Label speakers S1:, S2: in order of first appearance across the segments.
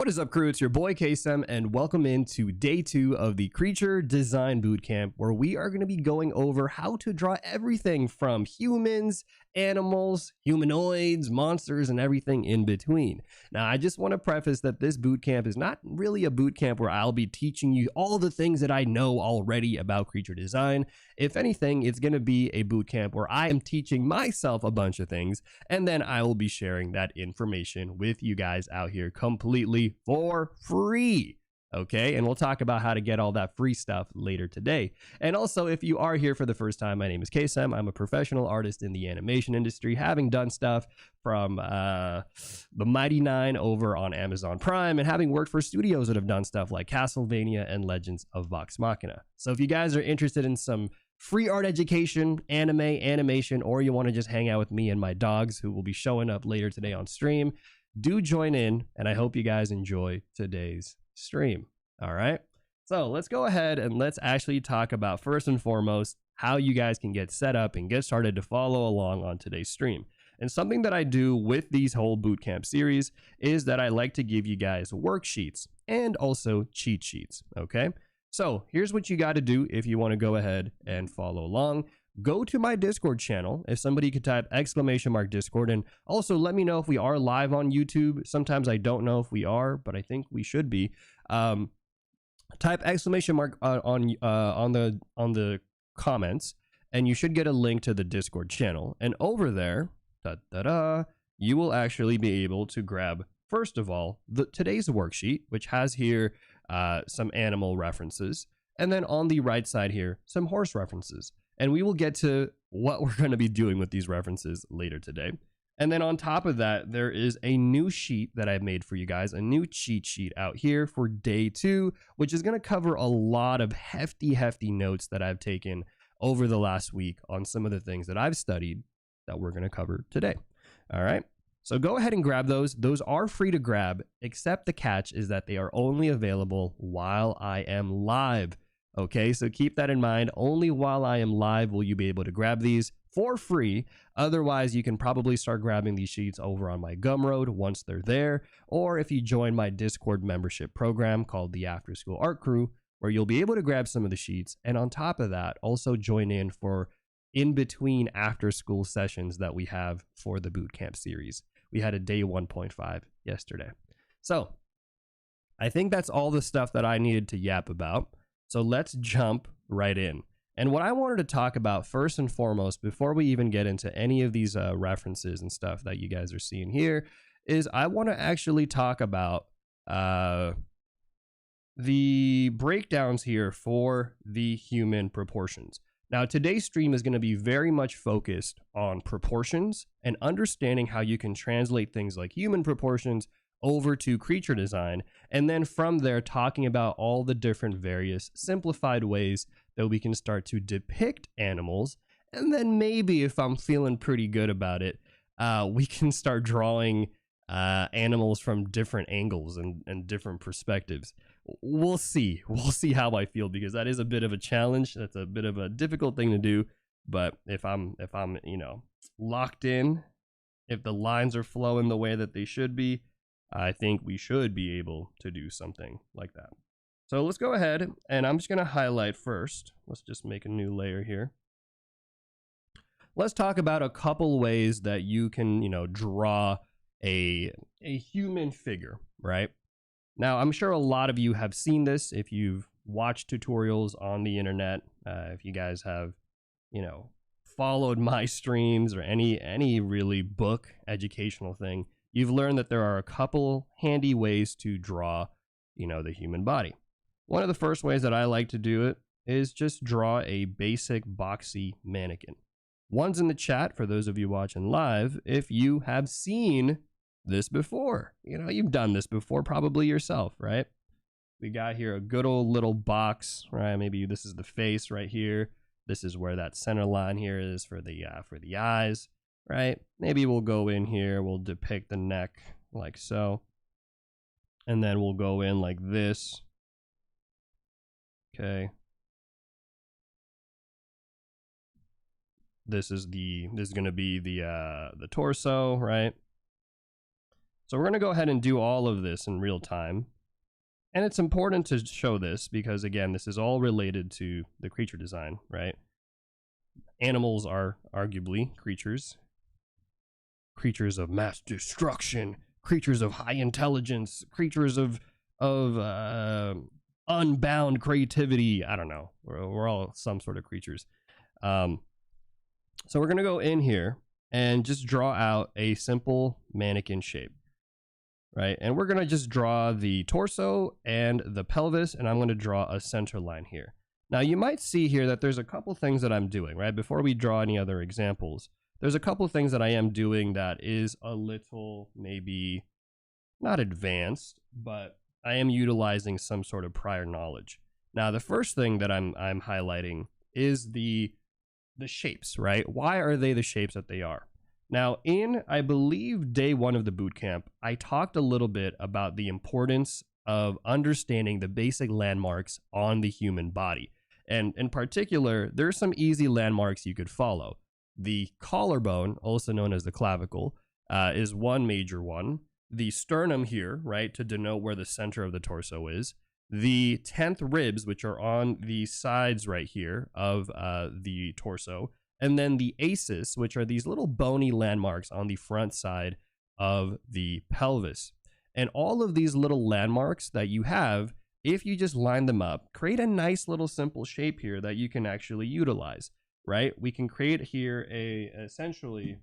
S1: What is up, crew? It's your boy KSM, and welcome into day 2 of the Creature Design Bootcamp, where we are going to be going over how to draw everything from humans, animals, humanoids, monsters, and everything in between. Now, I just want to preface that this bootcamp is not really a bootcamp where I'll be teaching you all the things that I know already about creature design. If anything, it's going to be a bootcamp where I am teaching myself a bunch of things, and then I will be sharing that information with you guys out here completely for free. Okay, and we'll talk about how to get all that free stuff later today. And also, if you are here for the first time, my name is KSM. I'm a professional artist in the animation industry, having done stuff from the Mighty Nine over on Amazon Prime, and having worked for studios that have done stuff like Castlevania and Legends of Vox Machina. So if you guys are interested in some free art education, anime, animation, or you want to just hang out with me and my dogs who will be showing up later today on stream, do join in, and I hope you guys enjoy today's stream. All right, so let's go ahead and let's actually talk about, first and foremost, how you guys can get set up and get started to follow along on today's stream. And something that I do with these whole bootcamp series is that I like to give you guys worksheets and also cheat sheets. Okay, so here's what you got to do if you want to go ahead and follow along. Go to my Discord channel. If somebody could type _Discord, and also let me know if we are live on YouTube. Sometimes I don't know if we are, but I think we should be. Type ! On the comments, and you should get a link to the Discord channel. And over there, you will actually be able to grab, first of all, today's worksheet, which has here some animal references, and then on the right side here, some horse references. And we will get to what we're going to be doing with these references later today. And then on top of that, there is a new sheet that I've made for you guys, a new cheat sheet out here for day 2, which is going to cover a lot of hefty notes that I've taken over the last week on some of the things that I've studied that we're going to cover today. All right. So go ahead and grab those. Those are free to grab, except the catch is that they are only available while I am live. Okay, so keep that in mind. Only while I am live will you be able to grab these for free. Otherwise, you can probably start grabbing these sheets over on my Gumroad once they're there, or if you join my Discord membership program called the After School Art Crew, where you'll be able to grab some of the sheets, and on top of that, also join in for in-between after-school sessions that we have for the bootcamp series. We had a day 1.5 yesterday. So I think that's all the stuff that I needed to yap about. So let's jump right in. And what I wanted to talk about first and foremost, before we even get into any of these references and stuff that you guys are seeing here, is I want to actually talk about the breakdowns here for the human proportions. Now, today's stream is going to be very much focused on proportions and understanding how you can translate things like human proportions over to creature design, and then from there talking about all the different various simplified ways that we can start to depict animals. And then maybe if I'm feeling pretty good about it, we can start drawing animals from different angles and different perspectives. We'll see how I feel, because that is a bit of a challenge. That's a bit of a difficult thing to do, but if I'm locked in, if the lines are flowing the way that they should be, I think we should be able to do something like that. So let's go ahead, and I'm just going to highlight first. Let's just make a new layer here. Let's talk about a couple ways that you can, draw a human figure, right? Now, I'm sure a lot of you have seen this if you've watched tutorials on the internet, if you guys have, followed my streams or any really book educational thing. You've learned that there are a couple handy ways to draw, the human body. One of the first ways that I like to do it is just draw a basic boxy mannequin. One's in the chat for those of you watching live if you have seen this before. You've done this before probably yourself, right? We got here a good old little box, right? Maybe this is the face right here. This is where that center line here is for the eyes. Right? Maybe we'll go in here, we'll depict the neck like so. And then we'll go in like this. Okay. This is going to be the torso, right? So we're going to go ahead and do all of this in real time. And it's important to show this because, again, this is all related to the creature design, right? Animals are arguably creatures of mass destruction, creatures of high intelligence, creatures of unbound creativity. I don't know. We're all some sort of creatures. So we're going to go in here and just draw out a simple mannequin shape. Right, and we're going to just draw the torso and the pelvis, and I'm going to draw a center line here. Now, you might see here that there's a couple things that I'm doing, right? Before we draw any other examples, there's a couple things that I am doing that is a little, maybe not advanced, but I am utilizing some sort of prior knowledge. Now, the first thing that I'm highlighting is the shapes, right? Why are they the shapes that they are? Now, in, I believe, day 1 of the bootcamp, I talked a little bit about the importance of understanding the basic landmarks on the human body. And in particular, there are some easy landmarks you could follow. The collarbone, also known as the clavicle, is one major one. The sternum here, right, to denote where the center of the torso is. The 10th ribs, which are on the sides right here of the torso. And then the aces, which are these little bony landmarks on the front side of the pelvis. And all of these little landmarks that you have, if you just line them up, create a nice little simple shape here that you can actually utilize, right? We can create here essentially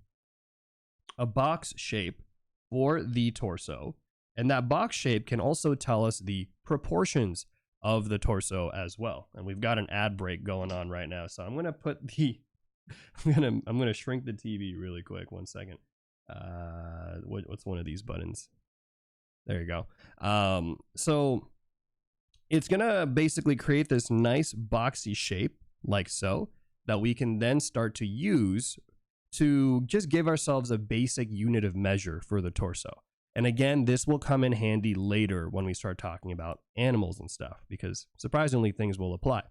S1: a box shape for the torso. And that box shape can also tell us the proportions of the torso as well. And we've got an ad break going on right now. So I'm going to put the... I'm gonna shrink the TV really quick. 1 second. What's one of these buttons? There you go. So it's gonna basically create this nice boxy shape like so that we can then start to use to just give ourselves a basic unit of measure for the torso. And again, this will come in handy later when we start talking about animals and stuff, because surprisingly things will apply.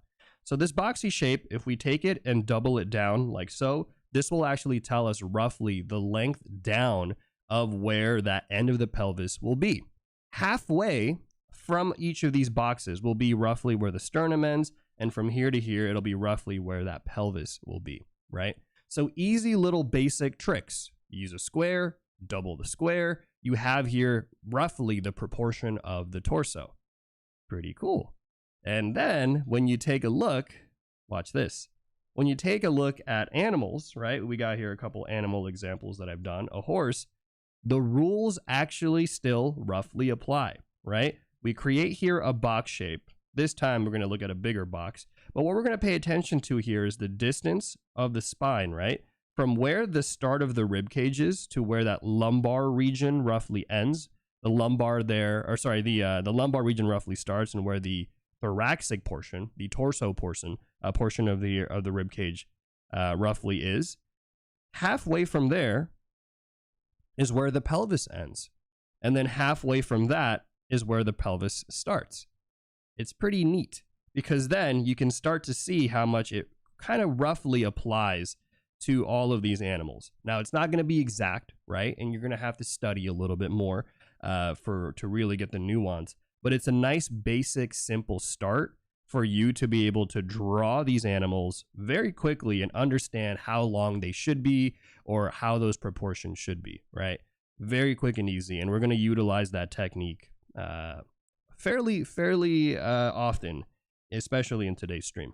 S1: So this boxy shape, if we take it and double it down like so, this will actually tell us roughly the length down of where that end of the pelvis will be. Halfway from each of these boxes will be roughly where the sternum ends, and from here to here, it'll be roughly where that pelvis will be, right? So easy little basic tricks. Use a square, double the square. You have here roughly the proportion of the torso. Pretty cool. And then when you take a look, watch this. When you take a look at animals, right? We got here a couple animal examples that I've done. A horse, the rules actually still roughly apply, right? We create here a box shape. This time we're going to look at a bigger box. But what we're going to pay attention to here is the distance of the spine, right? From where the start of the rib cage is to where that lumbar region roughly ends. The lumbar there, or sorry, the lumbar region roughly starts, and where the thoracic portion, the torso portion, portion of the rib cage roughly is. Halfway from there is where the pelvis ends. And then halfway from that is where the pelvis starts. It's pretty neat because then you can start to see how much it kind of roughly applies to all of these animals. Now, it's not going to be exact, right? And you're going to have to study a little bit more to really get the nuance. But it's a nice, basic, simple start for you to be able to draw these animals very quickly and understand how long they should be or how those proportions should be, right? Very quick and easy. And we're going to utilize that technique fairly often, especially in today's stream.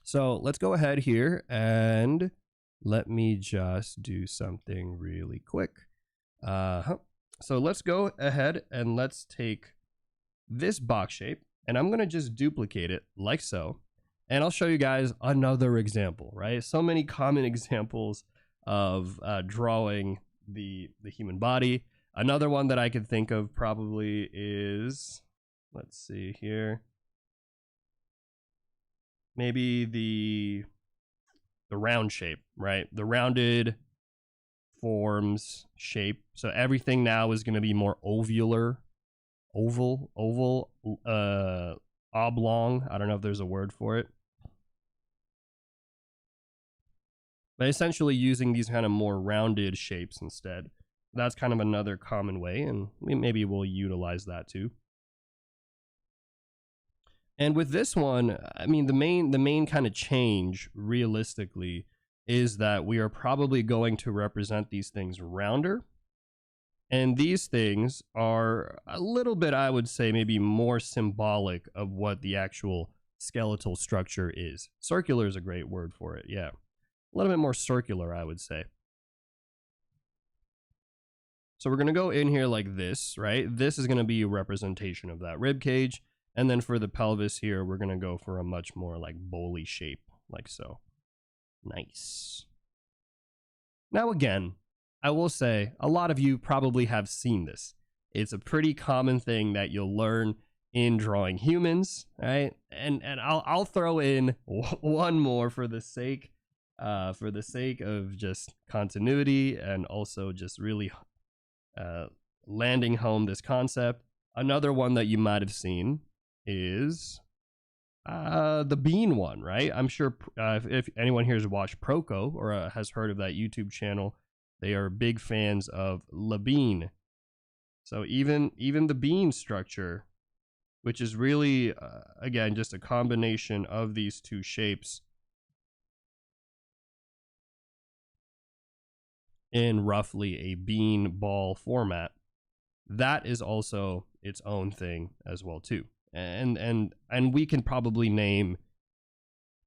S1: So let's go ahead here and let me just do something really quick. So let's go ahead and let's take this box shape, and I'm going to just duplicate it like so. And I'll show you guys another example, right? So many common examples of drawing the human body. Another one that I could think of probably is, let's see here, maybe the round shape, right? The rounded forms shape. So everything now is going to be more oval, oblong. I don't know if there's a word for it. But essentially using these kind of more rounded shapes instead. That's kind of another common way, and maybe we'll utilize that too. And with this one, I mean, the main kind of change realistically is that we are probably going to represent these things rounder. And these things are a little bit, I would say, maybe more symbolic of what the actual skeletal structure is. Circular is a great word for it, yeah. A little bit more circular, I would say. So we're going to go in here like this, right? This is going to be a representation of that rib cage. And then for the pelvis here, we're going to go for a much more like bowly shape, like so. Nice. Now again, I will say a lot of you probably have seen this. It's a pretty common thing that you'll learn in drawing humans, right? And I'll throw in one more for the sake of just continuity and also just really landing home this concept. Another one that you might have seen is the bean one, right? I'm sure if anyone here has watched Proco or has heard of that YouTube channel, they are big fans of La Bean. So even the bean structure, which is really, again, just a combination of these two shapes in roughly a bean ball format, that is also its own thing as well too. And we can probably name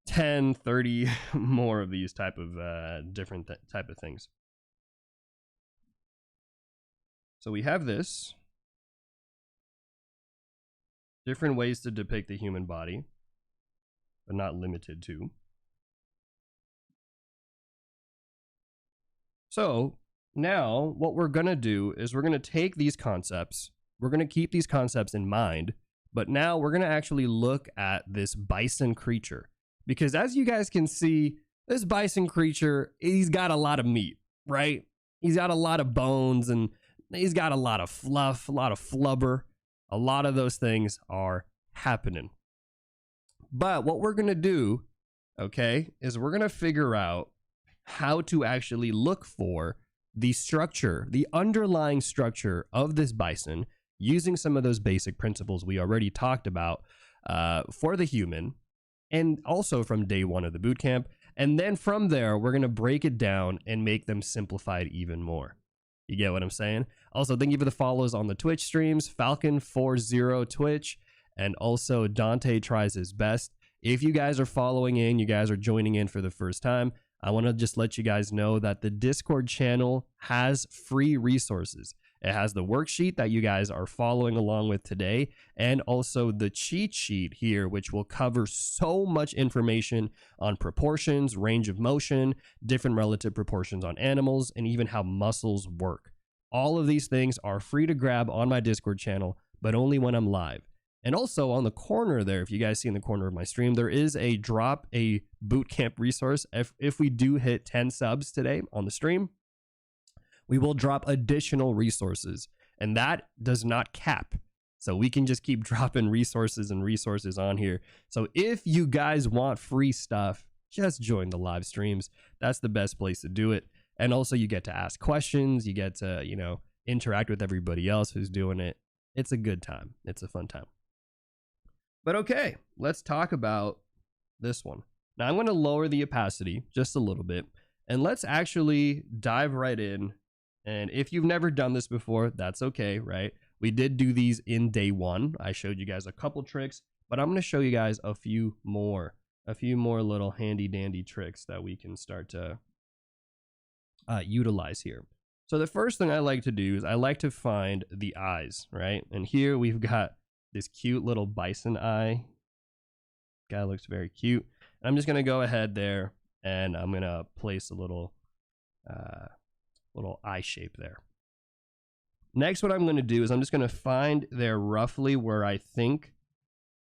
S1: 10, 30 more of these type of different type of things. So we have this. Different ways to depict the human body, but not limited to. So now what we're going to do is we're going to take these concepts. We're going to keep these concepts in mind, but now we're going to actually look at this bison creature. Because as you guys can see, this bison creature, he's got a lot of meat, right? He's got a lot of bones and he's got a lot of fluff, a lot of flubber. A lot of those things are happening. But what we're going to do, okay, is we're going to figure out how to actually look for the structure, the underlying structure of this bison using some of those basic principles we already talked about for the human and also from day one of the bootcamp. And then from there, we're going to break it down and make them simplified even more. You get what I'm saying? Also, thank you for the follows on the Twitch streams, Falcon40 Twitch, and also Dante Tries His Best. If you guys are following in, you guys are joining in for the first time, I want to just let you guys know that the Discord channel has free resources. It has the worksheet that you guys are following along with today, and also the cheat sheet here, which will cover so much information on proportions, range of motion, different relative proportions on animals, and even how muscles work. All of these things are free to grab on my Discord channel, but only when I'm live. And also on the corner there, if you guys see in the corner of my stream, there is a drop a bootcamp resource. If we do hit 10 subs today on the stream, we will drop additional resources, and that does not cap. So we can just keep dropping resources and resources on here. So if you guys want free stuff, just join the live streams. That's the best place to do it. And also you get to ask questions. You get to, you know, interact with everybody else who's doing it. It's a good time. It's a fun time. But okay, let's talk about this one. Now I'm going to lower the opacity just a little bit, and let's actually dive right in. And if you've never done this before, that's okay, right? We did do these in day one. I showed you guys a couple tricks, but I'm going to show you guys a few more little handy dandy tricks that we can start to utilize here. So the first thing I like to do is I like to find the eyes, right? And here we've got this cute little bison eye. Guy looks very cute. I'm just going to go ahead there and I'm going to place a little eye shape there. Next, what I'm going to do is I'm just going to find there roughly where I think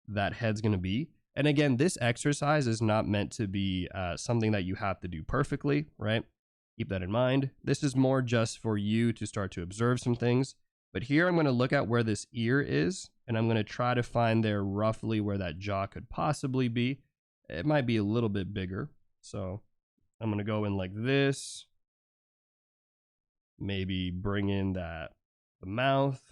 S1: that head's going to be. And again, this exercise is not meant to be something that you have to do perfectly, right? Keep that in mind. This is more just for you to start to observe some things. But here I'm going to look at where this ear is, and I'm going to try to find there roughly where that jaw could possibly be. It might be a little bit bigger. So I'm going to go in like this. Maybe bring in the mouth.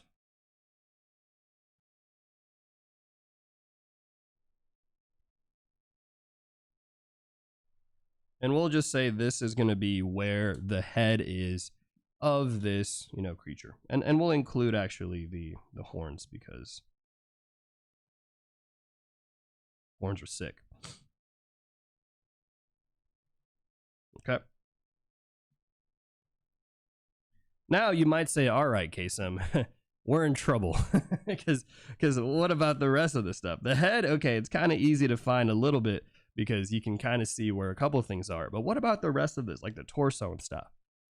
S1: And we'll just say this is going to be where the head is of this, creature. And we'll include actually the horns, because horns are sick. Okay. Now you might say, all right, Kasem, we're in trouble. Because what about the rest of the stuff? The head, okay, it's kind of easy to find a little bit, because you can kind of see where a couple of things are. But what about the rest of this, like the torso and stuff?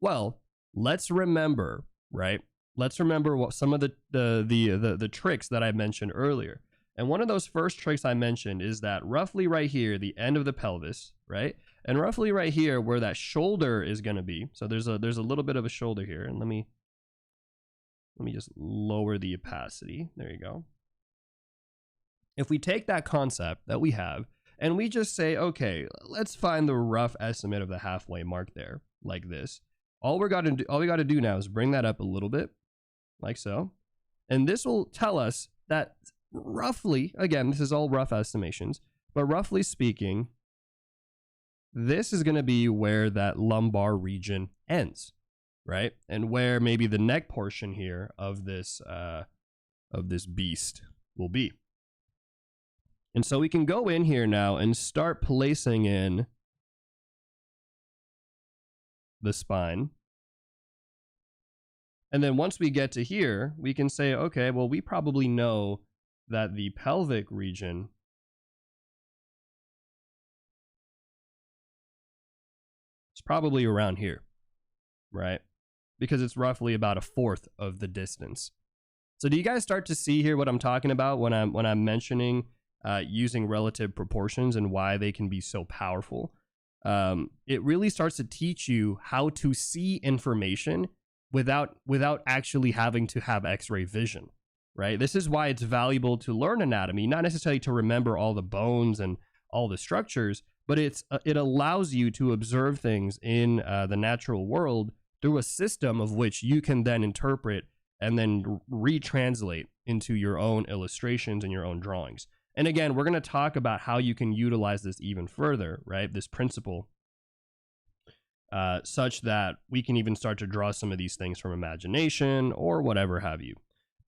S1: Well, let's remember, right? Let's remember what some of the tricks that I mentioned earlier. And one of those first tricks I mentioned is that roughly right here, the end of the pelvis, right? And roughly right here where that shoulder is going to be. So there's a little bit of a shoulder here. And let me just lower the opacity. There you go. If we take that concept that we have and we just say, okay, let's find the rough estimate of the halfway mark there, like this. All we got to do now is bring that up a little bit, like so. And this will tell us that roughly, again, this is all rough estimations, but roughly speaking, this is going to be where that lumbar region ends, right? And where maybe the neck portion here of this beast will be. And so we can go in here now and start placing in the spine. And then once we get to here, we can say, okay, well, we probably know that the pelvic region is probably around here, right? Because it's roughly about a fourth of the distance. So do you guys start to see here what I'm talking about when I'm mentioning using relative proportions and why they can be so powerful? It really starts to teach you how to see information without actually having to have X-ray vision, right? This is why it's valuable to learn anatomy, not necessarily to remember all the bones and all the structures, but it allows you to observe things in the natural world through a system of which you can then interpret and then retranslate into your own illustrations and your own drawings. And again, we're going to talk about how you can utilize this even further, right? This principle, such that we can even start to draw some of these things from imagination or whatever have you.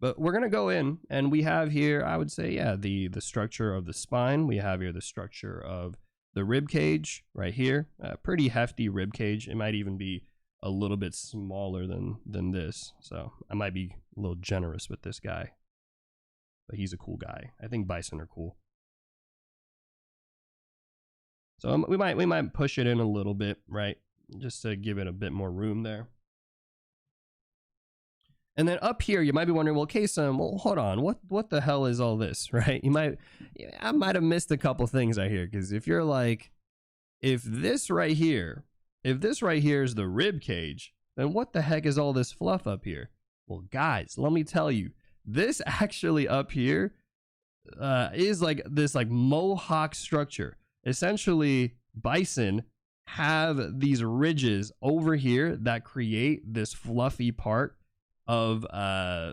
S1: But we're going to go in and we have here, I would say, yeah, the structure of the spine. We have here the structure of the rib cage right here. Pretty hefty rib cage. It might even be a little bit smaller than this. So I might be a little generous with this guy. But he's a cool guy. I think bison are cool. So we might push it in a little bit, right? Just to give it a bit more room there. And then up here, you might be wondering, well, Kasem, well, hold on, what the hell is all this, right? I might have missed a couple things out here, because if you're like, if this right here is the rib cage, then what the heck is all this fluff up here? Well, guys, let me tell you, this actually up here is like this like mohawk structure. Essentially, bison have these ridges over here that create this fluffy part of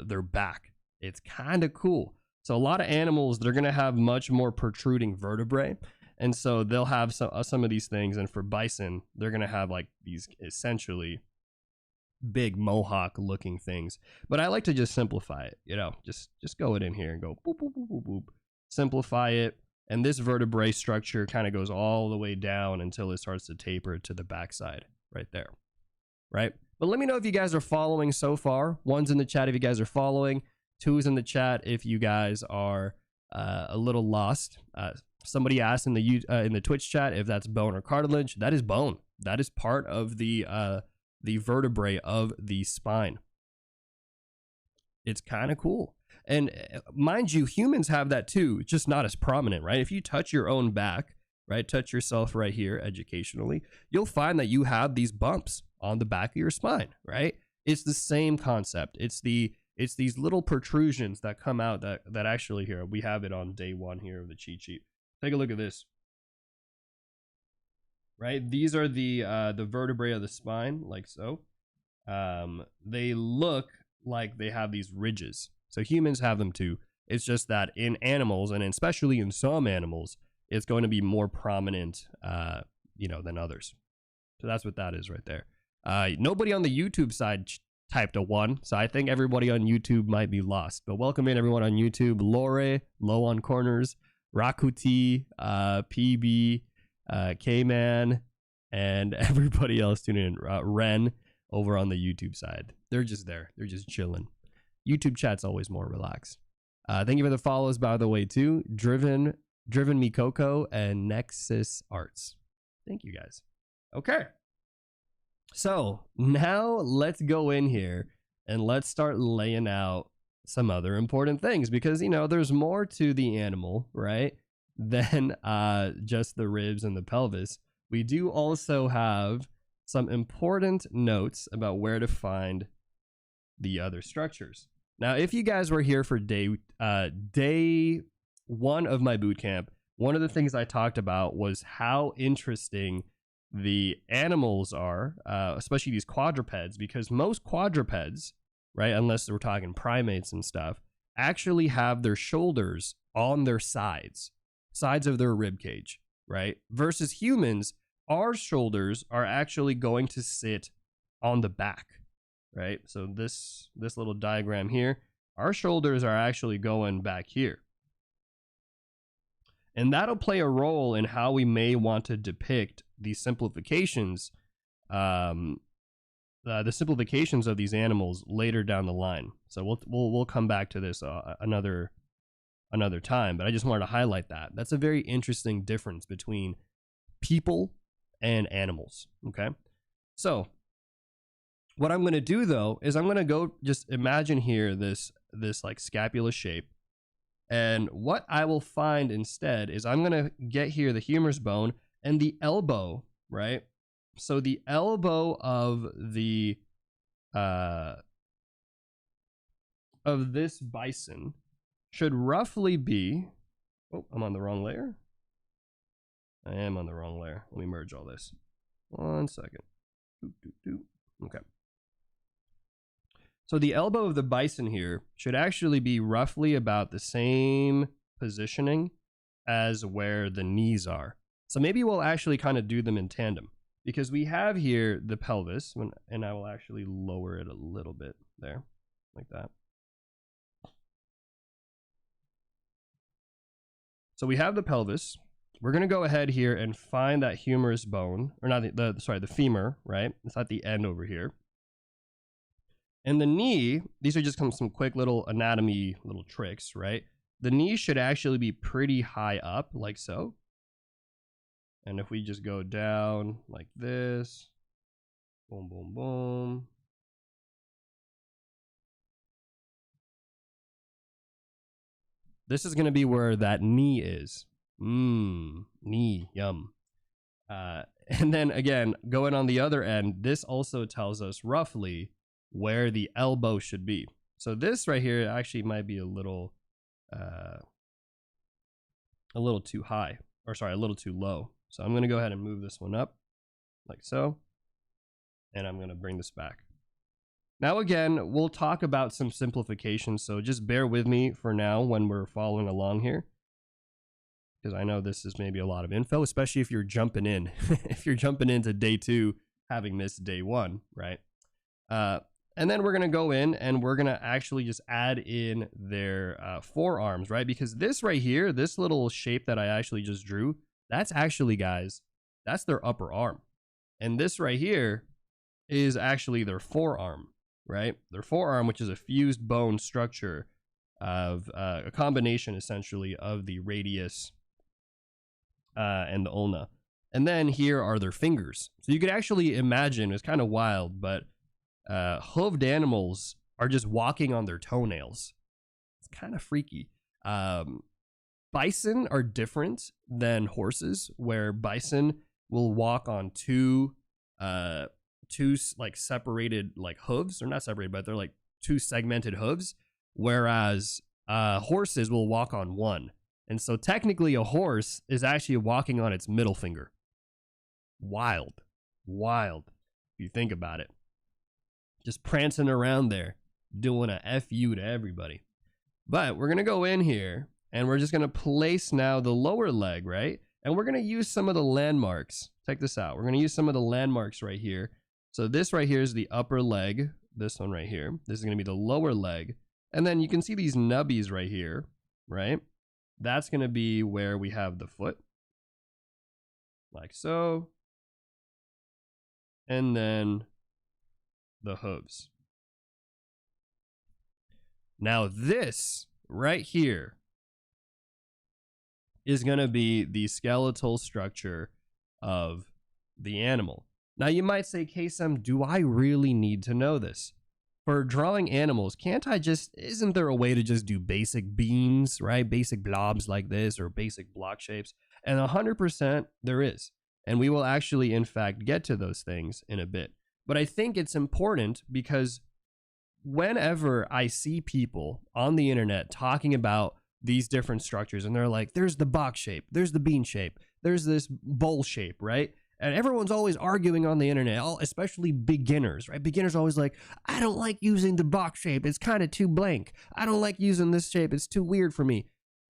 S1: their back. It's kind of cool. So a lot of animals, they're going to have much more protruding vertebrae. And so they'll have some of these things. And for bison, they're going to have like these essentially big mohawk looking things. But I like to just simplify it, just go it in here and go boop, boop, boop, boop, boop. Simplify it. And this vertebrae structure kind of goes all the way down until it starts to taper to the backside right there. Right. But let me know if you guys are following so far. 1's in the chat if you guys are following. 2's in the chat if you guys are a little lost. Somebody asked in the Twitch chat if that's bone or cartilage. That is bone. That is part of the vertebrae of the spine. It's kind of cool. And mind you, humans have that too, just not as prominent, right? If you touch your own back, right, touch yourself right here educationally, you'll find that you have these bumps on the back of your spine, right? It's the same concept. It's these little protrusions that come out that actually here, we have it on day 1 here of the cheat sheet. Take a look at this. Right? These are the vertebrae of the spine, like so. they look like they have these ridges. So humans have them too. It's just that in animals, and especially in some animals, it's going to be more prominent, than others. So that's what that is right there. Nobody on the YouTube side typed a 1, so I think everybody on YouTube might be lost. But welcome in everyone on YouTube. Lore, Low on Corners, Rakuti, PB, K-Man, and everybody else tuning in. Ren over on the YouTube side. They're just there. They're just chilling. YouTube chat's always more relaxed. Thank you for the follows, by the way, too. Driven Mikoko, and Nexus Arts. Thank you, guys. Okay. So now let's go in here and let's start laying out some other important things, because, there's more to the animal, right, than just the ribs and the pelvis. We do also have some important notes about where to find the other structures. Now, if you guys were here for day 1 of my boot camp, one of the things I talked about was how interesting the animals are, especially these quadrupeds, because most quadrupeds, right, unless we're talking primates and stuff, actually have their shoulders on their sides of their rib cage, right? Versus humans, our shoulders are actually going to sit on the back, right? So this little diagram here, our shoulders are actually going back here. And that'll play a role in how we may want to depict these simplifications, the simplifications of these animals later down the line. So we'll come back to this another time, but I just wanted to highlight that. That's a very interesting difference between people and animals, okay? So what I'm going to do, though, is I'm going to go just imagine here this like scapula shape. And what I will find instead is I'm going to get here the humerus bone and the elbow, right? So the elbow of the of this bison should roughly be, oh, I'm on the wrong layer. I am on the wrong layer. Let me merge all this. 1 second. Okay. So the elbow of the bison here should actually be roughly about the same positioning as where the knees are. So maybe we'll actually kind of do them in tandem, because we have here the pelvis, and I will actually lower it a little bit there, like that. So we have the pelvis. We're going to go ahead here and find that humerus bone, or not the femur, right? It's at the end over here. And the knee, these are just some quick little anatomy little tricks, right? The knee should actually be pretty high up, like so. And if we just go down like this, boom, boom, boom. This is going to be where that knee is. Knee, yum. And then again, going on the other end, this also tells us roughly where the elbow should be. So this right here actually might be a little too high, or sorry, a little too low. So I'm going to go ahead and move this one up like so, and I'm going to bring this back. Now again, we'll talk about some simplifications, so just bear with me for now when we're following along here, because I know this is maybe a lot of info, especially if you're jumping in. If you're jumping into day 2 having missed day 1, right? And then we're going to go in and we're going to actually just add in their forearms, right? Because this right here, this little shape that I actually just drew, that's actually, guys, that's their upper arm. And this right here is actually their forearm, right? Their forearm, which is a fused bone structure of a combination, essentially, of the radius and the ulna. And then here are their fingers. So you could actually imagine, it's kind of wild, but hooved animals are just walking on their toenails. It's kind of freaky. Bison are different than horses, where bison will walk on two like separated like hooves. They're not separated, but they're like 2 segmented hooves, whereas horses will walk on one. And so technically a horse is actually walking on its middle finger. Wild if you think about it. just prancing around there, doing a FU to everybody. But we're going to go in here and we're just going to place now the lower leg, right? And we're going to use some of the landmarks. Check this out. We're going to use some of the landmarks right here. So this right here is the upper leg. This one right here. This is going to be the lower leg. And then you can see these nubbies right here, right? That's going to be where we have the foot. Like so. And then the hooves. Now this right here is going to be the skeletal structure of the animal. Now you might say, Kasem, do I really need to know this? For drawing animals, isn't there a way to just do basic beams, right? Basic blobs like this or basic block shapes? And 100% there is. And we will actually, in fact, get to those things in a bit. But I think it's important because whenever I see people on the internet talking about these different structures and they're like, there's the box shape, there's the bean shape, there's this bowl shape, right? And everyone's always arguing on the internet, especially beginners, right? Beginners are always like, I don't like using the box shape. It's kind of too blank. I don't like using this shape. It's too weird for me.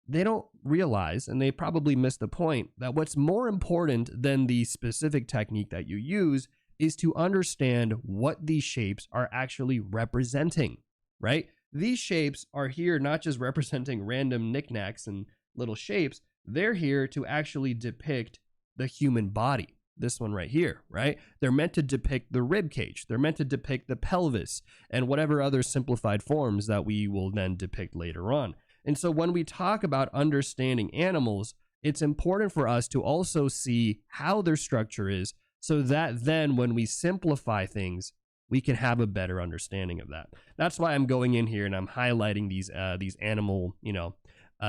S1: They don't realize, and they probably miss the point, that what's more important than the specific technique that you use is to understand what these shapes are actually representing, right? These shapes are here not just representing random knickknacks and little shapes. They're here to actually depict the human body. This one right here, right? They're meant to depict the rib cage. They're meant to depict the pelvis and whatever other simplified forms that we will then depict later on. And so when we talk about understanding animals, it's important for us to also see how their structure is so that then when we simplify things, we can have a better understanding of that. That's why I'm going in here and I'm highlighting these animal,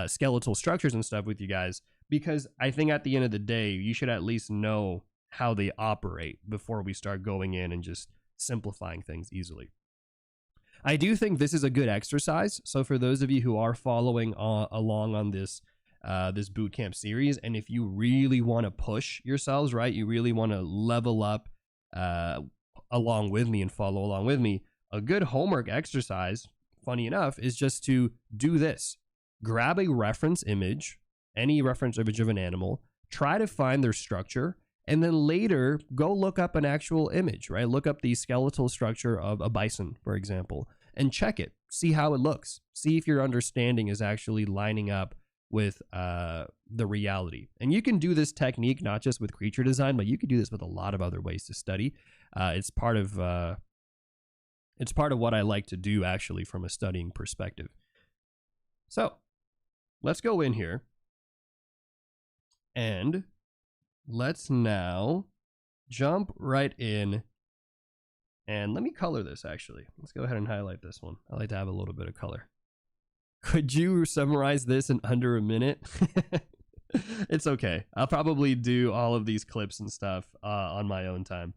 S1: skeletal structures and stuff with you guys, because I think at the end of the day, you should at least know how they operate before we start going in and just simplifying things easily. I do think this is a good exercise. So for those of you who are following along on this bootcamp series, and if you really want to push yourselves, right, you really want to level up along with me and follow along with me, a good homework exercise, funny enough, is just to do this. Grab a reference image, any reference image of an animal, try to find their structure, and then later go look up an actual image, right? Look up the skeletal structure of a bison, for example, and check it. See how it looks. See if your understanding is actually lining up with the reality. And you can do this technique not just with creature design, but you can do this with a lot of other ways to study. It's part of what I like to do actually from a studying perspective. So let's go in here and let's now jump right in, and let me color this actually. Let's go ahead and highlight this one. I like to have a little bit of color. Could you summarize this in under a minute? It's okay. I'll probably do all of these clips and stuff on my own time.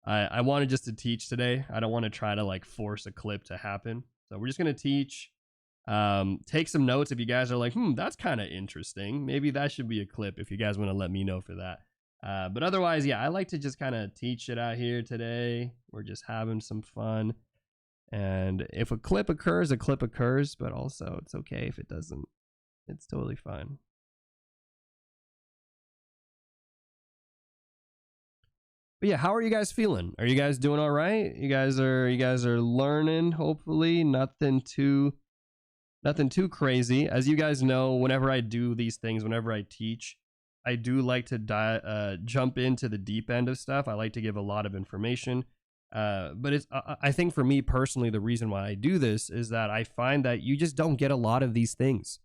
S1: I wanted just to teach today. I don't want to try to like force a clip to happen. So we're just going to teach. Take some notes if you guys are like, that's kind of interesting. Maybe that should be a clip if you guys want to let me know for that. But otherwise, yeah, I like to just kind of teach it out here today. We're just having some fun. And if a clip occurs, but also it's okay if it doesn't. It's totally fine. But yeah, how are you guys feeling? Are you guys doing all right? You guys are learning, hopefully. Nothing too crazy. As you guys know, whenever I do these things, whenever I teach, I do like to jump into the deep end of stuff. I like to give a lot of information. But it's I think for me personally, the reason why I do this is that I find that you just don't get a lot of these things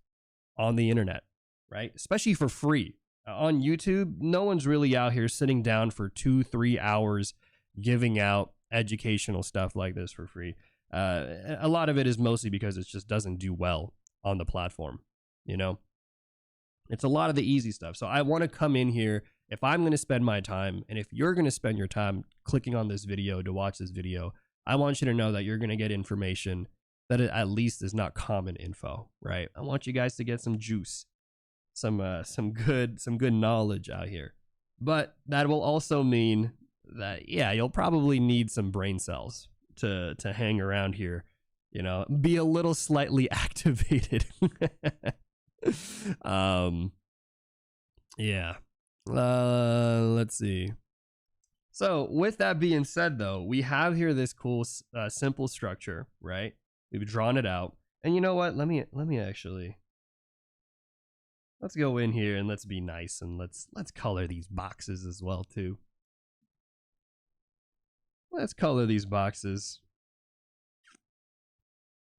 S1: on the internet, right? Especially for free. On YouTube, no one's really out here sitting down for 2-3 hours giving out educational stuff like this for free. A lot of it is mostly because it just doesn't do well on the platform, It's a lot of the easy stuff. So I want to come in here. If I'm going to spend my time, and if you're going to spend your time clicking on this video to watch this video, I want you to know that you're going to get information that at least is not common info, right? I want you guys to get some juice, some good knowledge out here. But that will also mean that, yeah, you'll probably need some brain cells. to hang around here, you know, be a little slightly activated. Yeah. Let's see. So with that being said, though, we have here this cool simple structure, right? We've drawn it out, and you know what? Let me actually, let's go in here and let's be nice, and let's color these boxes as well too. Let's color these boxes.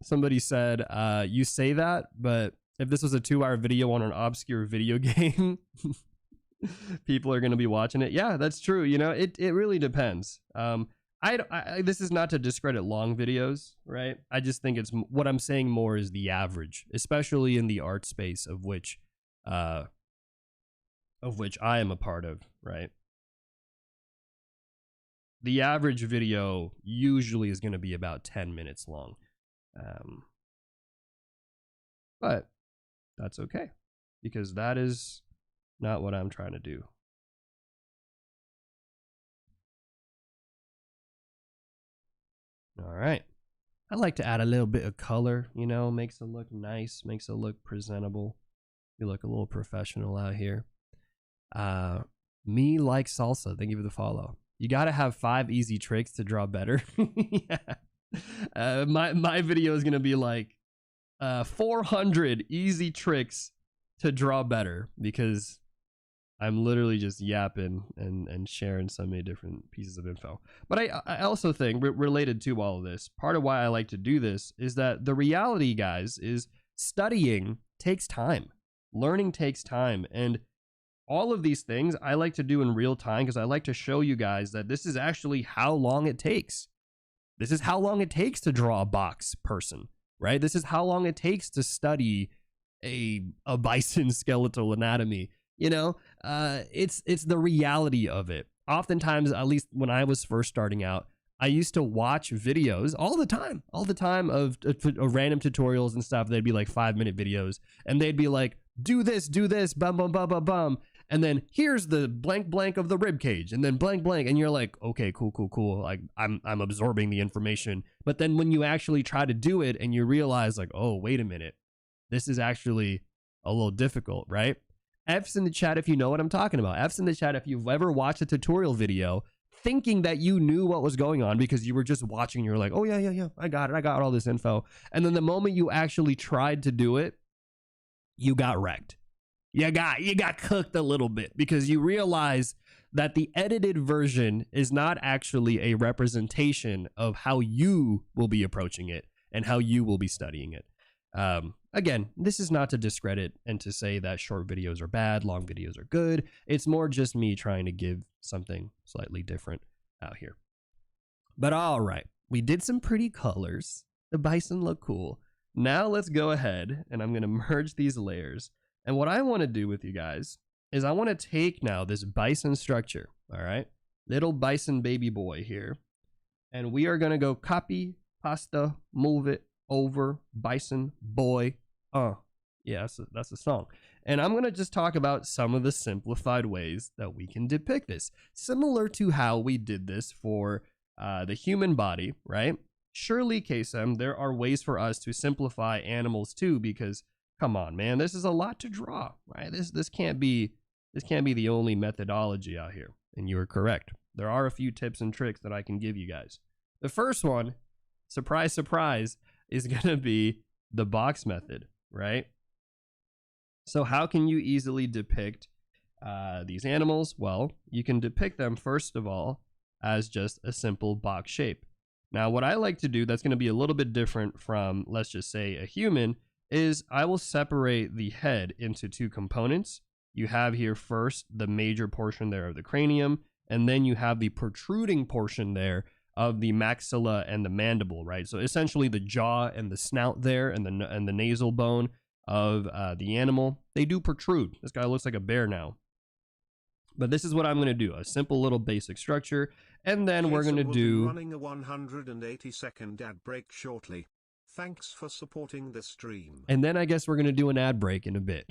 S1: Somebody said, you say that, but if this was a 2-hour video on an obscure video game, people are going to be watching it. Yeah, that's true. You know, it really depends. This is not to discredit long videos, right? I just think it's, what I'm saying more is the average, especially in the art space of which I am a part of, right? The average video usually is going to be about 10 minutes long. But that's okay, because that is not what I'm trying to do. All right. I like to add a little bit of color, you know, makes it look nice, makes it look presentable. You look a little professional out here. Me like salsa. Thank you for the follow. You got to have 5 easy tricks to draw better. Yeah. My video is going to be like 400 easy tricks to draw better, because I'm literally just yapping and sharing so many different pieces of info. But I also think, related to all of this, part of why I like to do this is that the reality, guys, is studying takes time. Learning takes time. And all of these things I like to do in real time, because I like to show you guys that this is actually how long it takes. This is how long it takes to draw a box person, right? This is how long it takes to study a bison skeletal anatomy. You know, it's the reality of it. Oftentimes, at least when I was first starting out, I used to watch videos all the time of random tutorials and stuff. They'd be like 5-minute videos, and they'd be like, do this, bum, bum, bum, bum, bum. And then here's the blank blank of the rib cage, and then blank blank. And you're like, okay, cool. Like I'm absorbing the information. But then when you actually try to do it and you realize like, oh, wait a minute, this is actually a little difficult, right? F's in the chat if you know what I'm talking about. F's in the chat if you've ever watched a tutorial video thinking that you knew what was going on because you were just watching. You're like, oh, yeah, I got it. I got all this info. And then the moment you actually tried to do it, you got wrecked. You got cooked a little bit, because you realize that the edited version is not actually a representation of how you will be approaching it and how you will be studying it. Again, this is not to discredit and to say that short videos are bad, long videos are good. It's more just me trying to give something slightly different out here. But all right, we did some pretty colors. The bison look cool. Now let's go ahead and I'm going to merge these layers. And what I want to do with you guys is I want to take now this bison structure, all right? Little bison baby boy here. And we are going to go copy, pasta, move it over, bison boy. Yeah, that's a song. And I'm going to just talk about some of the simplified ways that we can depict this. Similar to how we did this for the human body, right? Surely, KSM, there are ways for us to simplify animals too, because come on, man, this is a lot to draw, right? This can't be the only methodology out here. And you are correct. There are a few tips and tricks that I can give you guys. The first one, surprise, surprise, is going to be the box method, right? So how can you easily depict these animals? Well, you can depict them, first of all, as just a simple box shape. Now, what I like to do that's going to be a little bit different from, let's just say, a human, is I will separate the head into 2 components. You have here first the major portion there of the cranium, and then you have the protruding portion there of the maxilla and the mandible, right? So essentially the jaw and the snout there and the nasal bone of the animal, they do protrude. This guy looks like a bear now. But this is what I'm going to do, a simple little basic structure, and then we're going to do...
S2: running a 180-second ad break shortly. Thanks for supporting the stream.
S1: And then I guess we're going to do an ad break in a bit.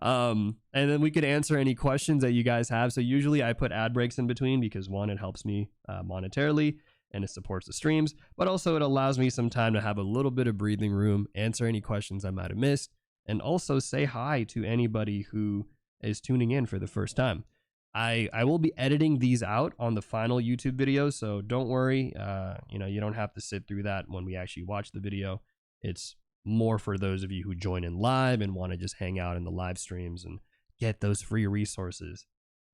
S1: And then we could answer any questions that you guys have. So usually I put ad breaks in between because, one, it helps me monetarily, and it supports the streams, but also it allows me some time to have a little bit of breathing room, answer any questions I might have missed, and also say hi to anybody who is tuning in for the first time. I will be editing these out on the final YouTube video, so don't worry. You don't have to sit through that when we actually watch the video. It's more for those of you who join in live and want to just hang out in the live streams and get those free resources,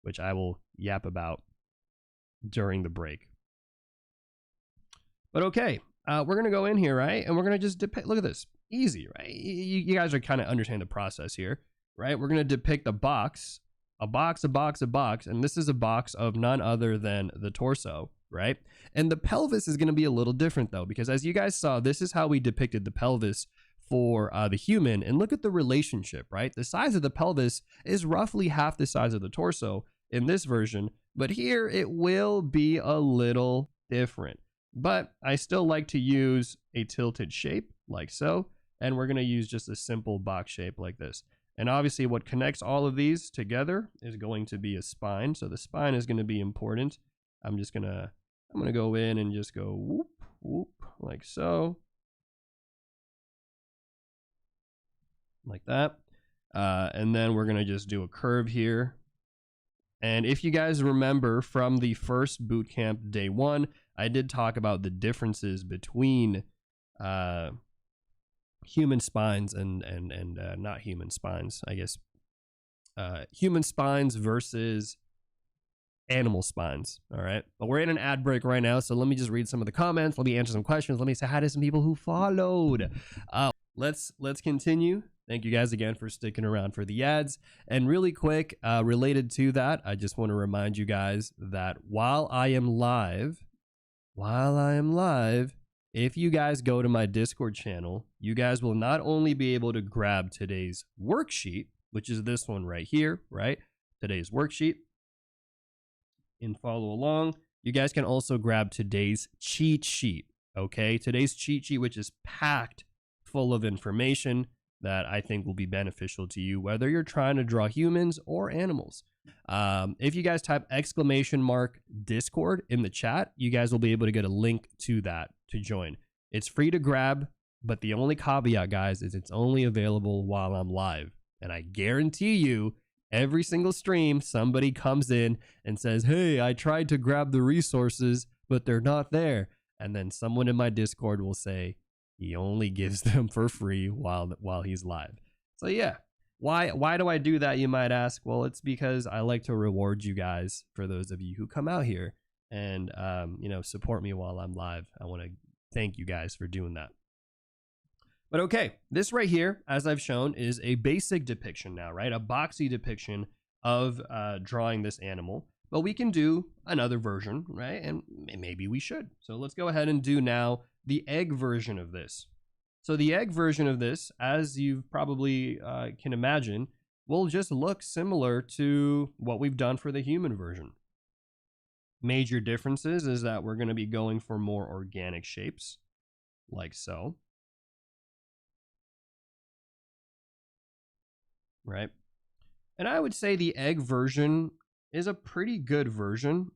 S1: which I will yap about during the break. But okay, we're going to go in here, right? And we're going to just depict, look at this, easy, right? You guys are kind of understand the process here, right? We're going to depict a box, a box, and this is a box of none other than the torso, right? And the pelvis is going to be a little different though, because as you guys saw, this is how we depicted the pelvis for the human. And look at the relationship, right? The size of the pelvis is roughly half the size of the torso in this version, but here it will be a little different. But I still like to use a tilted shape like so, and we're going to use just a simple box shape like this. And obviously what connects all of these together is going to be a spine. So the spine is going to be important. I'm going to go in and just go whoop, whoop, like so. Like that. And then we're going to just do a curve here. And if you guys remember from the first bootcamp day 1, I did talk about the differences between human spines and not human spines, I guess. Human spines versus animal spines. All right. But we're in an ad break right now, so let me just read some of the comments. Let me answer some questions. Let me say hi to some people who followed. Let's continue. Thank you guys again for sticking around for the ads. And really quick, related to that, I just want to remind you guys that while I am live, if you guys go to my Discord channel, you guys will not only be able to grab today's worksheet, which is this one right here, right? Today's worksheet, and follow along. You guys can also grab today's cheat sheet, okay? Today's cheat sheet, which is packed full of information that I think will be beneficial to you, whether you're trying to draw humans or animals. If you guys type !Discord in the chat, you guys will be able to get a link to that to join. It's free to grab, but the only caveat, guys, is it's only available while I'm live. And I guarantee you, every single stream, somebody comes in and says, hey, I tried to grab the resources, but they're not there. And then someone in my Discord will say, he only gives them for free while he's live. So yeah, why do I do that, you might ask? Well, it's because I like to reward you guys for those of you who come out here and support me while I'm live. I want to thank you guys for doing that. But okay, this right here, as I've shown, is a basic depiction now, right? A boxy depiction of drawing this animal. But we can do another version, right? And maybe we should. So let's go ahead and do now the egg version of this. So the egg version of this, as you probably can imagine, will just look similar to what we've done for the human version. Major differences is that we're going to be going for more organic shapes, like so. Right? And I would say the egg version is a pretty good version.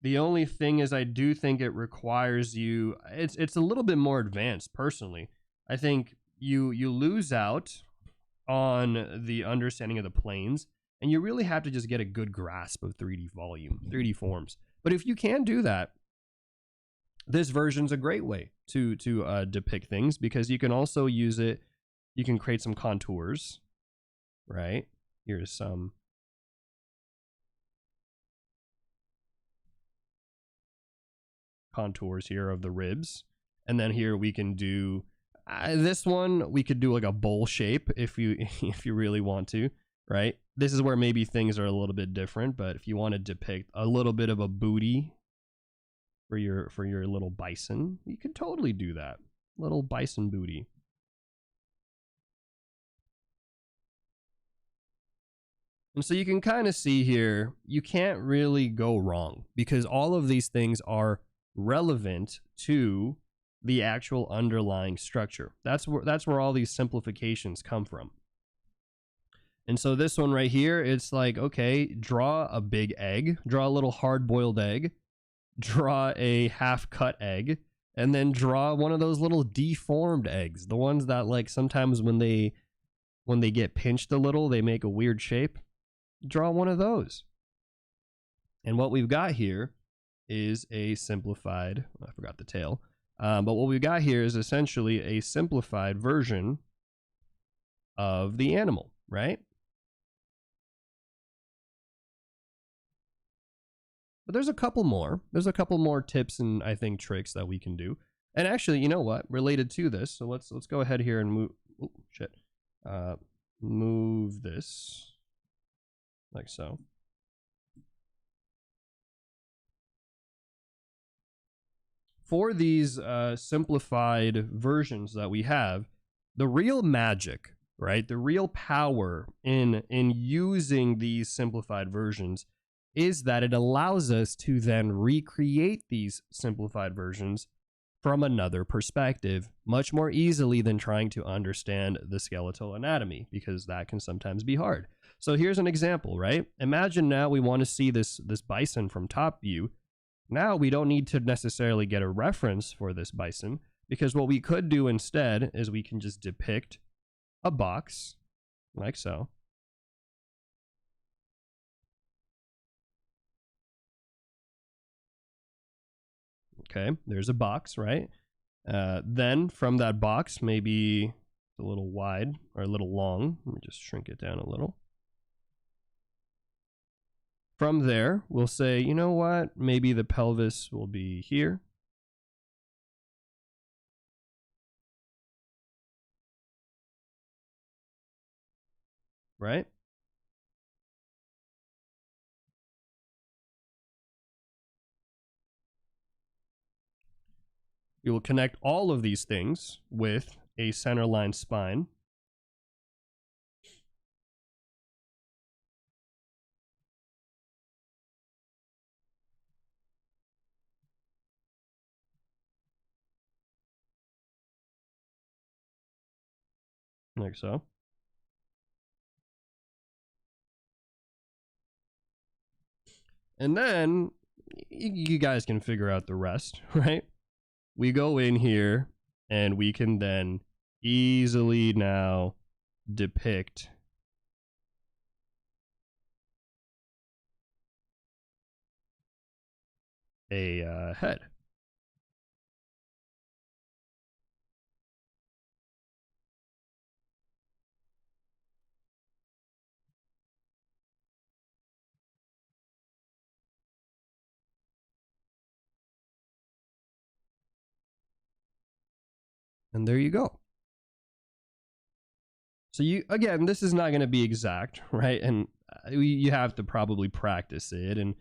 S1: The only thing is I do think it requires you, it's a little bit more advanced personally. I think you lose out on the understanding of the planes, and you really have to just get a good grasp of 3D forms. But if you can do that, this version's a great way to depict things, because you can also use it, you can create some contours, right? Here's some contours here of the ribs, and then here we can do this one. We could do like a bowl shape if you really want to, right? This is where maybe things are a little bit different, but if you want to depict a little bit of a booty for your little bison, you could totally do that. Little bison booty. And so you can kind of see here, you can't really go wrong, because all of these things are relevant to the actual underlying structure. That's where all these simplifications come from. And so this one right here, it's like, okay, draw a big egg, draw a little hard-boiled egg, draw a half-cut egg, and then draw one of those little deformed eggs, the ones that like sometimes when they get pinched a little, they make a weird shape. Draw one of those. And what we've got here is a simplified, I forgot the tail, but what we've got here is essentially a simplified version of the animal, right? But there's a couple more. There's a couple more tips and I think tricks that we can do. And actually, you know what? Related to this, so let's go ahead here and move. Oh shit! Move this like so. For these simplified versions that we have, the real magic, right? The real power in using these simplified versions is that it allows us to then recreate these simplified versions from another perspective much more easily than trying to understand the skeletal anatomy, because that can sometimes be hard. So here's an example, right? Imagine now we want to see this bison from top view. Now we don't need to necessarily get a reference for this bison, because what we could do instead is we can just depict a box like so. Okay, there's a box, right? Then from that box, maybe a little wide or a little long. Let me just shrink it down a little. From there, we'll say, you know what? Maybe the pelvis will be here. Right? We will connect all of these things with a centerline spine. Like so. And then you guys can figure out the rest, right? We go in here and we can then easily now depict a head. And there you go. So you, again, this is not going to be exact, right? And you have to probably practice it and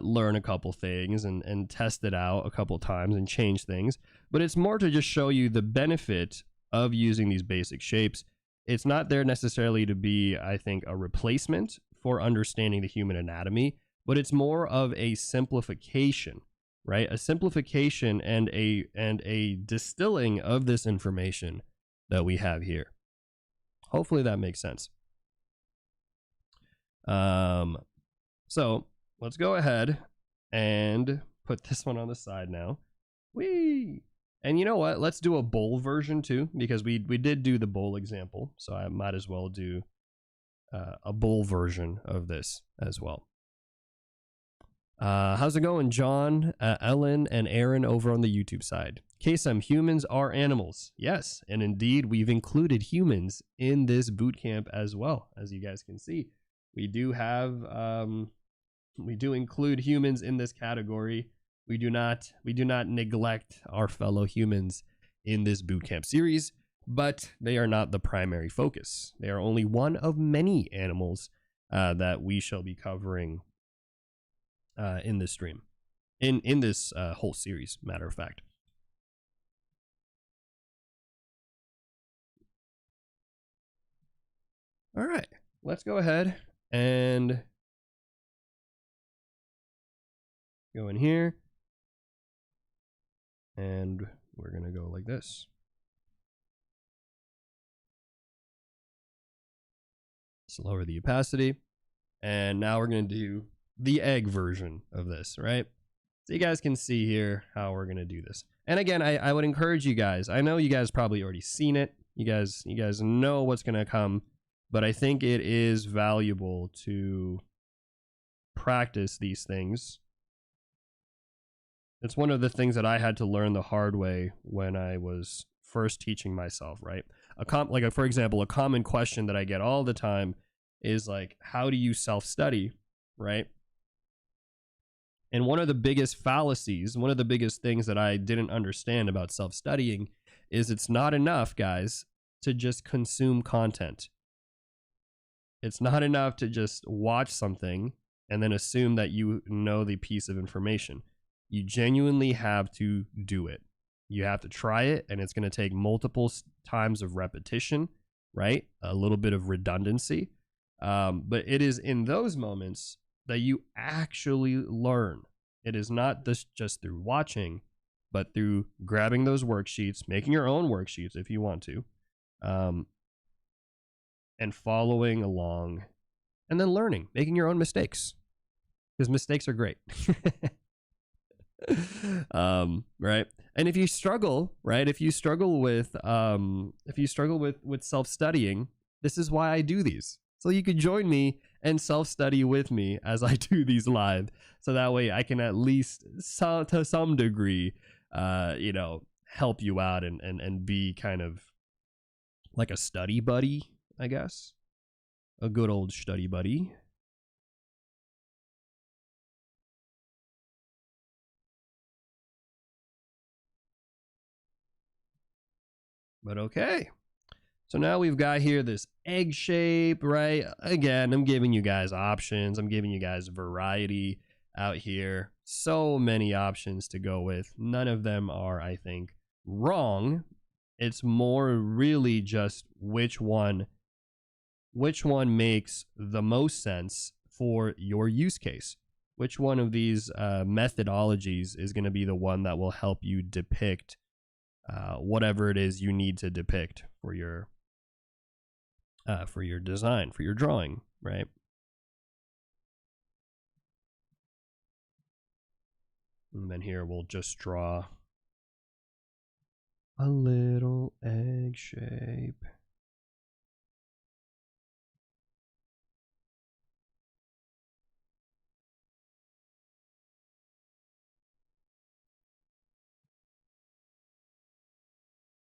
S1: learn a couple things and test it out a couple times and change things. But it's more to just show you the benefit of using these basic shapes. It's not there necessarily to be, I think, a replacement for understanding the human anatomy, but it's more of a simplification, right? A simplification and a distilling of this information that we have here. Hopefully that makes sense. So let's go ahead and put this one on the side now. Whee! And you know what? Let's do a bowl version too, because we did do the bowl example. So I might as well do a bowl version of this as well. How's it going, John, Ellen, and Aaron over on the YouTube side? KSM, humans are animals. Yes, and indeed, we've included humans in this bootcamp as well. As you guys can see, we do have, we do include humans in this category. We do not neglect our fellow humans in this bootcamp series, but they are not the primary focus. They are only one of many animals that we shall be covering in this stream, in this whole series, matter of fact. All right, let's go ahead and go in here, and we're gonna go like this. Let's lower the opacity, and now we're gonna do the egg version of this, right? So you guys can see here how we're going to do this. And again, I would encourage you guys. I know you guys probably already seen it. You guys know what's going to come, but I think it is valuable to practice these things. It's one of the things that I had to learn the hard way when I was first teaching myself, right? For example, a common question that I get all the time is like, how do you self-study, right? And one of the biggest fallacies, one of the biggest things that I didn't understand about self-studying is it's not enough, guys, to just consume content. It's not enough to just watch something and then assume that you know the piece of information. You genuinely have to do it. You have to try it, and it's going to take multiple times of repetition, right? A little bit of redundancy. But it is in those moments that you actually learn. It is not just through watching, but through grabbing those worksheets, making your own worksheets if you want to, and following along, and then learning, making your own mistakes, because mistakes are great. Right. And if you struggle, right, if you struggle with self-studying, this is why I do these. So you could join me and self-study with me as I do these live. So that way I can at least to some degree, help you out and be kind of like a study buddy, I guess. A good old study buddy. But okay. So now we've got here this egg shape, right? Again, I'm giving you guys options. I'm giving you guys variety out here. So many options to go with. None of them are, I think, wrong. It's more really just which one makes the most sense for your use case. Which one of these methodologies is going to be the one that will help you depict whatever it is you need to depict for your design, for your drawing, right? And then here we'll just draw a little egg shape.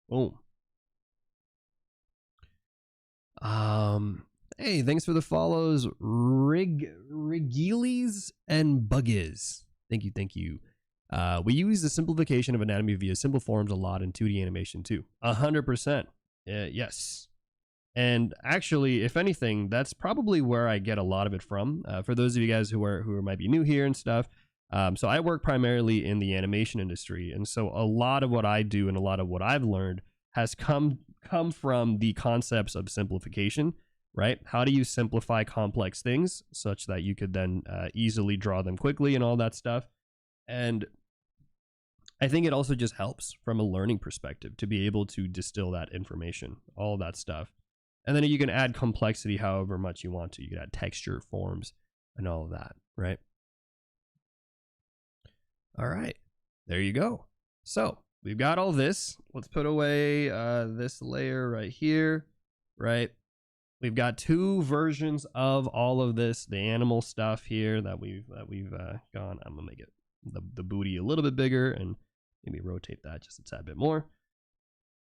S1: Boom. Hey, thanks for the follows, Rigiles and Buggies. Thank you. We use the simplification of anatomy via simple forms a lot in 2D animation too. 100%. Yes. And actually, if anything, that's probably where I get a lot of it from. For those of you guys who might be new here and stuff. So I work primarily in the animation industry, and so a lot of what I do and a lot of what I've learned has come from the concepts of simplification, right? How do you simplify complex things such that you could then easily draw them quickly and all that stuff? And I think it also just helps from a learning perspective to be able to distill that information, all that stuff. And then you can add complexity however much you want to. You can add texture, forms, and all of that, right? All right, there you go. So we've got all this. Let's put away this layer right here, right? We've got two versions of all of this, the animal stuff here that we've gone. I'm gonna make it the booty a little bit bigger and maybe rotate that just a tad bit more.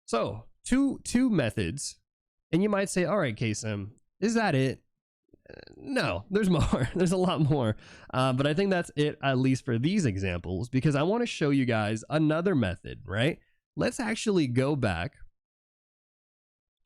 S1: So two methods, and you might say, all right, Kasem, is that it? No, there's more. There's a lot more. But I think that's it, at least for these examples, because I want to show you guys another method, right? Let's actually go back.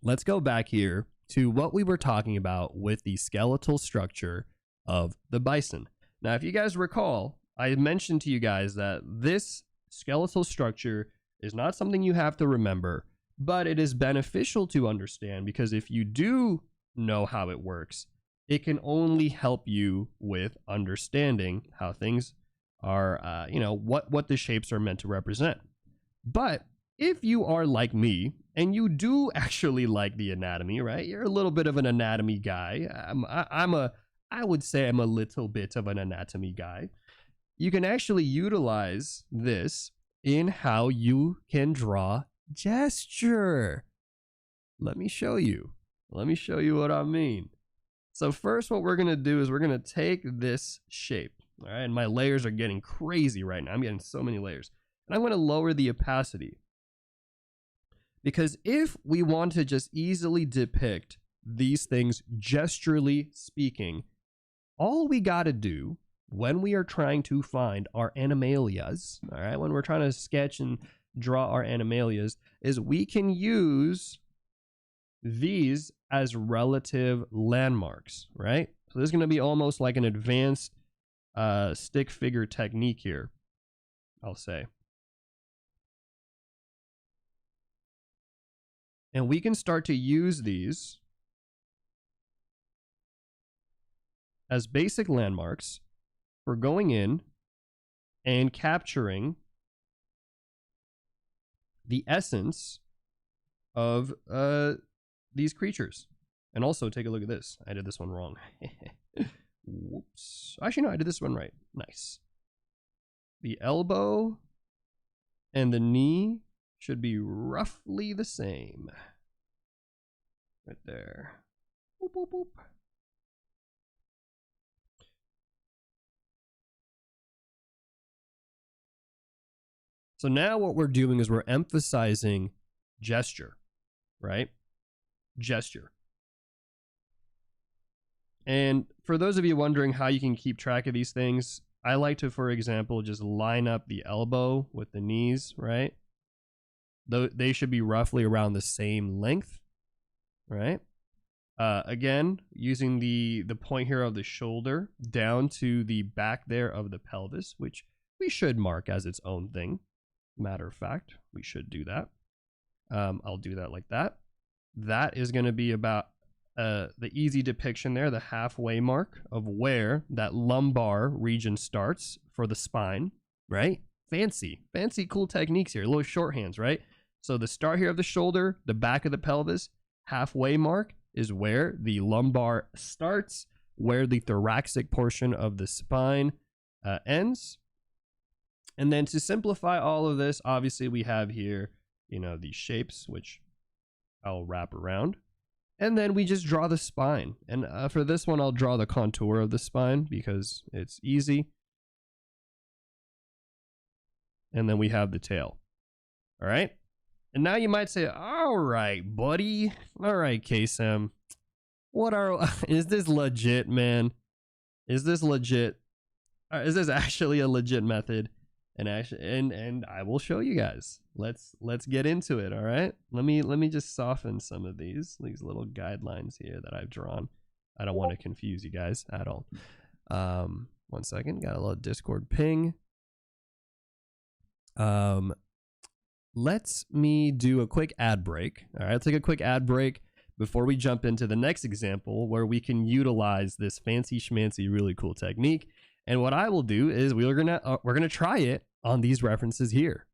S1: Let's go back here to what we were talking about with the skeletal structure of the bison. Now, if you guys recall, I mentioned to you guys that this skeletal structure is not something you have to remember, but it is beneficial to understand, because if you do know how it works, it can only help you with understanding how things are, what the shapes are meant to represent. But if you are like me and you do actually like the anatomy, right? You're a little bit of an anatomy guy. I would say I'm a little bit of an anatomy guy. you can actually utilize this in how you can draw gesture. Let me show you. Let me show you what I mean. So first, what we're going to do is we're going to take this shape. All right, and my layers are getting crazy right now. I'm getting so many layers. And I'm going to lower the opacity. Because if we want to just easily depict these things gesturally speaking, all we got to do when we are trying to find our animalias, all right, when we're trying to sketch and draw our animalias, is we can use these as relative landmarks, right? So this is going to be almost like an advanced stick figure technique here, I'll say. And we can start to use these as basic landmarks for going in and capturing the essence of these creatures. And also take a look at this. I did this one wrong. Whoops. Actually, no, I did this one right. Nice. The elbow and the knee should be roughly the same. Right there. Boop, boop, boop. So now what we're doing is we're emphasizing gesture, right? Gesture. And for those of you wondering how you can keep track of these things, I like to, for example, just line up the elbow with the knees, right? They should be roughly around the same length, right? Again, using the point here of the shoulder down to the back there of the pelvis, which we should mark as its own thing. Matter of fact, we should do that. I'll do that like that. That is going to be about the easy depiction there, the halfway mark of where that lumbar region starts for the spine, right? Fancy, cool techniques here, little shorthands, right? So the start here of the shoulder, the back of the pelvis, halfway mark is where the lumbar starts, where the thoracic portion of the spine ends. And then to simplify all of this, obviously we have here, these shapes, which I'll wrap around. And then we just draw the spine. And for this one, I'll draw the contour of the spine because it's easy. And then we have the tail. All right. And now you might say, all right, buddy. All right, KSM. Is this legit, man? Is this legit? Is this actually a legit method? And I will show you guys. Let's get into it. All right. Let me just soften some of these little guidelines here that I've drawn. I don't want to confuse you guys at all. 1 second. Got a little Discord ping. Let me do a quick ad break. All right. I'll take a quick ad break before we jump into the next example where we can utilize this fancy schmancy, really cool technique. And what I will do is we're gonna try it on these references here.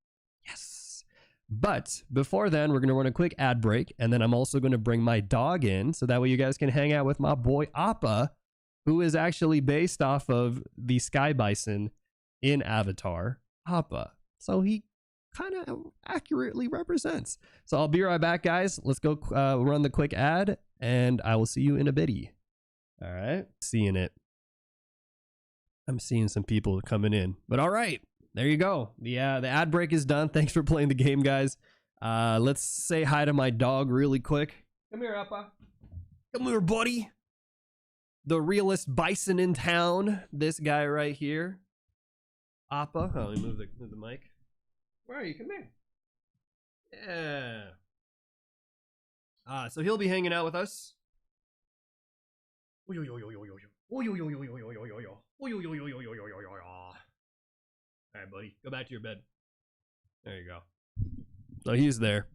S1: Yes. But before then, we're gonna run a quick ad break, and then I'm also gonna bring my dog in so that way you guys can hang out with my boy Appa, who is actually based off of the sky bison in Avatar, Appa. So he kind of accurately represents. So I'll be right back, guys. Let's go run the quick ad, and I will see you in a bitty. All right, seeing it. I'm seeing some people coming in, but all right, there you go. The ad break is done. Thanks for playing the game, guys. Let's say hi to my dog really quick. Come here, Appa. Come here, buddy. The realest bison in town. This guy right here. Appa. Oh, let me move the mic. Where are you? Come here. Yeah. So he'll be hanging out with us. All right, buddy, go back to your bed. There you go. So he's there.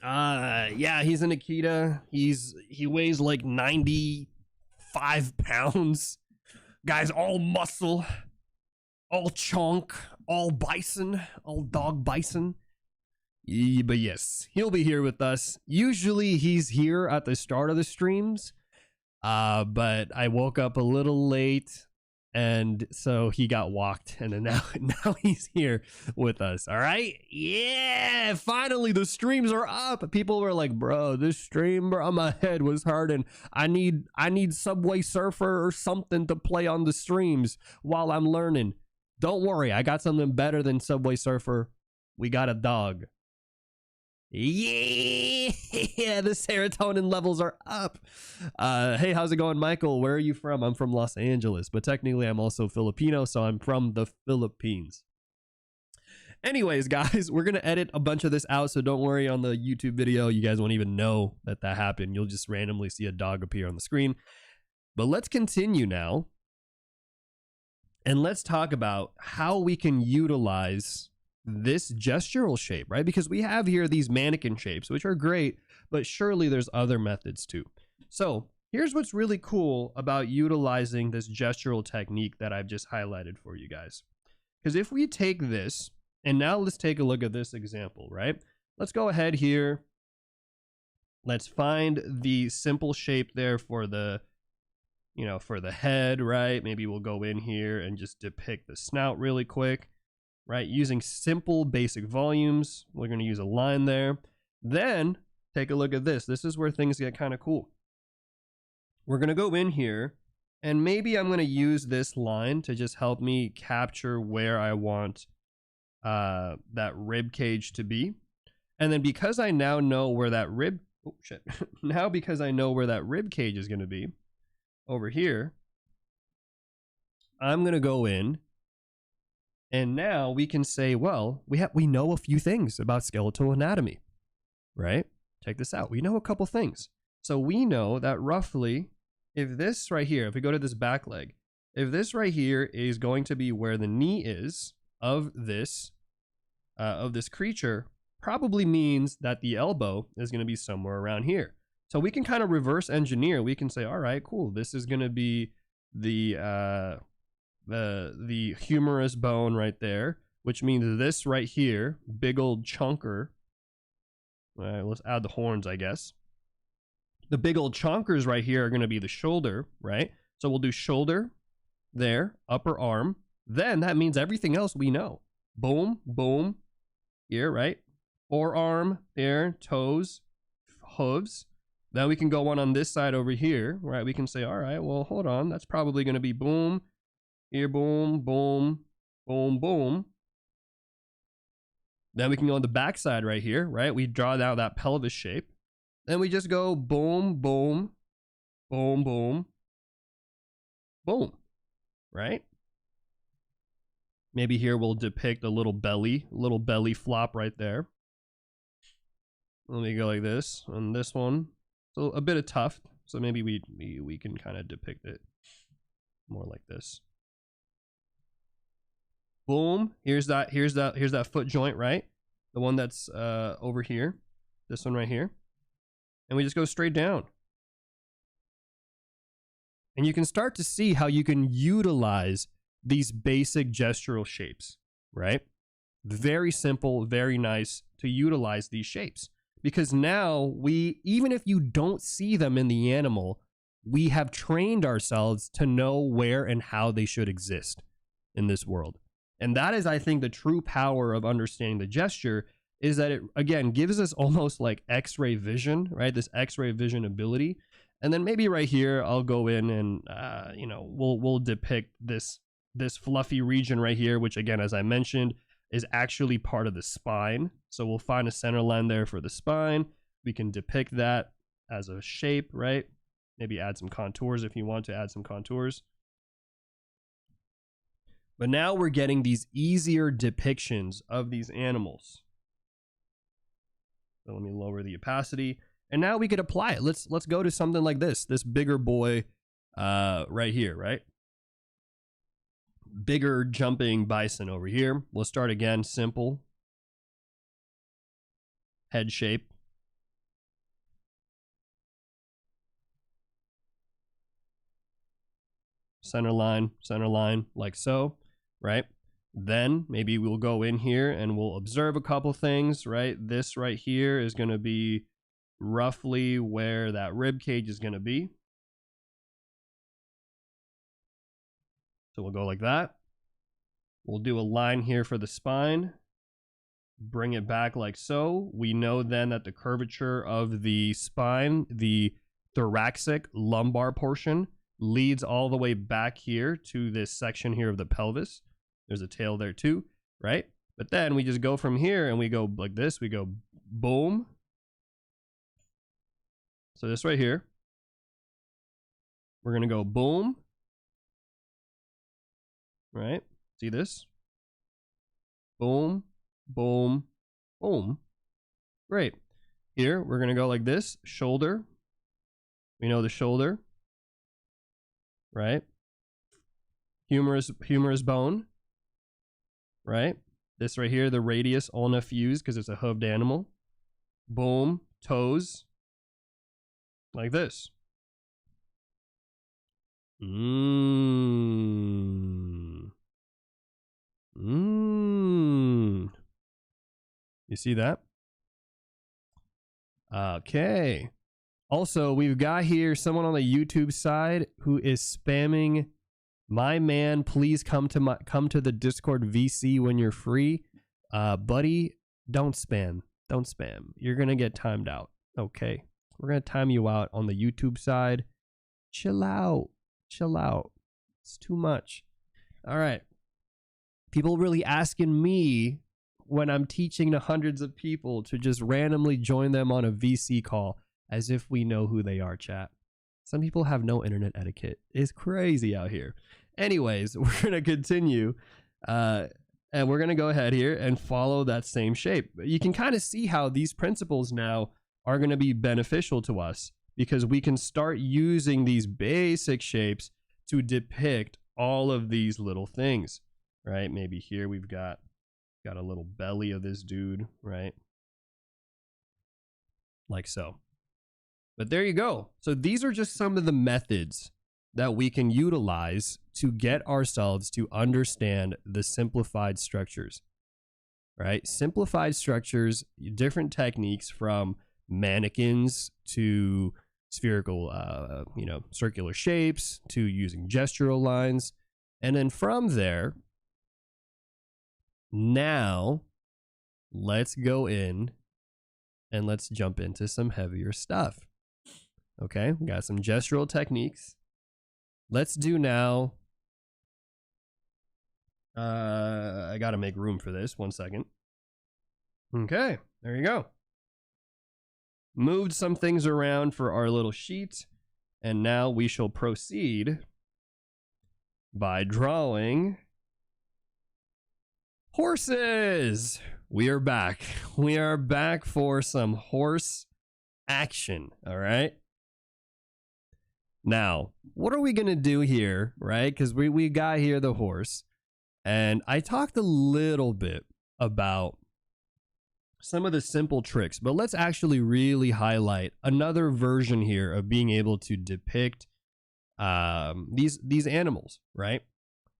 S1: Yeah, he's an Akita. He weighs like 95 pounds. Guy's all muscle, all chonk, all bison, all dog bison. Yeah, but yes, he'll be here with us. Usually he's here at the start of the streams. But I woke up a little late And so he got walked, and then now he's here with us. All right, yeah, finally the streams are up. People were like, bro, this stream, bro, my head was hurting. I need Subway Surfer or something to play on the streams while I'm learning. Don't worry, I got something better than Subway Surfer. We got a dog. Yeah, the serotonin levels are up. Hey, how's it going, Michael? Where are you from? I'm from Los Angeles, but technically I'm also Filipino, so I'm from the Philippines. Anyways, guys, we're gonna edit a bunch of this out, so don't worry. On the YouTube video, you guys won't even know that happened. You'll just randomly see a dog appear on the screen. But let's continue now, and let's talk about how we can utilize this gestural shape, right? Because we have here these mannequin shapes, which are great, but surely there's other methods too. So here's what's really cool about utilizing this gestural technique that I've just highlighted for you guys. Because if we take this, and now let's take a look at this example, right? Let's go ahead here. Let's find the simple shape there for the, for the head, right? Maybe we'll go in here and just depict the snout really quick. Right, using simple basic volumes. We're going to use a line there. Then take a look at this. This is where things get kind of cool. We're going to go in here, and maybe I'm going to use this line to just help me capture where I want that rib cage to be. And then because I now know where that because I know where that rib cage is going to be over here, I'm going to go in. And now we can say, well, we know a few things about skeletal anatomy, right? Check this out. We know a couple things. So we know that roughly, if this right here, if we go to this back leg, if this right here is going to be where the knee is of this creature, probably means that the elbow is going to be somewhere around here. So we can kind of reverse engineer. We can say, all right, cool. This is going to be the humerus bone right there, which means this right here, big old chunker. All right, let's add the horns, I guess. The big old chonkers right here are going to be the shoulder, right? So we'll do shoulder there, upper arm. Then that means everything else we know. Boom, boom, here, right? Forearm there, toes, hooves. Then we can go on this side over here, right? We can say, all right, well, hold on. That's probably going to be boom, here, boom, boom, boom, boom. Then we can go on the back side right here, right? We draw down that pelvis shape. Then we just go boom, boom, boom, boom, boom, right? Maybe here we'll depict a little belly flop right there. Let me go like this. And this one, so a bit of tuft. So maybe we can kind of depict it more like this. Boom. Here's that foot joint, right? The one that's over here. This one right here. And we just go straight down. And you can start to see how you can utilize these basic gestural shapes, right? Very simple, very nice to utilize these shapes. Because now even if you don't see them in the animal, we have trained ourselves to know where and how they should exist in this world. And that is, I think, the true power of understanding the gesture, is that it, again, gives us almost like X-ray vision, right? This X-ray vision ability. And then maybe right here, I'll go in and, we'll depict this fluffy region right here, which again, as I mentioned, is actually part of the spine. So we'll find a center line there for the spine. We can depict that as a shape, right? Maybe add some contours if you want to add some contours. But now we're getting these easier depictions of these animals. So let me lower the opacity. And now we could apply it. Let's go to something like this bigger boy right here, right? Bigger jumping bison over here. We'll start again, simple. Head shape. Center line, like so, right? Then maybe we'll go in here and we'll observe a couple things, right? This right here is going to be roughly where that rib cage is going to be. So we'll go like that. We'll do a line here for the spine. Bring it back like so. We know then that the curvature of the spine, the thoracic lumbar portion, leads all the way back here to this section here of the pelvis. There's a tail there too, right? But then we just go from here and we go like this. We go boom. So this right here. We're going to go boom. Right? See this? Boom, boom, boom. Great. Here, we're going to go like this. Shoulder. We know the shoulder. Right? Humerus bone. Right? This right here, the radius ulna fused because it's a hooved animal. Boom. Toes. Like this. You see that? Okay. Also, we've got here someone on the YouTube side who is spamming, "My man, please come to the Discord VC when you're free." Buddy, don't spam. Don't spam. You're gonna get timed out. Okay. We're gonna time you out on the YouTube side. Chill out. Chill out. It's too much. All right. People really asking me when I'm teaching to hundreds of people to just randomly join them on a VC call as if we know who they are, chat. Some people have no internet etiquette. It's crazy out here. Anyways, we're going to continue. And we're going to go ahead here and follow that same shape. You can kind of see how these principles now are going to be beneficial to us because we can start using these basic shapes to depict all of these little things, right? Maybe here we've got a little belly of this dude, right? Like so. But there you go. So these are just some of the methods that we can utilize to get ourselves to understand the simplified structures, right? Simplified structures, different techniques from mannequins to spherical, circular shapes to using gestural lines. And then from there, now let's go in and let's jump into some heavier stuff. Okay, we got some gestural techniques. Let's do now. I got to make room for this. 1 second. Okay, there you go. Moved some things around for our little sheet. And now we shall proceed by drawing horses. We are back. We are back for some horse action. All right. Now, what are we going to do here, right? Because we got here the horse. And I talked a little bit about some of the simple tricks, but let's actually really highlight another version here of being able to depict these animals, right?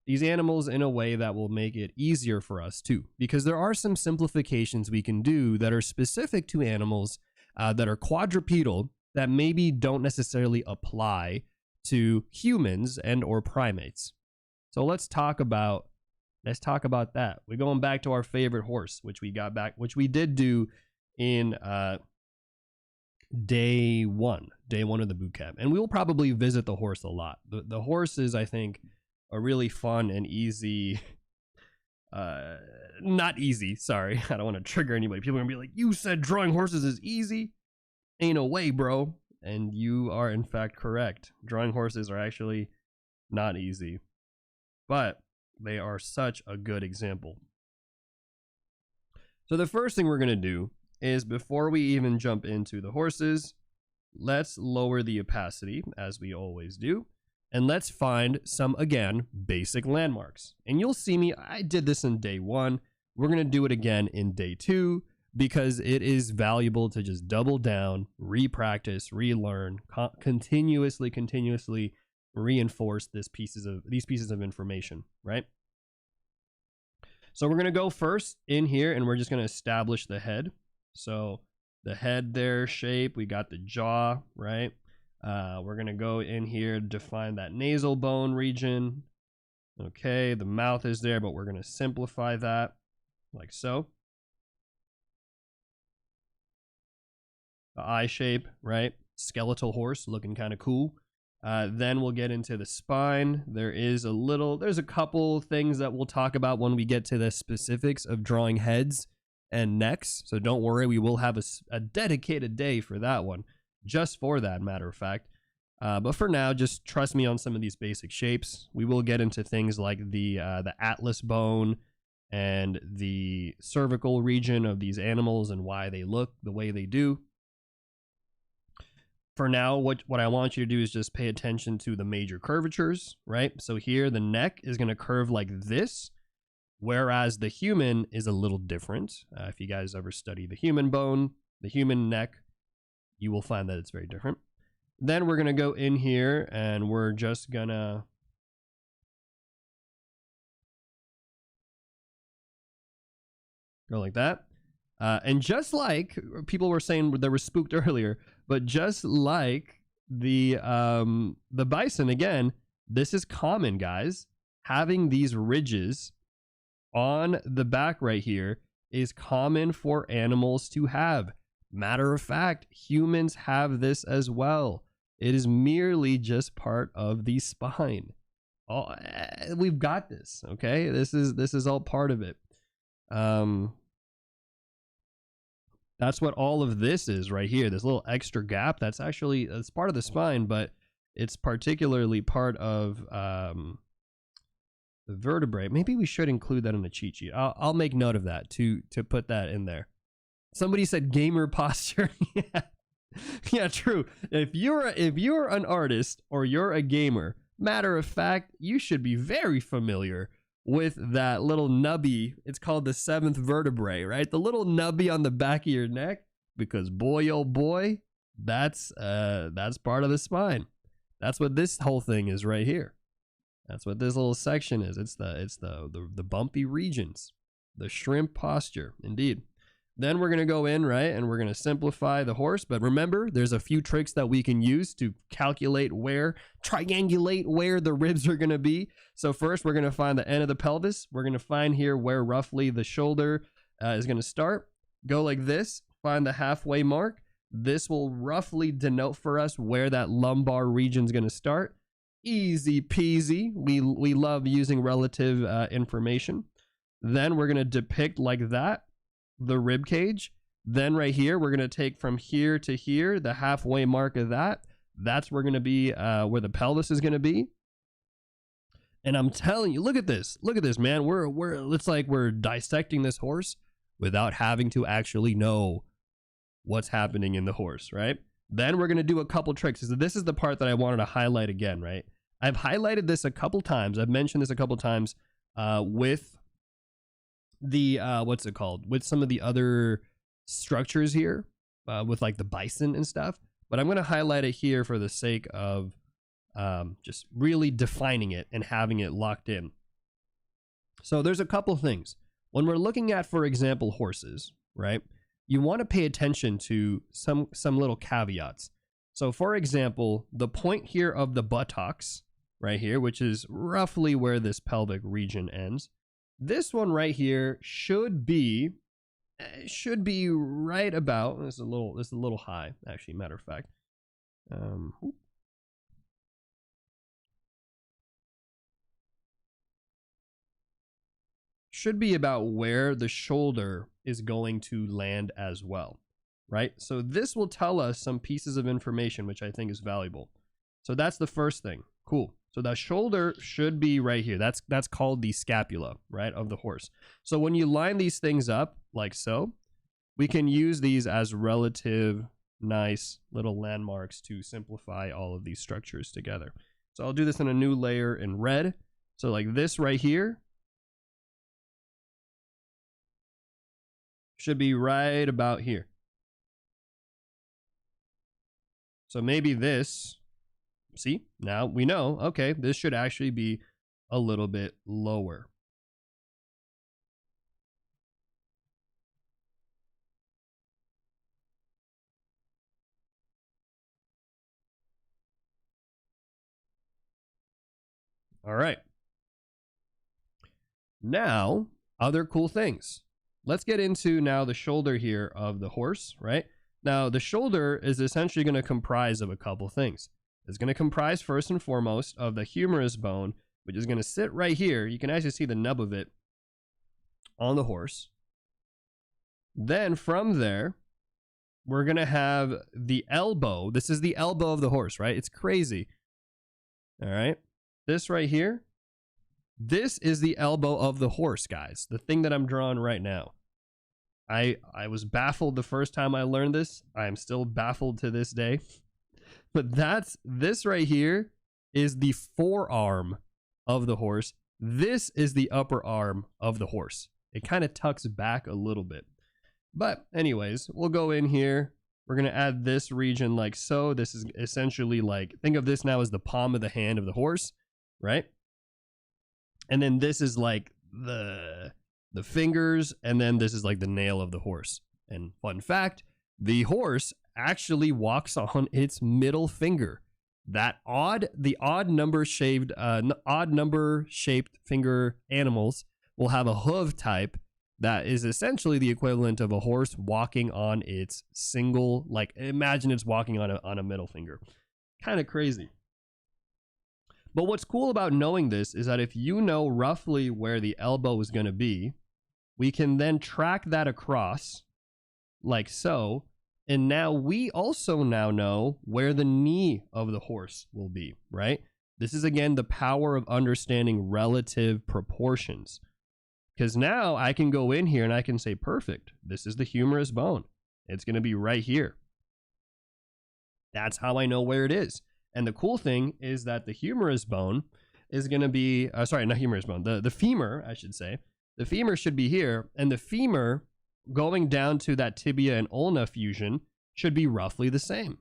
S1: These animals in a way that will make it easier for us too, because there are some simplifications we can do that are specific to animals that are quadrupedal that maybe don't necessarily apply to humans and or primates. So let's talk about that. We're going back to our favorite horse, which we did do in day one of the boot camp. And we will probably visit the horse a lot. The horse is, I think, a really fun and easy, not easy, sorry. I don't want to trigger anybody. People are going to be like, "You said drawing horses is easy." Ain't no way, bro. And you are, in fact, correct. Drawing horses are actually not easy. But they are such a good example. So the first thing we're going to do is, before we even jump into the horses, let's lower the opacity, as we always do. And let's find some, again, basic landmarks. And you'll see me, I did this in day one. We're going to do it again in day two, because it is valuable to just double down, re-practice, relearn, continuously reinforce these pieces of information, right? So we're going to go first in here, and we're just going to establish the head. So the head there, shape, we got the jaw, right? We're going to go in here, define that nasal bone region. Okay, the mouth is there, but we're going to simplify that like so. The eye shape, right? Skeletal horse, looking kind of cool. Then we'll get into the spine. There's a couple things that we'll talk about when we get to the specifics of drawing heads and necks. So don't worry, we will have a dedicated day for that one, just for that, matter of fact. But for now, just trust me on some of these basic shapes. We will get into things like the atlas bone and the cervical region of these animals and why they look the way they do. For now, what I want you to do is just pay attention to the major curvatures, right? So here, the neck is going to curve like this, whereas the human is a little different. If you guys ever study the human bone, the human neck, you will find that it's very different. Then we're going to go in here and we're just going to go like that. And just like people were saying they were spooked earlier, but just like the bison, again, this is common, guys. Having these ridges on the back right here is common for animals to have. Matter of fact, humans have this as well. It is merely just part of the spine. Oh, we've got this, okay? This is all part of it. That's what all of this is right here. This little extra gap, that's part of the spine, but it's particularly part of the vertebrae. Maybe we should include that in the cheat sheet. I'll make note of that to put that in there. Somebody said gamer posture. Yeah. Yeah, true. If you're an artist or you're a gamer, matter of fact, you should be very familiar with that little nubby. It's called the 7th vertebrae, right? The little nubby on the back of your neck, because boy, oh boy, that's part of the spine. That's what this whole thing is right here. That's what this little section is. It's the bumpy regions, the shrimp posture, indeed. Then we're going to go in, right, and we're going to simplify the horse. But remember, there's a few tricks that we can use to triangulate where the ribs are going to be. So first, we're going to find the end of the pelvis. We're going to find here where roughly the shoulder is going to start. Go like this, find the halfway mark. This will roughly denote for us where that lumbar region is going to start. Easy peasy. We love using relative information. Then we're going to depict like that the rib cage. Then right here, we're going to take from here to here, the halfway mark of that. That's where going to be where the pelvis is going to be. And I'm telling you, look at this, man. It's like we're dissecting this horse without having to actually know what's happening in the horse, right? Then we're going to do a couple tricks. So this is the part that I wanted to highlight again, right? I've highlighted this a couple times. I've mentioned this a couple times with the what's it called, with some of the other structures here with like the bison and stuff, but I'm going to highlight it here for the sake of just really defining it and having it locked in. So there's a couple things when we're looking at, for example, horses, right? You want to pay attention to some little caveats. So for example, the point here of the buttocks right here, which is roughly where this pelvic region ends, this one right here should be right about. This is a little high, actually. Matter of fact, should be about where the shoulder is going to land as well, right? So this will tell us some pieces of information, which I think is valuable. So that's the first thing. Cool. So the shoulder should be right here. That's called the scapula, right, of the horse. So when you line these things up like so, we can use these as relative nice little landmarks to simplify all of these structures together. So I'll do this in a new layer in red. So like this right here should be right about here. So maybe this, see, now we know, okay, this should actually be a little bit lower. All right. Now, other cool things. Let's get into now the shoulder here of the horse, right? Now, the shoulder is essentially going to comprise of a couple things. It's going to comprise first and foremost of the humerus bone, which is going to sit right here. You can actually see the nub of it on the horse. Then from there, we're going to have the elbow. This is the elbow of the horse, right? It's crazy. All right. This right here, this is the elbow of the horse, guys. The thing that I'm drawing right now. I was baffled the first time I learned this. I am still baffled to this day. But this right here is the forearm of the horse. This is the upper arm of the horse. It kind of tucks back a little bit. But anyways, we'll go in here. We're going to add this region like so. This is essentially like, think of this now as the palm of the hand of the horse, right? And then this is like the fingers, and then this is like the nail of the horse. And fun fact, the horse actually walks on its middle finger. The odd number shaped finger animals will have a hoof type that is essentially the equivalent of a horse walking on its single, like imagine it's walking on a middle finger. Kind of crazy. But what's cool about knowing this is that if you know roughly where the elbow is going to be, we can then track that across like so. And now we also now know where the knee of the horse will be, right? This is again the power of understanding relative proportions. Because now I can go in here and I can say, perfect, this is the humerus bone. It's going to be right here. That's how I know where it is. And the cool thing is that the humerus bone is going to be, sorry, not humerus bone, the femur, I should say. The femur should be here, and the femur going down to that tibia and ulna fusion should be roughly the same.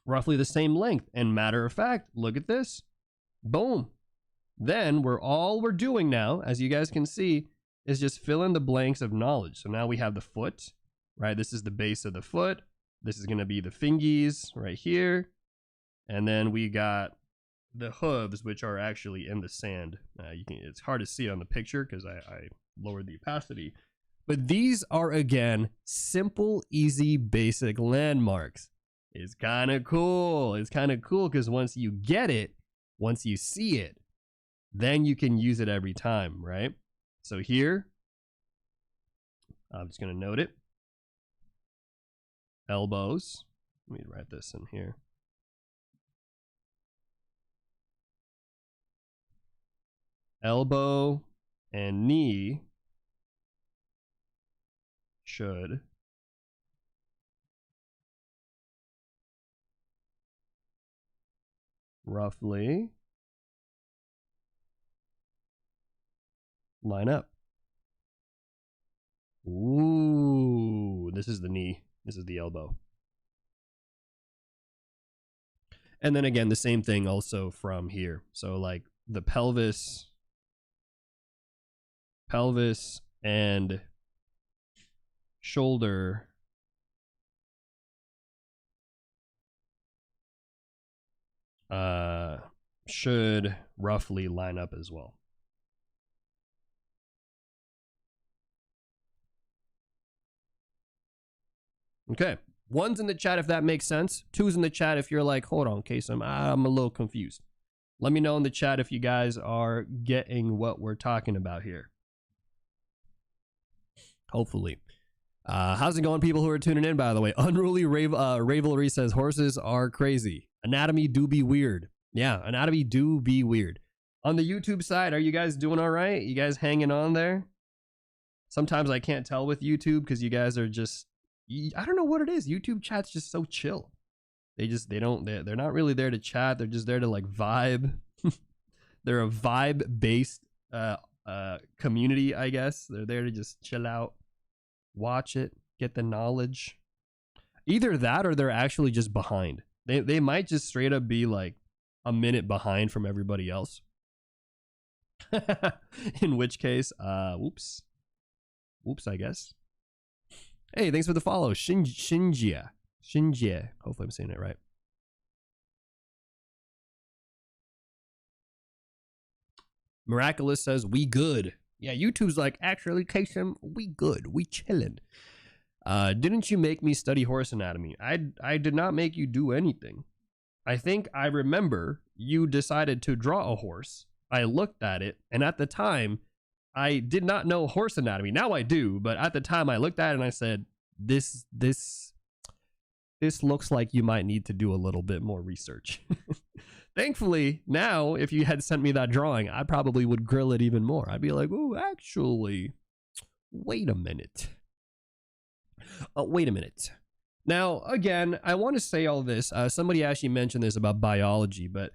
S1: Roughly the same length. And matter of fact, look at this. Boom. Then all we're doing now, as you guys can see, is just fill in the blanks of knowledge. So now we have the foot, right? This is the base of the foot. This is going to be the fingies right here. And then we got the hooves, which are actually in the sand. It's hard to see on the picture because I lowered the opacity. But these are, again, simple, easy, basic landmarks. It's kind of cool. It's kind of cool because once you get it, once you see it, then you can use it every time, right? So here, I'm just going to note it. Elbows. Let me write this in here. Elbow and knee should roughly line up. Ooh, this is the knee. This is the elbow. And then again, the same thing also from here. So like the pelvis and shoulder should roughly line up as well. Okay. One's in the chat if that makes sense. Two's in the chat if you're like, hold on, Case, I'm a little confused. Let me know in the chat if you guys are getting what we're talking about here. Hopefully. How's it going, people who are tuning in, by the way? Unruly Ravelry says, horses are crazy. Anatomy do be weird. Yeah, anatomy do be weird. On the YouTube side, are you guys doing all right? You guys hanging on there? Sometimes I can't tell with YouTube because you guys are just, I don't know what it is. YouTube chat's just so chill. They're not really there to chat. They're just there to like vibe. They're a vibe-based community, I guess. They're there to just chill out, watch it, get the knowledge. Either that or they're actually just behind. They might just straight up be like a minute behind from everybody else. In which case, whoops, I guess. Hey, thanks for the follow, Shinjia. Hopefully I'm saying it right. Miraculous says, we good. Yeah, YouTube's like, actually, Kasem, we good. We chillin'. Didn't you make me study horse anatomy? I did not make you do anything. I think I remember you decided to draw a horse. I looked at it, and at the time, I did not know horse anatomy. Now I do, but at the time I looked at it and I said, this looks like you might need to do a little bit more research. Thankfully, now, if you had sent me that drawing, I probably would grill it even more. I'd be like, oh, actually, wait a minute. Wait a minute. Now, again, I want to say all this. Somebody actually mentioned this about biology, but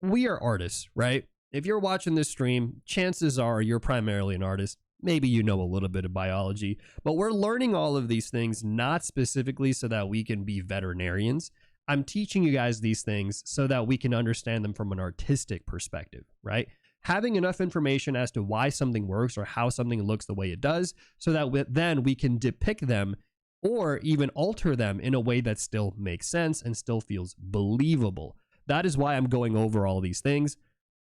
S1: we are artists, right? If you're watching this stream, chances are you're primarily an artist. Maybe you know a little bit of biology, but we're learning all of these things not specifically so that we can be veterinarians. I'm teaching you guys these things so that we can understand them from an artistic perspective, right? Having enough information as to why something works or how something looks the way it does so that then we can depict them or even alter them in a way that still makes sense and still feels believable. That is why I'm going over all these things.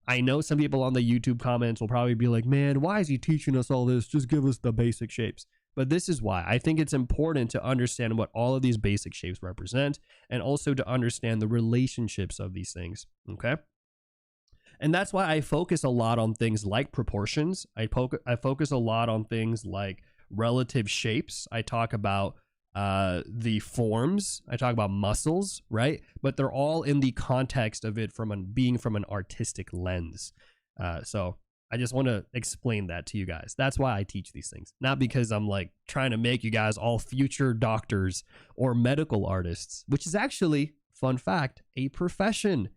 S1: I know some people on the YouTube comments will probably be like, man, why is he teaching us all this? Just give us the basic shapes. But this is why I think it's important to understand what all of these basic shapes represent and also to understand the relationships of these things, okay? And that's why I focus a lot on things like proportions. I focus a lot on things like relative shapes. I talk about the forms. I talk about muscles, right? But they're all in the context of it being from an artistic lens. So I just want to explain that to you guys. That's why I teach these things. Not because I'm like trying to make you guys all future doctors or medical artists, which is actually, fun fact, a profession.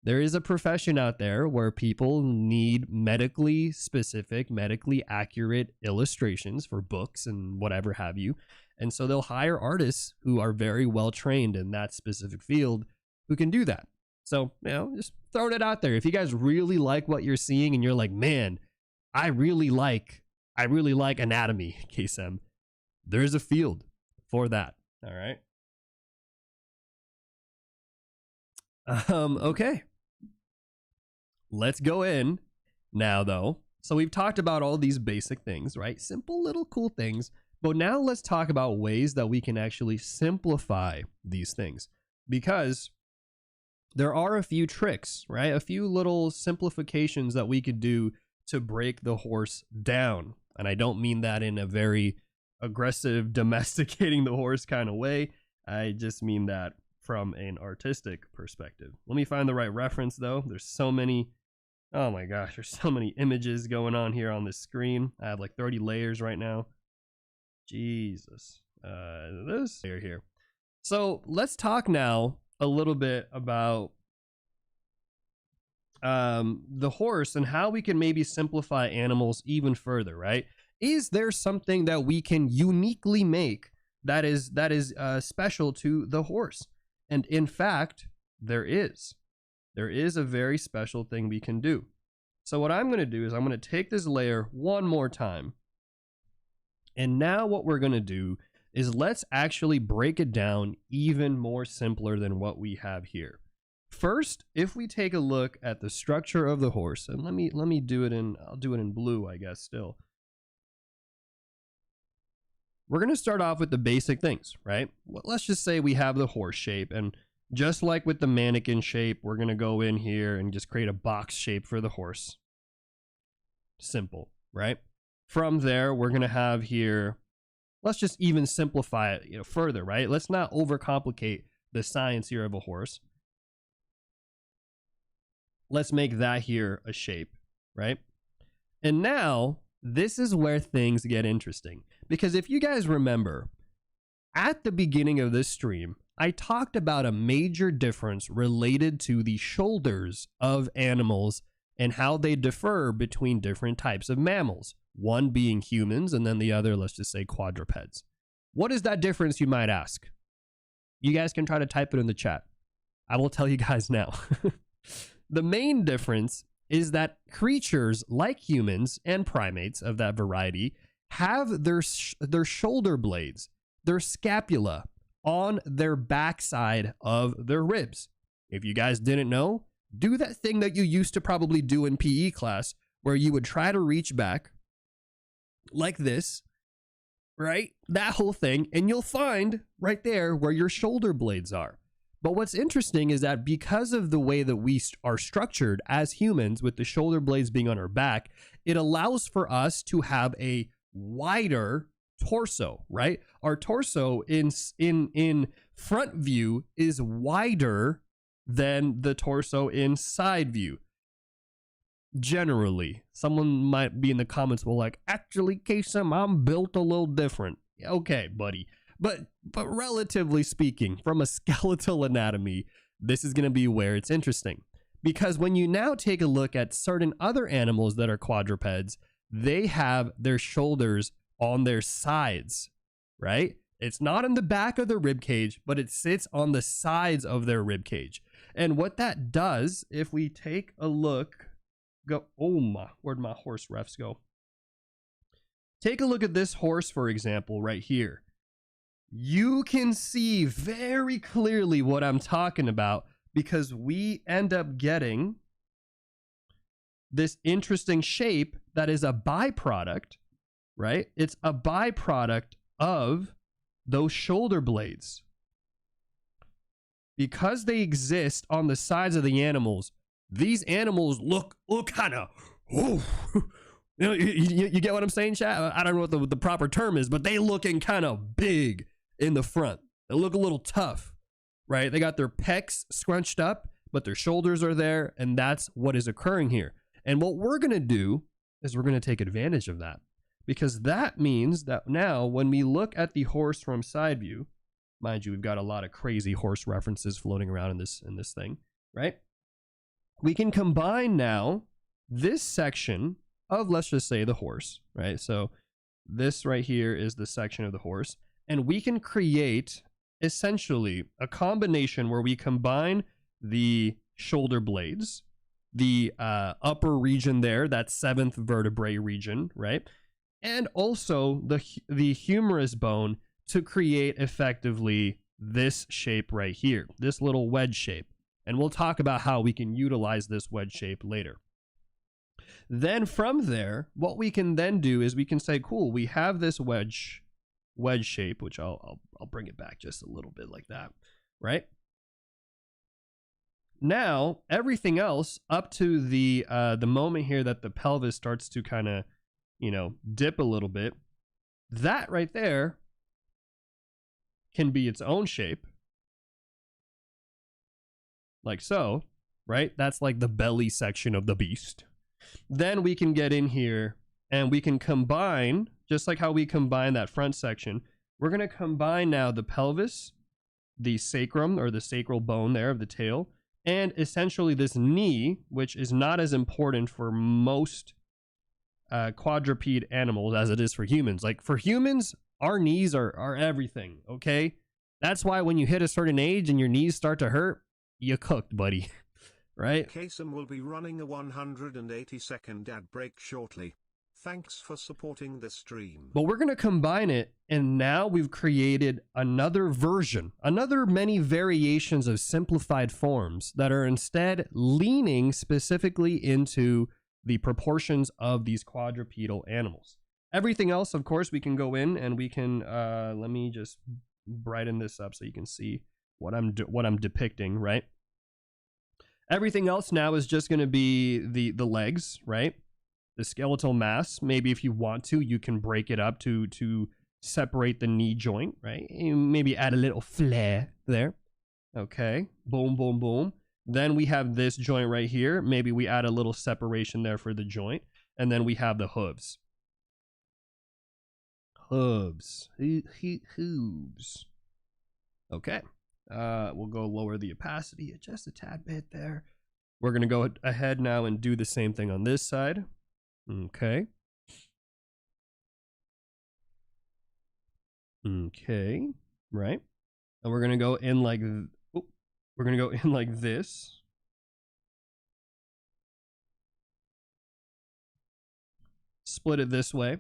S1: There is a profession out there where people need medically specific, medically accurate illustrations for books and whatever have you. And so they'll hire artists who are very well trained in that specific field who can do that. So, just throwing it out there. If you guys really like what you're seeing and you're like, man, I really like anatomy, KSM, there's a field for that. All right. Okay. Let's go in now, though. So we've talked about all these basic things, right? Simple little cool things. But now let's talk about ways that we can actually simplify these things, because there are a few tricks, right? A few little simplifications that we could do to break the horse down. And I don't mean that in a very aggressive, domesticating the horse kind of way. I just mean that from an artistic perspective. Let me find the right reference, though. There's so many. Oh my gosh, there's so many images going on here on this screen. I have like 30 layers right now. Jesus. This layer here. So let's talk now a little bit about the horse and how we can maybe simplify animals even further, right? Is there something that we can uniquely make that is special to the horse? And in fact, there is. There is a very special thing we can do. So what I'm going to do is I'm going to take this layer one more time. And now what we're going to do is let's actually break it down even more simpler than what we have here. First, if we take a look at the structure of the horse, and let me do it I'll do it in blue, I guess, still. We're going to start off with the basic things, right? Well, let's just say we have the horse shape, and just like with the mannequin shape, we're going to go in here and just create a box shape for the horse. Simple, right? From there, we're going to have here, let's just even simplify it further, right? Let's not overcomplicate the science here of a horse. Let's make that here a shape, right? And now, this is where things get interesting. Because if you guys remember, at the beginning of this stream, I talked about a major difference related to the shoulders of animals and how they differ between different types of mammals. One being humans, and then the other, let's just say, quadrupeds. What is that difference, you might ask? You guys can try to type it in the chat. I will tell you guys now. The main difference is that creatures like humans and primates of that variety have their shoulder blades, their scapula, on their backside of their ribs. If you guys didn't know, do that thing that you used to probably do in PE class where you would try to reach back like this, right? That whole thing, and you'll find right there where your shoulder blades are. But what's interesting is that because of the way that we are structured as humans, with the shoulder blades being on our back, it allows for us to have a wider torso, right? Our torso in front view is wider than the torso in side view. Generally, someone might be in the comments will like, actually, Kasem, I'm built a little different. Okay, buddy. But relatively speaking, from a skeletal anatomy, this is going to be where it's interesting. Because when you now take a look at certain other animals that are quadrupeds, they have their shoulders on their sides, right? It's not in the back of the rib cage, but it sits on the sides of their rib cage. And what that does, if we take a look, where'd my horse refs go? Take a look at this horse, for example, right here. You can see very clearly what I'm talking about, because we end up getting this interesting shape that is a byproduct, right? It's a byproduct of those shoulder blades. Because they exist on the sides of the animals, these animals look kind of, you get what I'm saying, chat? I don't know what the proper term is, but they looking kind of big in the front. They look a little tough, right? They got their pecs scrunched up, but their shoulders are there, and that's what is occurring here. And what we're going to do is we're going to take advantage of that, because that means that now when we look at the horse from side view, mind you, we've got a lot of crazy horse references floating around in this thing, right? We can combine now this section of, let's just say, the horse, right? So this right here is the section of the horse, and we can create essentially a combination where we combine the shoulder blades, the upper region there, that seventh vertebrae region, right? And also the humerus bone to create effectively this shape right here, this little wedge shape. And we'll talk about how we can utilize this wedge shape later. Then from there, what we can then do is we can say, cool, we have this wedge shape, which I'll bring it back just a little bit like that, right? Now, everything else up to the moment here that the pelvis starts to kind of, dip a little bit, that right there can be its own shape. Like so, right? That's like the belly section of the beast. Then we can get in here and we can combine, just like how we combine that front section, we're going to combine now the pelvis, the sacrum or the sacral bone there of the tail, and essentially this knee, which is not as important for most quadruped animals as it is for humans. Like for humans, our knees are everything, okay? That's why when you hit a certain age and your knees start to hurt, you cooked, buddy. Right?
S2: Kasem will be running a 180-second ad break shortly. Thanks for supporting the stream.
S1: But we're going to combine it, and now we've created another version, another many variations of simplified forms that are instead leaning specifically into the proportions of these quadrupedal animals. Everything else, of course, we can go in and we can, let me just brighten this up so you can see what I'm depicting, right? Everything else now is just going to be the legs, right? The skeletal mass. Maybe if you want to, you can break it up to separate the knee joint, right? And maybe add a little flair there. Okay, boom, boom, boom. Then we have this joint right here. Maybe we add a little separation there for the joint. And then we have the hooves. Hooves. Okay. We'll go lower the opacity just a tad bit there. We're going to go ahead now and do the same thing on this side. Okay. Okay. Right. And we're going to go in like, we're going to go in like this. Split it this way.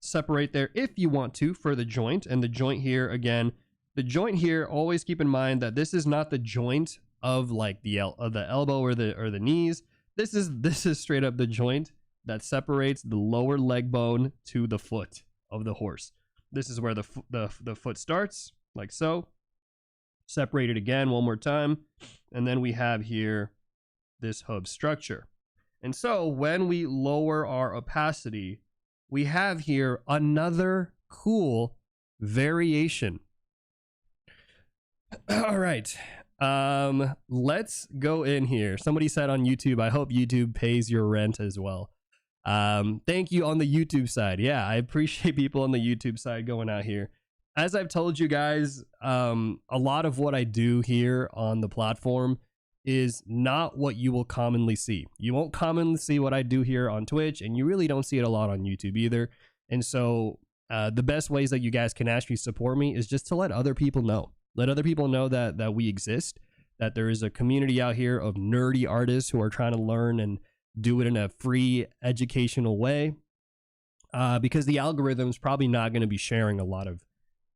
S1: Separate there if you want to for the joint. And the joint here, again, the joint here, always keep in mind that this is not the joint of like the elbow or the knees. This is straight up the joint that separates the lower leg bone to the foot of the horse. This is where the foot starts, like so. Separate it again one more time, and then we have here this hub structure. And so when we lower our opacity, we have here another cool variation. All right. Let's go in here. Somebody said on YouTube, I hope YouTube pays your rent as well. Thank you on the YouTube side. Yeah, I appreciate people on the YouTube side going out here. As I've told you guys, a lot of what I do here on the platform is not what you will commonly see. You won't commonly see what I do here on Twitch, and you really don't see it a lot on YouTube either. And so the best ways that you guys can actually support me is just to let other people know. Let other people know that we exist, that there is a community out here of nerdy artists who are trying to learn and do it in a free educational way. Because the algorithm's probably not going to be sharing a lot of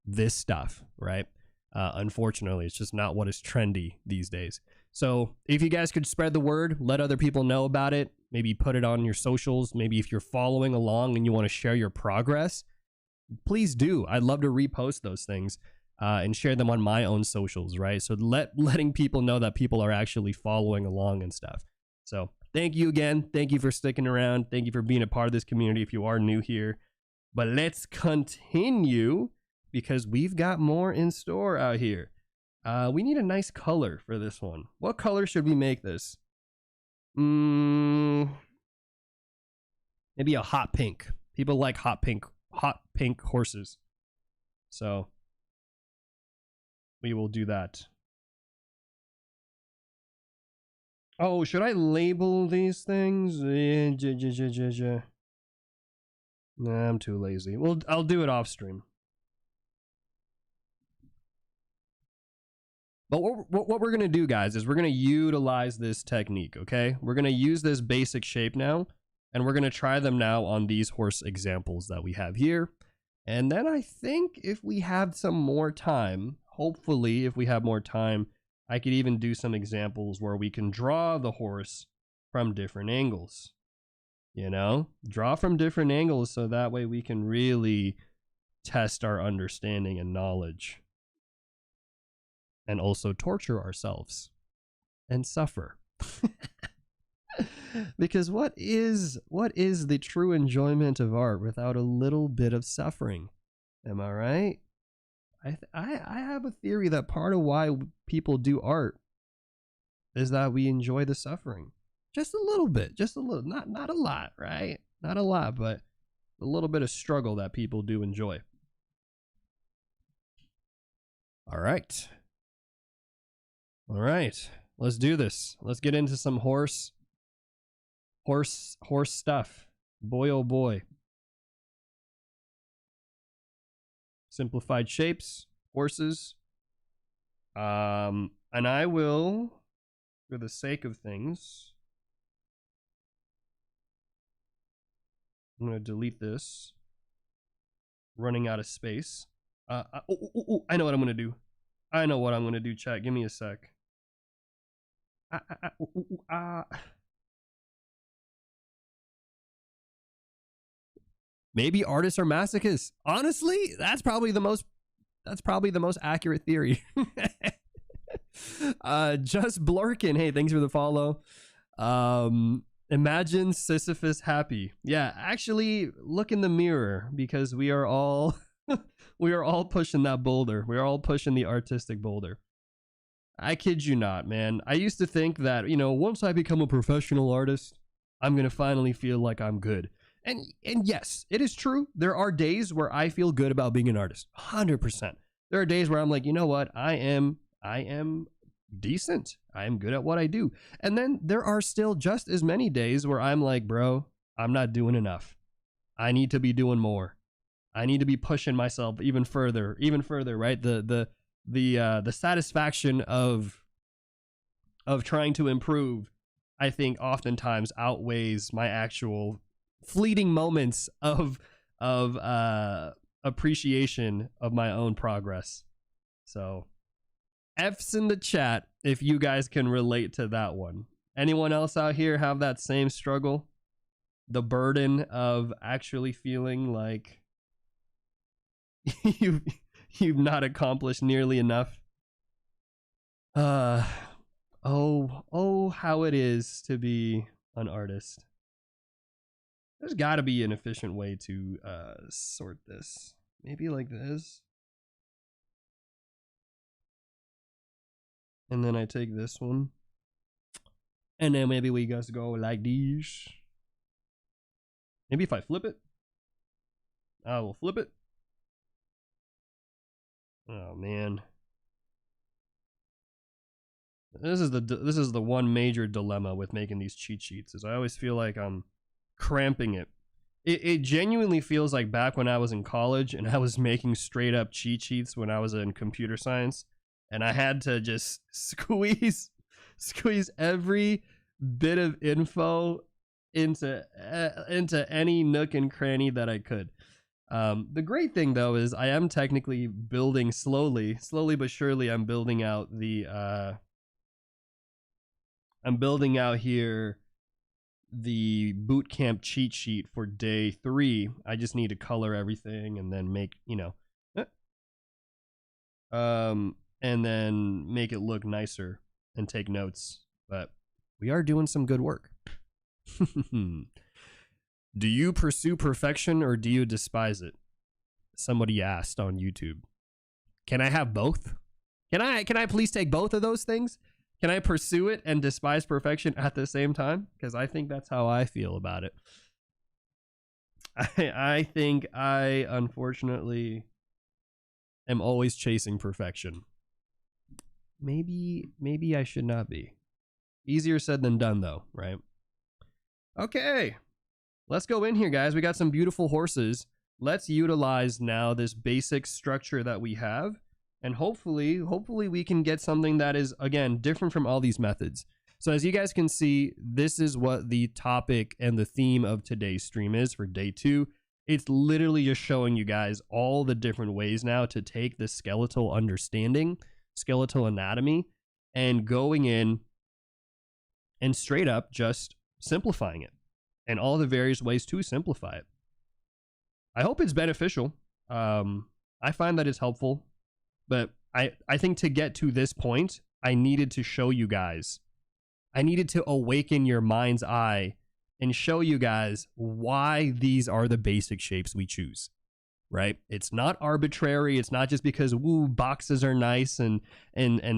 S1: this stuff, right? Unfortunately, it's just not what is trendy these days. So if you guys could spread the word, let other people know about it, maybe put it on your socials, maybe if you're following along and you want to share your progress, please do. I'd love to repost those things and share them on my own socials, right? So letting people know that people are actually following along and stuff. So thank you again. Thank you for sticking around. Thank you for being a part of this community if you are new here. But let's continue, because we've got more in store out here. We need a nice color for this one. What color should we make this? Maybe a hot pink. People like hot pink horses. So we will do that. Oh, should I label these things? Nah, I'm too lazy. Well, I'll do it off stream. But what we're going to do, guys, is we're going to utilize this technique, okay? We're going to use this basic shape now, and we're going to try them now on these horse examples that we have here. And then I think if we have some more time, hopefully if we have more time, I could even do some examples where we can draw the horse from different angles. You know? Draw from different angles so that way we can really test our understanding and knowledge. And also torture ourselves and suffer. Because what is the true enjoyment of art without a little bit of suffering? Am I right? I have a theory that part of why people do art is that we enjoy the suffering. Just a little bit, just a little, not a lot, right? Not a lot, but a little bit of struggle that people do enjoy. All right. All right, let's do this. Let's get into some horse stuff. Boy, oh boy. Simplified shapes, horses. And I will, for the sake of things, I'm going to delete this. Running out of space. I know what I'm going to do. I know what I'm going to do, chat. Give me a sec. Maybe artists are masochists. Honestly, that's probably the most accurate theory. Just Blurkin, hey, thanks for the follow. Imagine Sisyphus happy. Yeah, actually look in the mirror, because we are all pushing that boulder. We are all pushing the artistic boulder. I kid you not, man. I used to think that, once I become a professional artist, I'm going to finally feel like I'm good. And yes, it is true. There are days where I feel good about being an artist. 100%. There are days where I'm like, you know what? I am decent. I am good at what I do. And then there are still just as many days where I'm like, bro, I'm not doing enough. I need to be doing more. I need to be pushing myself even further, right? The satisfaction of trying to improve, I think oftentimes outweighs my actual fleeting moments of appreciation of my own progress. So F's in the chat if you guys can relate to that one. Anyone else out here have that same struggle? The burden of actually feeling like you've not accomplished nearly enough. How it is to be an artist. There's got to be an efficient way to sort this. Maybe like this. And then I take this one. And then maybe we just go like this. Maybe if I flip it. I will flip it. Oh man. This is the one major dilemma with making these cheat sheets is I always feel like I'm cramping it. It genuinely feels like back when I was in college and I was making straight up cheat sheets when I was in computer science and I had to just squeeze every bit of info into any nook and cranny that I could. The great thing though is I am technically building slowly but surely. I'm building out here the Bootcamp cheat sheet for day 3. I just need to color everything and then make, and then make it look nicer and take notes. But we are doing some good work. Do you pursue perfection or do you despise it? Somebody asked on YouTube. Can I have both? Can I please take both of those things? Can I pursue it and despise perfection at the same time? Because I think that's how I feel about it. I think I, unfortunately, am always chasing perfection. Maybe I should not be. Easier said than done, though, right? Okay. Let's go in here, guys. We got some beautiful horses. Let's utilize now this basic structure that we have. And hopefully we can get something that is, again, different from all these methods. So as you guys can see, this is what the topic and the theme of today's stream is for day 2. It's literally just showing you guys all the different ways now to take the skeletal understanding, skeletal anatomy, and going in and straight up just simplifying it and all the various ways to simplify it. I hope it's beneficial. I find that it's helpful. But I think to get to this point, I needed to show you guys. I needed to awaken your mind's eye and show you guys why these are the basic shapes we choose, right? It's not arbitrary. It's not just because, boxes are nice and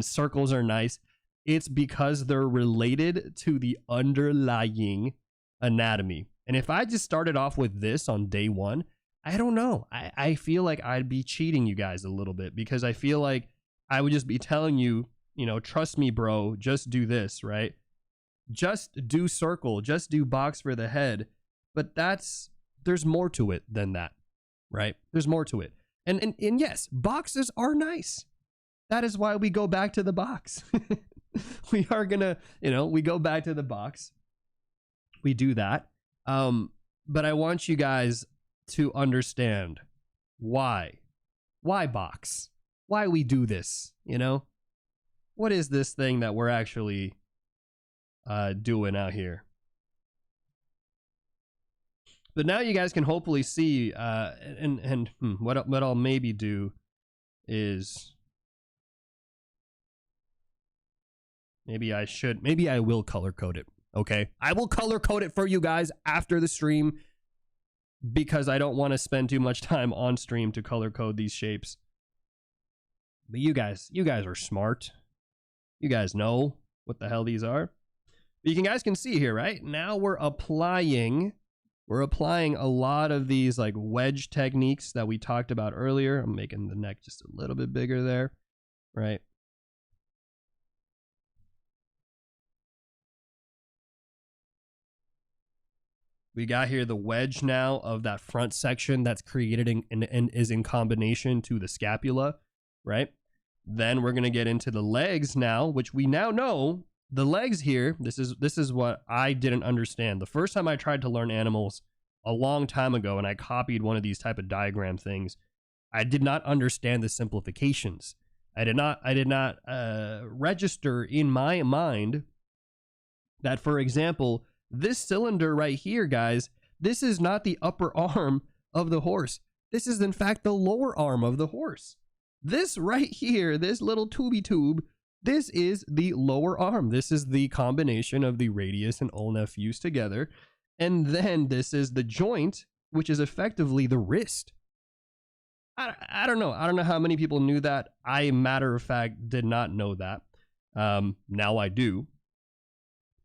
S1: circles are nice. It's because they're related to the underlying anatomy. And if I just started off with this on day 1, I don't know. I feel like I'd be cheating you guys a little bit because I feel like I would just be telling you, trust me, bro, just do this, right? Just do circle, just do box for the head. But there's more to it than that, right? There's more to it. And yes, boxes are nice. That is why we go back to the box. We are gonna, we go back to the box. We do that. But I want you guys to understand why box, why we do this, what is this thing that we're actually doing out here. But now you guys can hopefully see what I'll maybe do is maybe I will color code it. Okay, I will color code it for you guys after the stream, because I don't want to spend too much time on stream to color code these shapes. But you guys are smart. You guys know what the hell these are. But you guys can see here, right? Now we're applying a lot of these like wedge techniques that we talked about earlier. I'm making the neck just a little bit bigger there, right? We got here the wedge now of that front section that's created and is in combination to the scapula, right? Then we're going to get into the legs now, which we now know the legs here. This is what I didn't understand. The first time I tried to learn animals a long time ago and I copied one of these type of diagram things, I did not understand the simplifications. I did not register in my mind that, for example, this cylinder right here, guys, this is not the upper arm of the horse. This is, in fact, the lower arm of the horse. This right here, this little tubey tube, this is the lower arm. This is the combination of the radius and ulna fused together. And then this is the joint, which is effectively the wrist. I don't know. I don't know how many people knew that. I, matter of fact, did not know that. Now I do.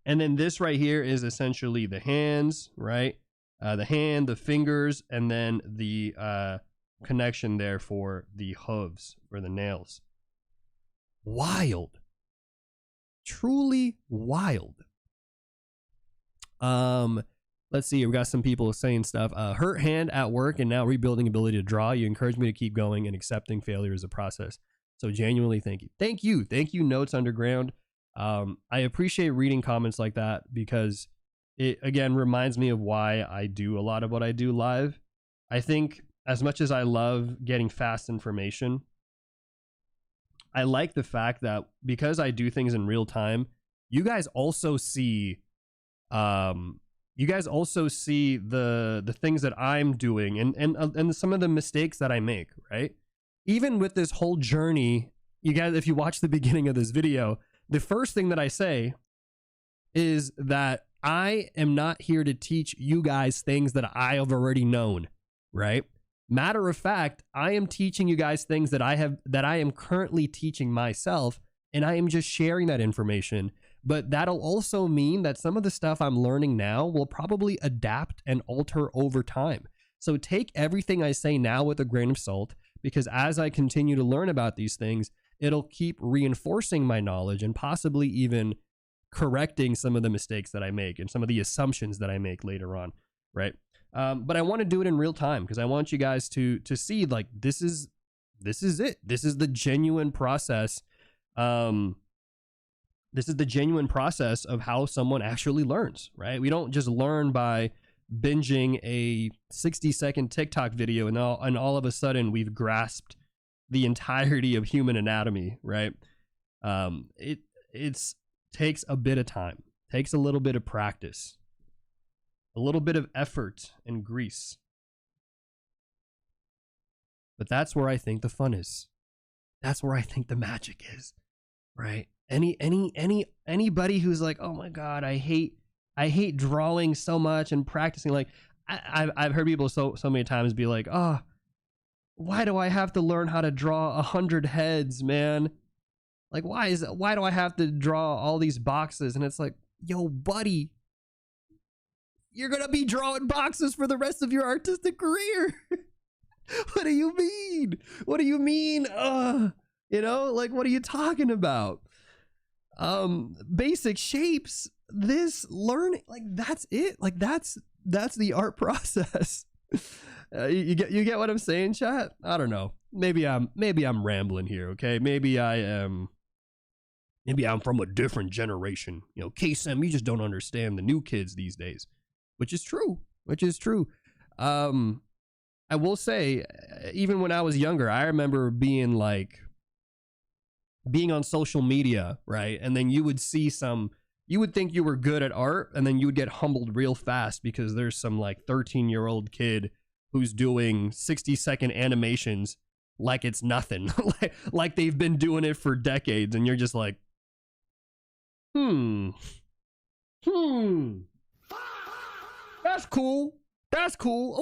S1: And then this right here is essentially the hands, right? The hand, the fingers, and then the connection there for the hooves, for the nails. Wild. Truly wild. Let's see. We got some people saying stuff. Hurt hand at work and now rebuilding ability to draw. You encourage me to keep going and accepting failure as a process. So genuinely, thank you. Thank you. Thank you, Notes Underground. I appreciate reading comments like that because it, again, reminds me of why I do a lot of what I do live. I think as much as I love getting fast information, I like the fact that because I do things in real time, you guys also see the things that I'm doing and some of the mistakes that I make, right? Even with this whole journey, you guys, if you watch the beginning of this video, the first thing that I say is that I am not here to teach you guys things that I have already known, right? Matter of fact, I am teaching you guys things that I am currently teaching myself, and I am just sharing that information. But that'll also mean that some of the stuff I'm learning now will probably adapt and alter over time. So take everything I say now with a grain of salt, because as I continue to learn about these things, it'll keep reinforcing my knowledge and possibly even correcting some of the mistakes that I make and some of the assumptions that I make later on, right? But I want to do it in real time because I want you guys to see, like, this is it. This is the genuine process. This is the genuine process of how someone actually learns, right? We don't just learn by binging a 60-second TikTok video and all of a sudden we've grasped the entirety of human anatomy, right? It takes a bit of time, takes a little bit of practice, a little bit of effort and grease. But that's where I think the fun is. That's where I think the magic is, right? Anybody who's like, oh my God, I hate drawing so much and practicing. Like I've heard people so many times be like, oh, why do I have to learn how to draw 100 heads, man? Like, why do I have to draw all these boxes? And it's like, yo, buddy, you're going to be drawing boxes for the rest of your artistic career. What do you mean? What do you mean? You know, like, what are you talking about? Basic shapes, this learning, like, that's it. Like, that's the art process. You get what I'm saying, chat? I don't know. Maybe I'm rambling here, okay? Maybe I'm from a different generation. You know, KSM, you just don't understand the new kids these days, which is true. I will say, even when I was younger, I remember being on social media, right? And then you would see you would think you were good at art, and then you would get humbled real fast because there's some like 13-year-old kid who's doing 60-second animations like it's nothing, like they've been doing it for decades, and you're just like, that's cool,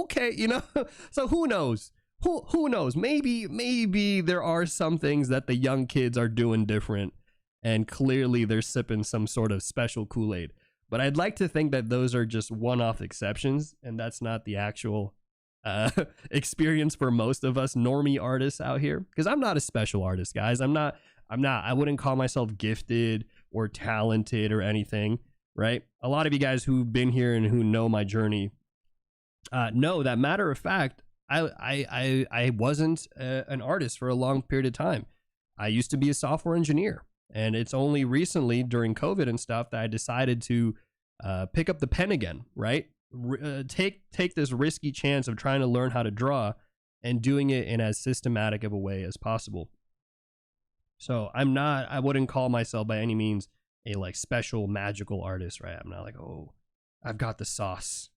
S1: okay, you know. So who knows? Who knows? Maybe there are some things that the young kids are doing different, and clearly they're sipping some sort of special Kool-Aid. But I'd like to think that those are just one-off exceptions, and that's not the actual experience for most of us normie artists out here. Because I'm not a special artist, guys. I wouldn't call myself gifted or talented or anything, right? A lot of you guys who've been here and who know my journey know that, matter of fact, I wasn't an artist for a long period of time. I used to be a software engineer, and it's only recently during COVID and stuff that I decided to pick up the pen again, right? Take this risky chance of trying to learn how to draw and doing it in as systematic of a way as possible. So I wouldn't call myself by any means like special magical artist, right? I'm not like, oh, I've got the sauce.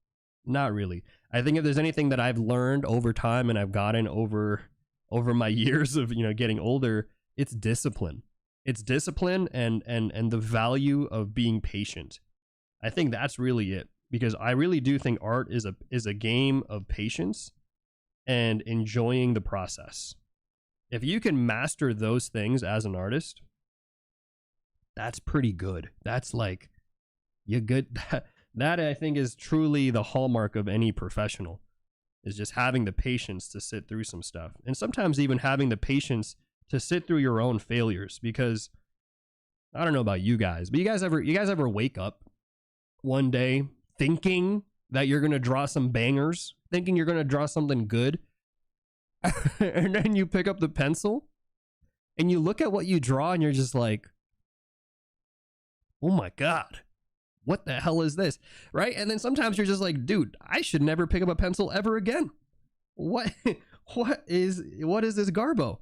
S1: Not really. I think if there's anything that I've learned over time and I've gotten over my years of, you know, getting older, it's discipline. It's discipline and the value of being patient. I think that's really it, because I really do think art is a game of patience and enjoying the process. If you can master those things as an artist, that's pretty good. That's like, you're good. That I think is truly the hallmark of any professional, is just having the patience to sit through some stuff. And sometimes even having the patience to sit through your own failures, because I don't know about you guys, but you guys ever wake up one day thinking that you're going to draw some bangers, thinking you're going to draw something good, and then you pick up the pencil and you look at what you draw and you're just like, oh my God, what the hell is this? Right? And then sometimes you're just like, dude, I should never pick up a pencil ever again. What is this garbo?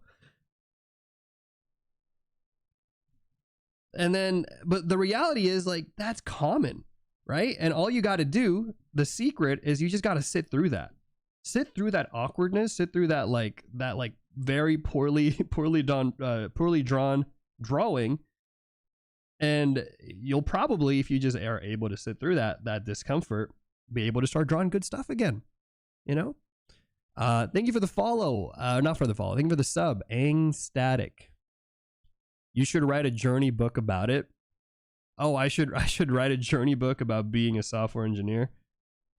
S1: And then, but the reality is, like, that's common, right? And all you got to do, the secret is you just got to sit through that awkwardness, sit through that very poorly drawn drawing. And you'll probably, if you just are able to sit through that discomfort, be able to start drawing good stuff again, you know? Thank you for the follow. Not for the follow. Thank you for the sub. Ang Static. You should write a journey book about it. Oh, I should write a journey book about being a software engineer.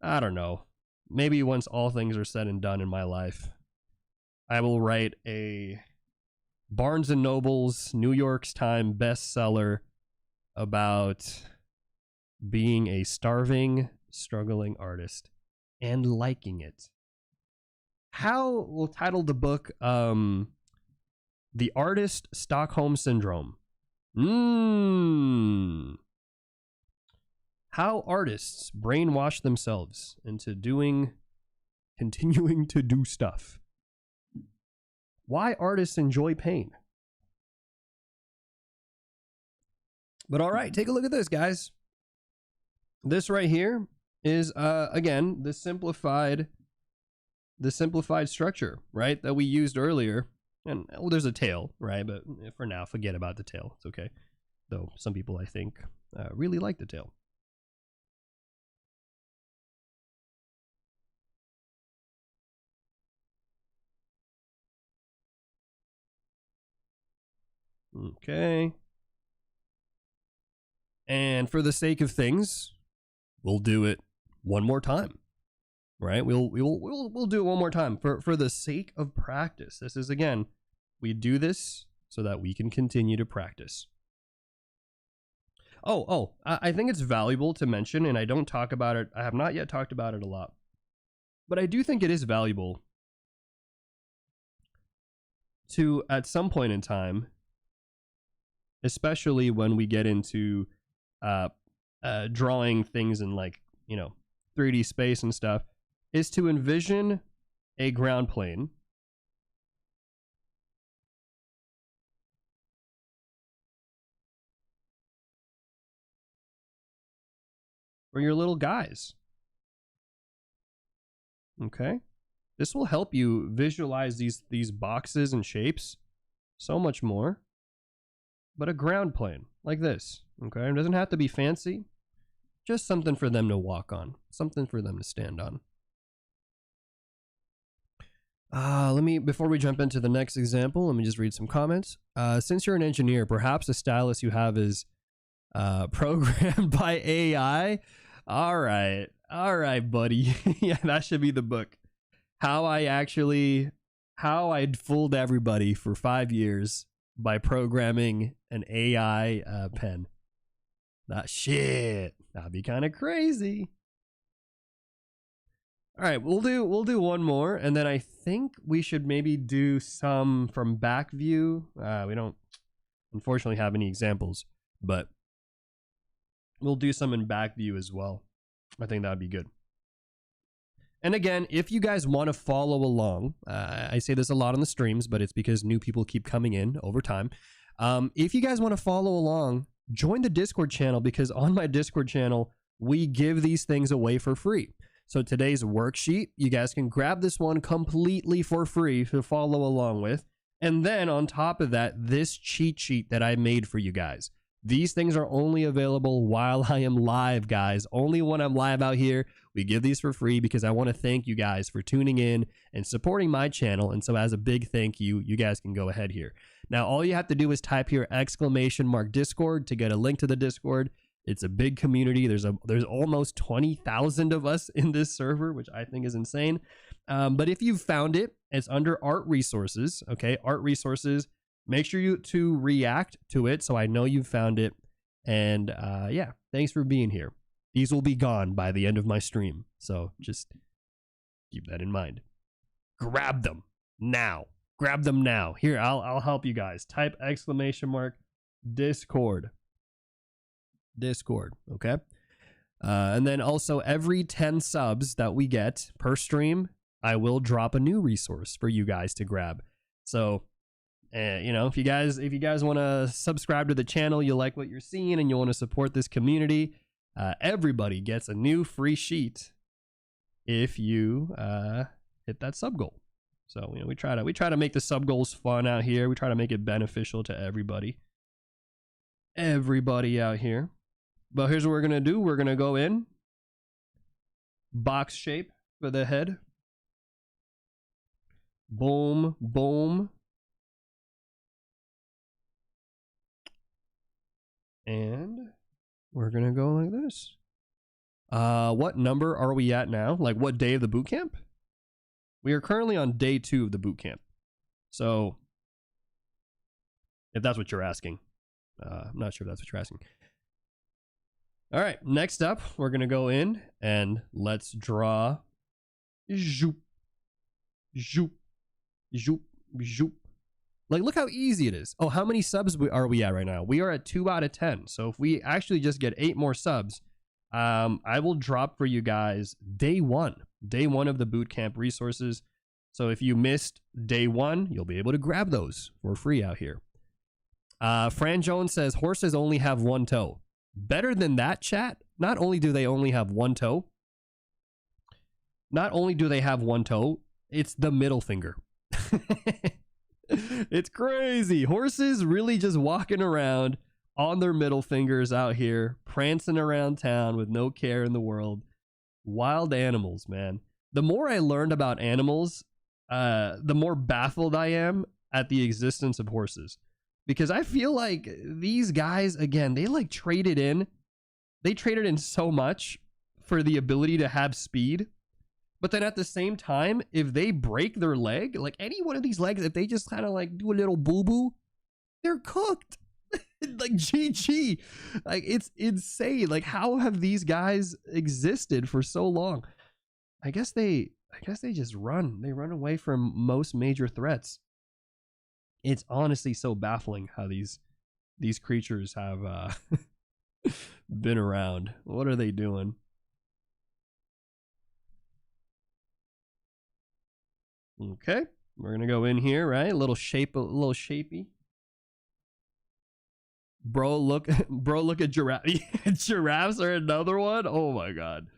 S1: I don't know. Maybe once all things are said and done in my life, I will write a Barnes and Noble's New York's Time bestseller about being a starving, struggling artist and liking it. How we'll title the book, The Artist Stockholm Syndrome. How artists brainwash themselves into continuing to do stuff. Why artists enjoy pain. But all right, take a look at this, guys. This right here is, again, the simplified structure, right, that we used earlier. And well, there's a tail, right? But for now, forget about the tail. It's okay. Though some people, I think, really like the tail. Okay. And for the sake of things, we'll do it one more time, right? We'll do it one more time for the sake of practice. This is, again, we do this so that we can continue to practice. I think it's valuable to mention, and I don't talk about it. I have not yet talked about it a lot, but I do think it is valuable to, at some point in time, especially when we get into drawing things in, like, 3D space and stuff, is to envision a ground plane for your little guys. Okay? This will help you visualize these boxes and shapes so much more. But a ground plane like this, okay? It doesn't have to be fancy. Just something for them to walk on. Something for them to stand on. Before we jump into the next example, let me just read some comments. Since you're an engineer, perhaps the stylus you have is programmed by AI. All right, buddy. Yeah, that should be the book. How I fooled everybody for 5 years by programming an AI pen. That'd be kind of crazy. All right, we'll do one more, and then I think we should maybe do some from back view. We don't, unfortunately, have any examples, but we'll do some in back view as well. I think that'd be good. And again, if you guys want to follow along, I say this a lot on the streams, but it's because new people keep coming in over time. If you guys want to follow along join the Discord channel, because on my Discord channel, we give these things away for free. So today's worksheet, you guys can grab this one completely for free to follow along with. And then on top of that, this cheat sheet that I made for you guys. These things are only available while I am live, guys. Only when I'm live out here. We give these for free because I want to thank you guys for tuning in and supporting my channel. And so as a big thank you, you guys can go ahead here. Now, all you have to do is type here !Discord to get a link to the Discord. It's a big community. There's almost 20,000 of us in this server, which I think is insane. But if you've found it, it's under Art Resources. Okay, Art Resources. Make sure you to react to it so I know you've found it. And yeah, thanks for being here. These will be gone by the end of my stream, so just keep that in mind. Grab them now. Grab them now. Here, I'll help you guys. Type !Discord. Discord, okay? And then also every 10 subs that we get per stream, I will drop a new resource for you guys to grab. So, you know, if you guys want to subscribe to the channel, you like what you're seeing, and you want to support this community, everybody gets a new free sheet if you hit that sub goal. So, you know, we try to make the sub goals fun out here. We try to make it beneficial to everybody out here. But here's what we're gonna do. We're gonna go in box shape for the head. Boom, boom. And we're gonna go like this. What number are we at now? Like, what day of the boot camp? We are currently on day 2 of the boot camp. So, if that's what you're asking, I'm not sure if that's what you're asking. All right, next up, we're gonna go in and let's draw. Zoop, zoop, zoop, zoop. Like, look how easy it is. Oh, how many subs are we at right now? We are at 2 out of 10. So if we actually just get 8 more subs, I will drop for you guys day 1 of the bootcamp resources. So if you missed day 1, you'll be able to grab those for free out here. Fran Jones says horses only have 1 toe. Better than that, chat. Not only do they only have 1 toe, it's the middle finger. It's crazy. Horses really just walking around on their middle fingers out here, prancing around town with no care in the world. Wild animals, man. The more I learned about animals, the more baffled I am at the existence of horses. Because I feel like these guys, again, they traded in so much for the ability to have speed. But then at the same time, if they break their leg, like any one of these legs, if they just kind of like do a little boo-boo, they're cooked. Like GG. Like, it's insane. Like, how have these guys existed for so long? I guess they just run. They run away from most major threats. It's honestly so baffling how these creatures have been around. What are they doing? Okay, we're gonna go in here, right? A little shapy. Bro, look at giraffe. Giraffes are another one. Oh my god,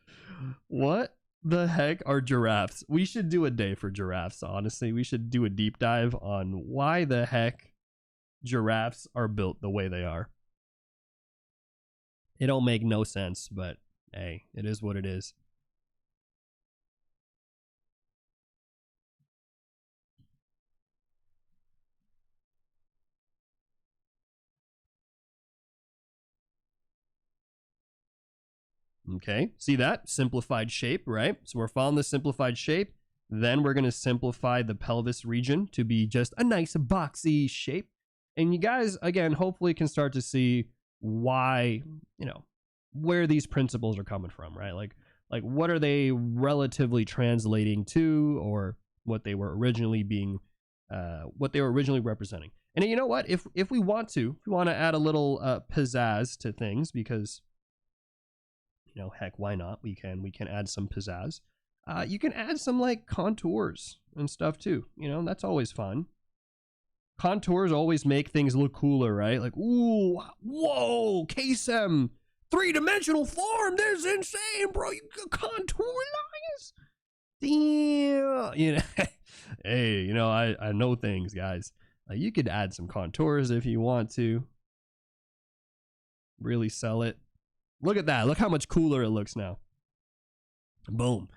S1: what the heck are giraffes? We should do a day for giraffes. Honestly, we should do a deep dive on why the heck giraffes are built the way they are. It don't make no sense, but hey, it is what it is. Okay, see that? Simplified shape, right? So we're following the simplified shape. Then we're going to simplify the pelvis region to be just a nice boxy shape. And you guys, again, hopefully can start to see why, you know, where these principles are coming from, right? Like what are they relatively translating to, or what they were originally representing. And you know what? If we want to add a little pizzazz to things, because, you know, heck, why not? We can add some pizzazz. You can add some like contours and stuff too. You know, that's always fun. Contours always make things look cooler, right? Like, ooh, whoa, KSM, three-dimensional form. This is insane, bro. You got contour lines? Damn. You know, hey, you know, I know things, guys. You could add some contours if you want to. Really sell it. Look at that. Look how much cooler it looks now. Boom.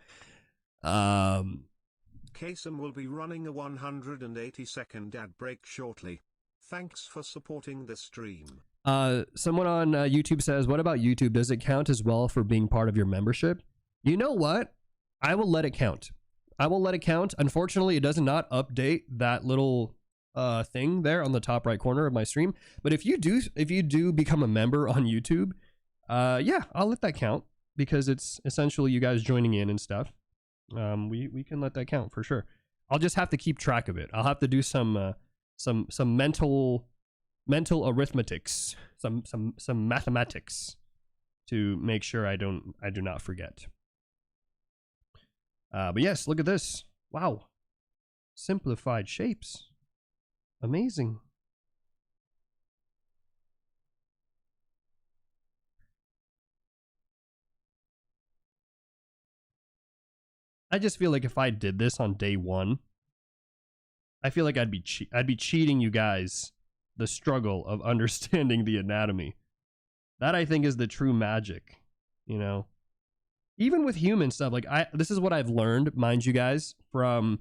S2: KSM will be running a 180-second ad break shortly. Thanks for supporting the stream.
S1: Someone on YouTube says, what about YouTube? Does it count as well for being part of your membership? You know what? I will let it count. I will let it count. Unfortunately, it does not update that little thing there on the top right corner of my stream. But if you do become a member on YouTube, yeah, I'll let that count because it's essentially you guys joining in and stuff. We can let that count for sure. I'll just have to keep track of it. I'll have to do some mental arithmetics, some mathematics to make sure I do not forget. But yes, look at this. Wow. Simplified shapes. Amazing. I just feel like if I did this on day one, I feel like I'd be cheating you guys the struggle of understanding the anatomy. That I think is the true magic, you know. Even with human stuff, like this is what I've learned, mind you guys, from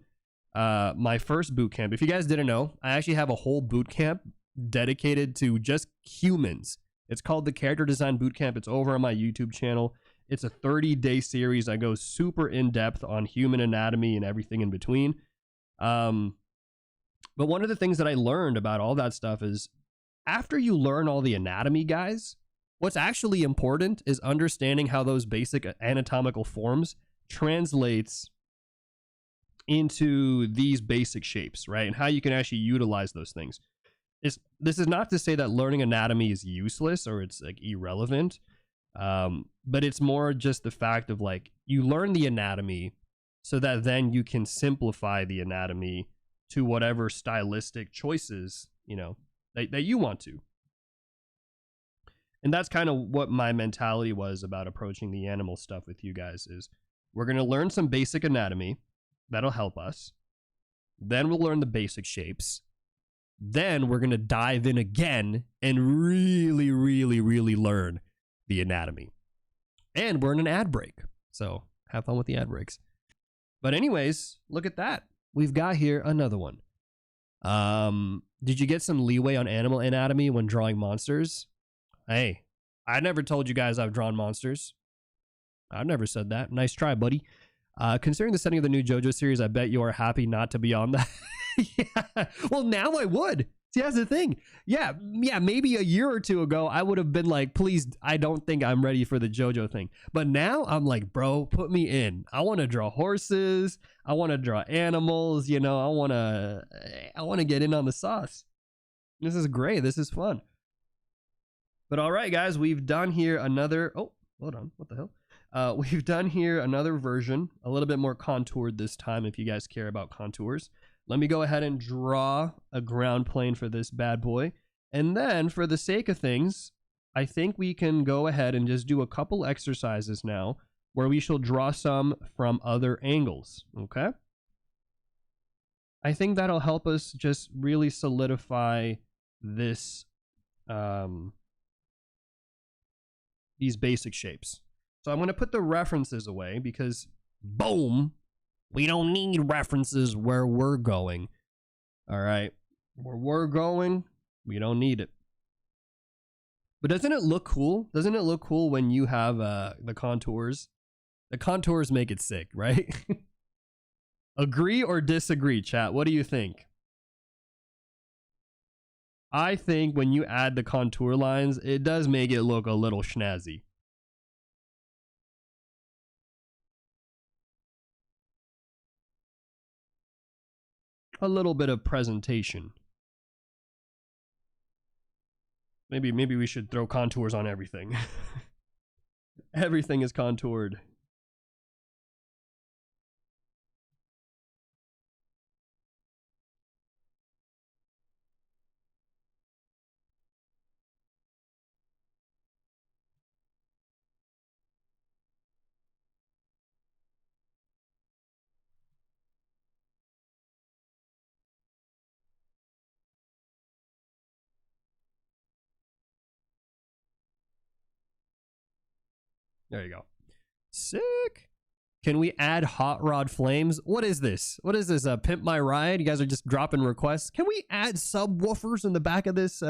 S1: my first boot camp. If you guys didn't know, I actually have a whole boot camp dedicated to just humans. It's called the Character Design Bootcamp. It's over on my YouTube channel. It's a 30-day series. I go super in-depth on human anatomy and everything in between. But one of the things that I learned about all that stuff is after you learn all the anatomy, guys, what's actually important is understanding how those basic anatomical forms translates into these basic shapes, right? And how you can actually utilize those things. This is not to say that learning anatomy is useless or it's like irrelevant. But it's more just the fact of like you learn the anatomy so that then you can simplify the anatomy to whatever stylistic choices, you know, that you want to. And that's kind of what my mentality was about approaching the animal stuff with you guys is we're going to learn some basic anatomy that'll help us. Then we'll learn the basic shapes. Then we're going to dive in again and really, really, really learn the anatomy. And we're in an ad break. So have fun with the ad breaks. But anyways, look at that. We've got here another one. Did you get some leeway on animal anatomy when drawing monsters? Hey, I never told you guys I've drawn monsters. I've never said that. Nice try, buddy. Considering the setting of the new JoJo series, I bet you are happy not to be on that. Yeah. Well, now I would. See, that's the thing. Yeah, maybe a year or two ago, I would have been like, please, I don't think I'm ready for the JoJo thing. But now I'm like, bro, put me in. I want to draw horses. I want to draw animals. You know, I want to get in on the sauce. This is great. This is fun. But all right, guys, we've done here another, oh, hold on. What the hell? We've done here another version, a little bit more contoured this time if you guys care about contours. Let me go ahead and draw a ground plane for this bad boy. And then for the sake of things, I think we can go ahead and just do a couple exercises now where we shall draw some from other angles, okay? I think that'll help us just really solidify this, these basic shapes. So I'm going to put the references away because, boom, we don't need references where we're going. All right. Where we're going, we don't need it. But doesn't it look cool? Doesn't it look cool when you have the contours? The contours make it sick, right? Agree or disagree, chat? What do you think? I think when you add the contour lines, it does make it look a little snazzy. A little bit of presentation. Maybe we should throw contours on everything. Everything is contoured. There you go. Sick. Can we add hot rod flames? What is this? What is this? Pimp My Ride? You guys are just dropping requests. Can we add subwoofers in the back of this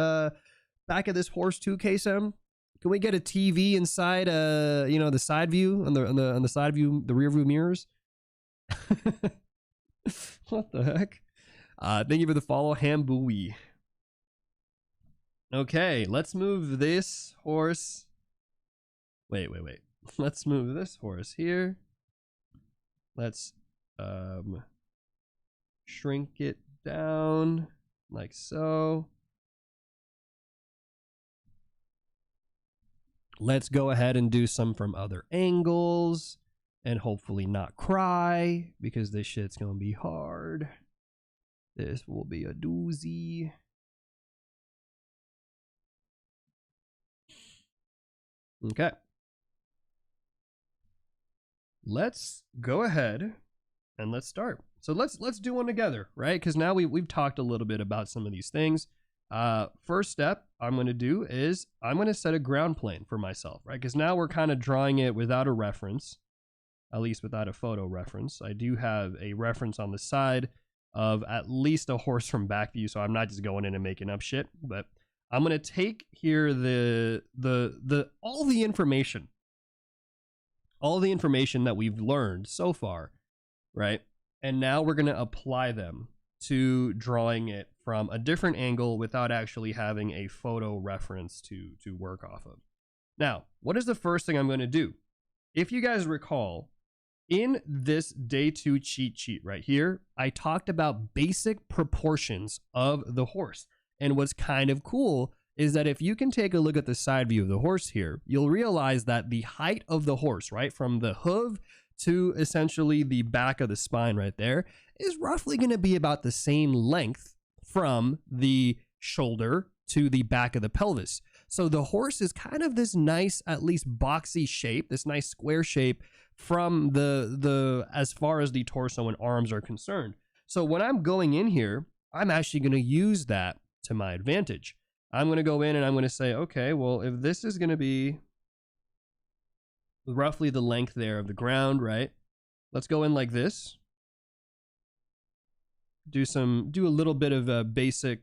S1: horse too, KSM? Can we get a TV inside the side view on the side view, the rear view mirrors? What the heck? Thank you for the follow, Hambui. Okay, let's move this horse. Wait. Let's move this horse here. Let's shrink it down like so. Let's go ahead and do some from other angles and hopefully not cry because this shit's gonna be hard. This will be a doozy. Okay. Let's go ahead and let's start. So let's do one together, right? Because now we've talked a little bit about some of these things. First step I'm going to do is I'm going to set a ground plane for myself, right? Because now we're kind of drawing it without a reference, at least without a photo reference. I do have a reference on the side of at least a horse from back view, so I'm not just going in and making up shit. But I'm going to take here all the information that we've learned so far, right? And now we're going to apply them to drawing it from a different angle without actually having a photo reference to work off of. Now, what is the first thing I'm going to do? If you guys recall, in this day 2 cheat sheet right here, I talked about basic proportions of the horse. And what's kind of cool is that if you can take a look at the side view of the horse here, you'll realize that the height of the horse, right, from the hoof to essentially the back of the spine right there, is roughly going to be about the same length from the shoulder to the back of the pelvis. So the horse is kind of this nice, at least boxy shape, this nice square shape from the as far as the torso and arms are concerned. So when I'm going in here, I'm actually going to use that to my advantage. I'm going to go in and I'm going to say, okay, well, if this is going to be roughly the length there of the ground, right? Let's go in like this. Do a little bit of a basic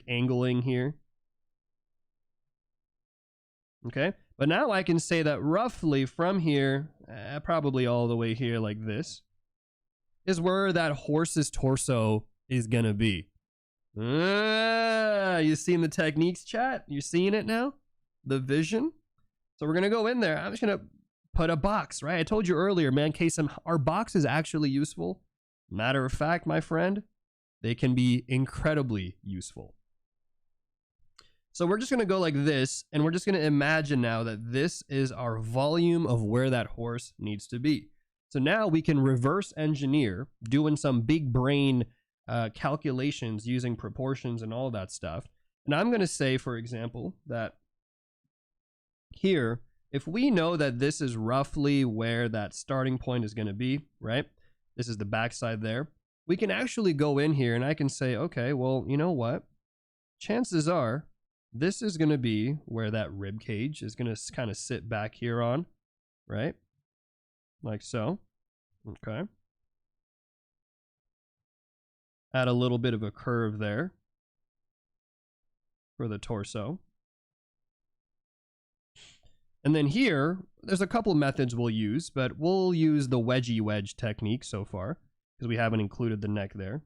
S1: angling here. Okay, but now I can say that roughly from here, probably all the way here like this, is where that horse's torso is going to be. You seeing the techniques, chat? You seeing it now? The vision? So we're going to go in there. I'm just going to put a box, right? I told you earlier, man, our box is actually useful. Matter of fact, my friend, they can be incredibly useful. So we're just going to go like this, and we're just going to imagine now that this is our volume of where that horse needs to be. So now we can reverse engineer, doing some big brain calculations using proportions and all that stuff. And I'm going to say, for example, that here, if we know that this is roughly where that starting point is going to be, right? This is the backside there. We can actually go in here and I can say, okay, well, you know what? Chances are this is going to be where that rib cage is going to kind of sit back here on, right? Like so. Okay. Add a little bit of a curve there for the torso. And then here, there's a couple methods we'll use, but we'll use the wedgie wedge technique so far because we haven't included the neck there.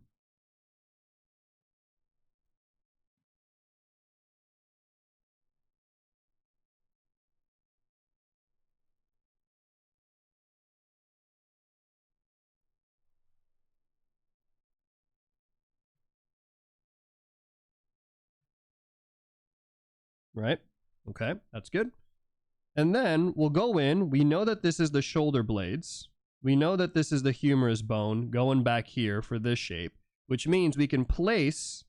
S1: Right? Okay, that's good. And then we'll go in. We know that this is the shoulder blades. We know that this is the humerus bone going back here for this shape, which means we can place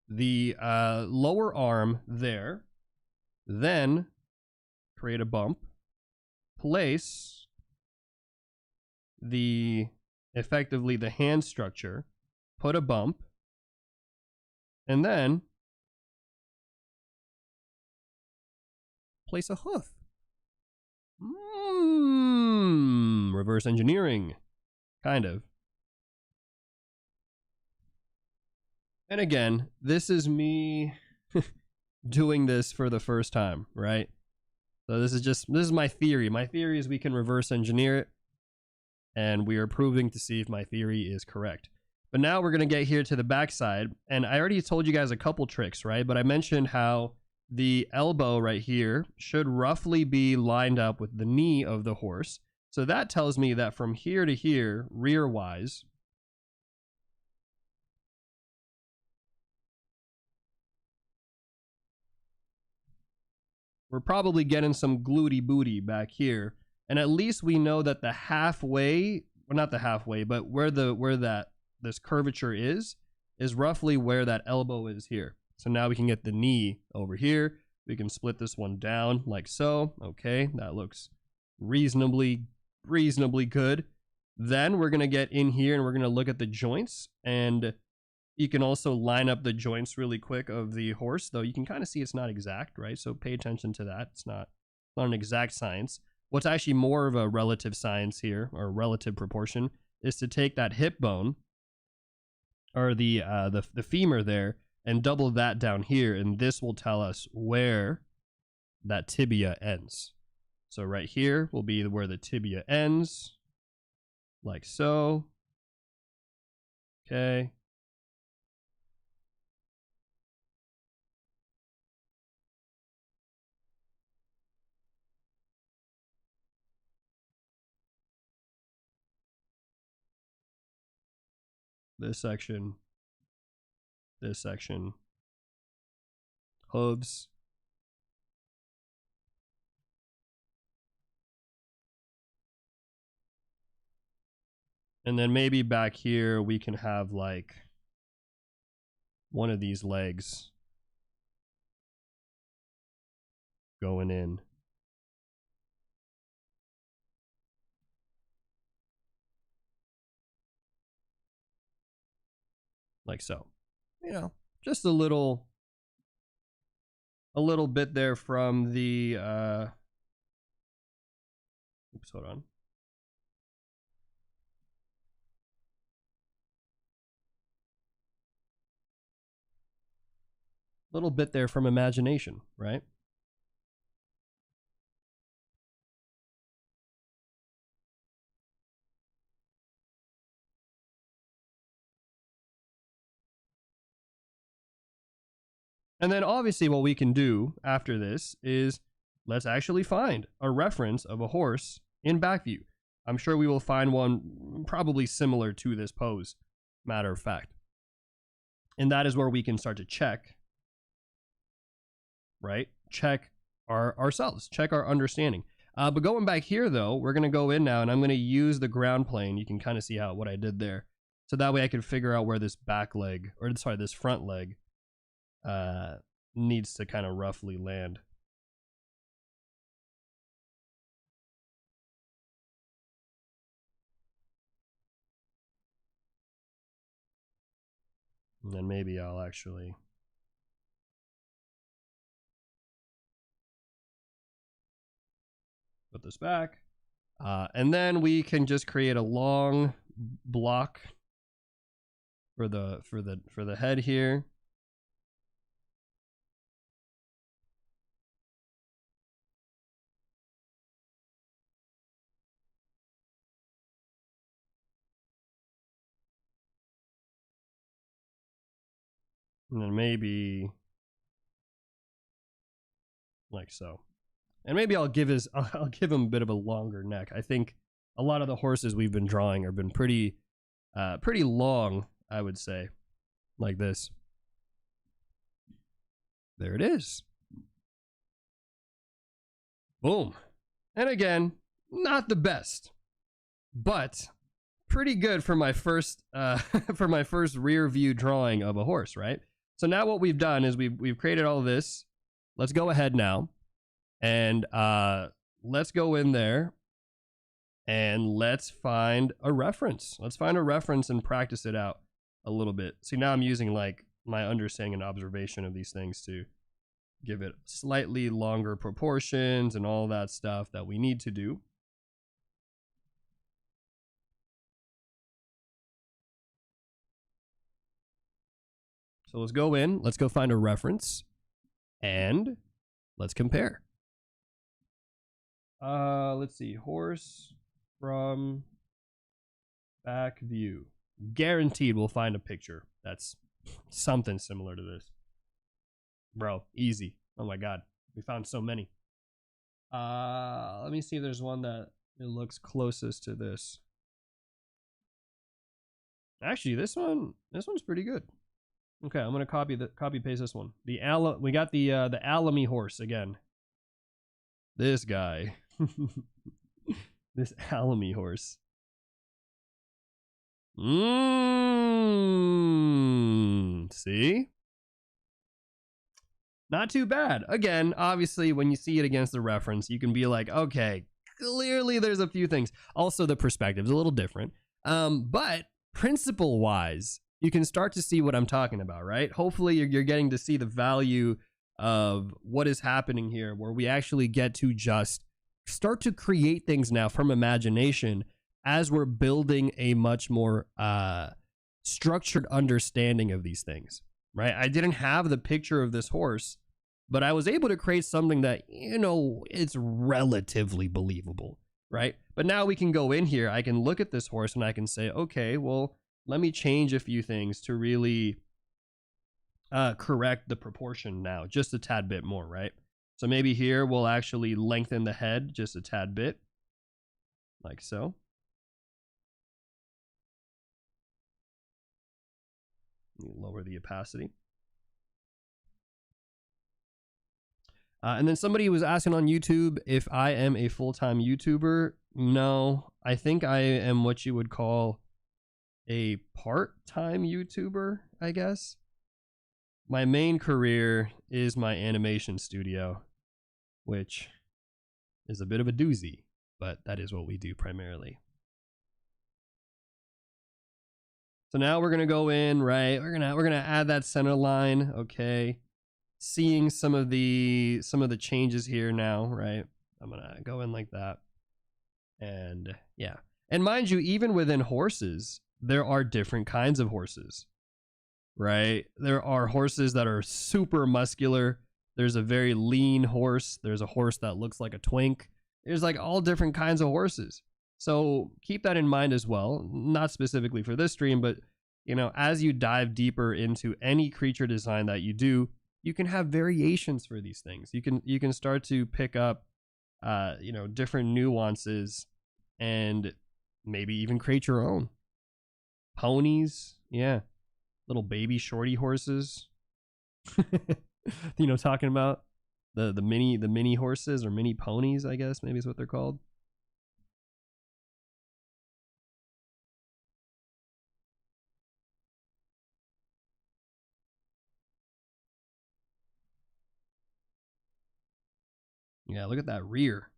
S1: the lower arm there, then create a bump, place effectively the hand structure, put a bump, and then place a hoof. Reverse engineering. Kind of. And again, this is me doing this for the first time, right? So this is my theory. My theory is we can reverse engineer it, and we are proving to see if my theory is correct. But now we're going to get here to the backside, and I already told you guys a couple tricks, right? But I mentioned how the elbow right here should roughly be lined up with the knee of the horse. So that tells me that from here to here, rear-wise, we're probably getting some glutey booty back here. And at least we know that the halfway, well, not the halfway, but where this curvature is roughly where that elbow is here. So now we can get the knee over here. We can split this one down like so. Okay, that looks reasonably good. Then we're going to get in here and we're going to look at the joints, and you can also line up the joints really quick of the horse, though you can kind of see it's not exact, right? So pay attention to that. It's not an exact science. What's actually more of a relative science here, or relative proportion, is to take that hip bone, or the femur there, and double that down here, and this will tell us where that tibia ends. So right here will be where the tibia ends, like so. Okay. This section, hooves, and then maybe back here we can have like one of these legs going in. Like so. You know, just a little bit there from the oops, hold on. Little bit there from imagination, right? And then obviously what we can do after this is let's actually find a reference of a horse in back view. I'm sure we will find one probably similar to this pose, matter of fact. And that is where we can start to check, right? Check ourselves, check our understanding. But going back here though, we're going to go in now and I'm going to use the ground plane. You can kind of see what I did there. So that way I can figure out where this back leg, or sorry, this front leg needs to kind of roughly land. And then maybe I'll actually put this back. And then we can just create a long block for the head here. And then maybe like so. And maybe I'll give him a bit of a longer neck. I think a lot of the horses we've been drawing have been pretty long, I would say. Like this. There it is. Boom. And again, not the best, but pretty good for my first rear view drawing of a horse, right? So now what we've done is we've created all of this. Let's go ahead now and let's go in there and let's find a reference. Let's find a reference and practice it out a little bit. See, now I'm using like my understanding and observation of these things to give it slightly longer proportions and all that stuff that we need to do. So let's go in, let's go find a reference, and let's compare. Let's see, horse from back view. Guaranteed we'll find a picture that's something similar to this. Bro, easy. Oh my god, we found so many. Let me see if there's one that it looks closest to this. Actually, this one's pretty good. Okay, I'm gonna copy paste this one. We got the Alamy horse again. This guy. This Alamy horse. See? Not too bad. Again, obviously, when you see it against the reference, you can be like, okay, clearly there's a few things. Also, the perspective is a little different. But principle-wise, you can start to see what I'm talking about, right? Hopefully, you're getting to see the value of what is happening here, where we actually get to just start to create things now from imagination as we're building a much more structured understanding of these things, right? I didn't have the picture of this horse, but I was able to create something that, you know, it's relatively believable, right? But now we can go in here, I can look at this horse and I can say, okay, well, let me change a few things to really correct the proportion now, just a tad bit more, right? So maybe here we'll actually lengthen the head just a tad bit, like so. Lower the opacity. And then somebody was asking on YouTube if I am a full-time YouTuber. No, I think I am what you would call a part-time YouTuber, I guess. My main career is my animation studio, which is a bit of a doozy, but that is what we do primarily. So now we're gonna go in, right? We're gonna add that center line, okay. Seeing some of the changes here now, right? I'm gonna go in like that, and yeah. And mind you, even within horses, there are different kinds of horses, right? There are horses that are super muscular. There's a very lean horse. There's a horse that looks like a twink. There's like all different kinds of horses. So keep that in mind as well. Not specifically for this stream, but you know, as you dive deeper into any creature design that you do, you can have variations for these things. You can start to pick up, you know, different nuances and maybe even create your own. Ponies, yeah, little baby shorty horses. You know, talking about the mini horses or mini ponies, I guess maybe is what they're called. Yeah, look at that rear.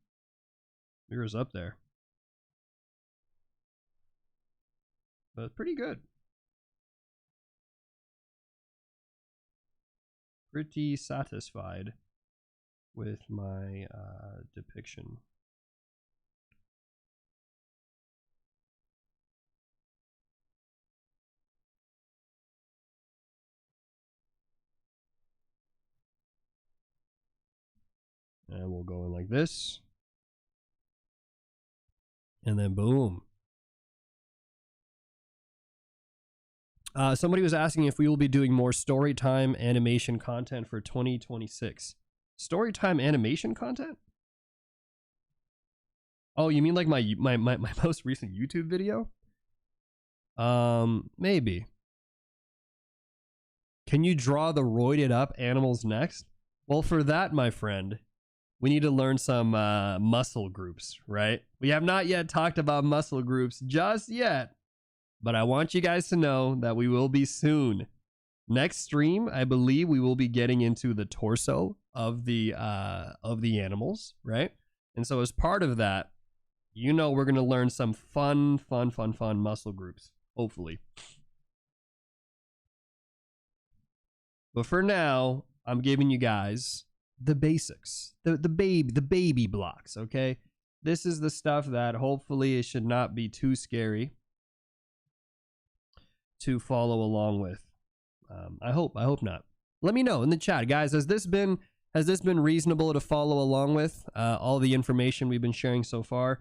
S1: Rear is up there. But it's pretty good. Pretty satisfied with my depiction. And we'll go in like this. And then boom. Somebody was asking if we will be doing more storytime animation content for 2026. Storytime animation content? Oh, you mean like my most recent YouTube video? Maybe. Can you draw the roided up animals next? Well, for that, my friend, we need to learn some muscle groups, right? We have not yet talked about muscle groups just yet, but I want you guys to know that we will be soon. Next stream, I believe we will be getting into the torso of the animals, right? And so as part of that, you know, we're going to learn some fun muscle groups, hopefully. But for now, I'm giving you guys the basics, the baby blocks, okay? This is the stuff that hopefully it should not be too scary to follow along with. I hope not. Let me know in the chat, guys. Has this been reasonable to follow along with? All the information we've been sharing so far.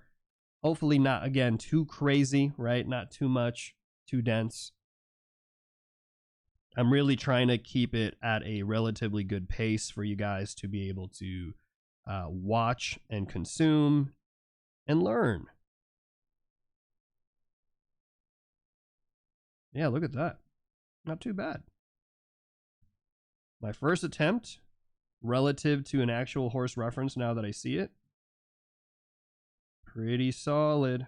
S1: Hopefully not, again, too crazy, right? Not too much, too dense. I'm really trying to keep it at a relatively good pace for you guys to be able to watch and consume and learn. Yeah, look at that. Not too bad. My first attempt relative to an actual horse reference, now that I see it, pretty solid.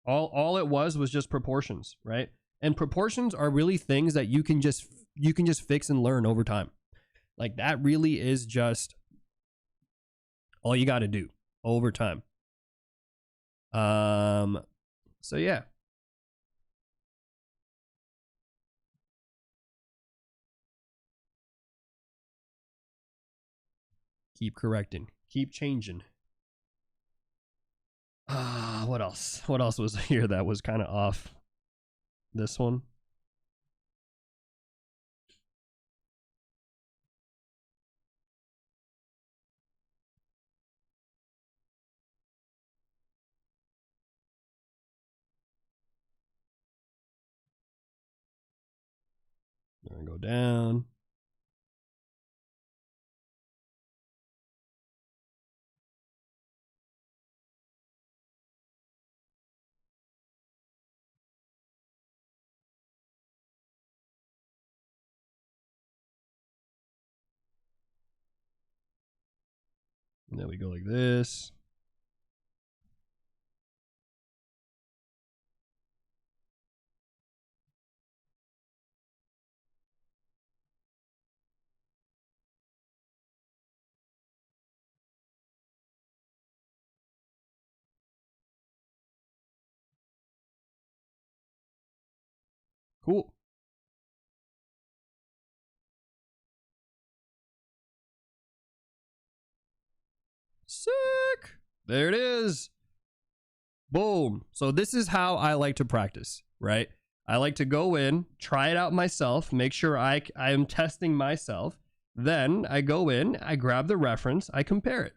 S1: All it was just proportions, right? And proportions are really things that you can just fix and learn over time. Like, that really is just all you got to do over time. So yeah. Keep correcting. Keep changing. What else? What else was here that was kind of off? This one. We're gonna go down. And then we go like this. Cool. Sick. There it is. Boom. So this is how I like to practice, right? I like to go in, try it out myself, make sure I am testing myself. Then I go in, I grab the reference, I compare it.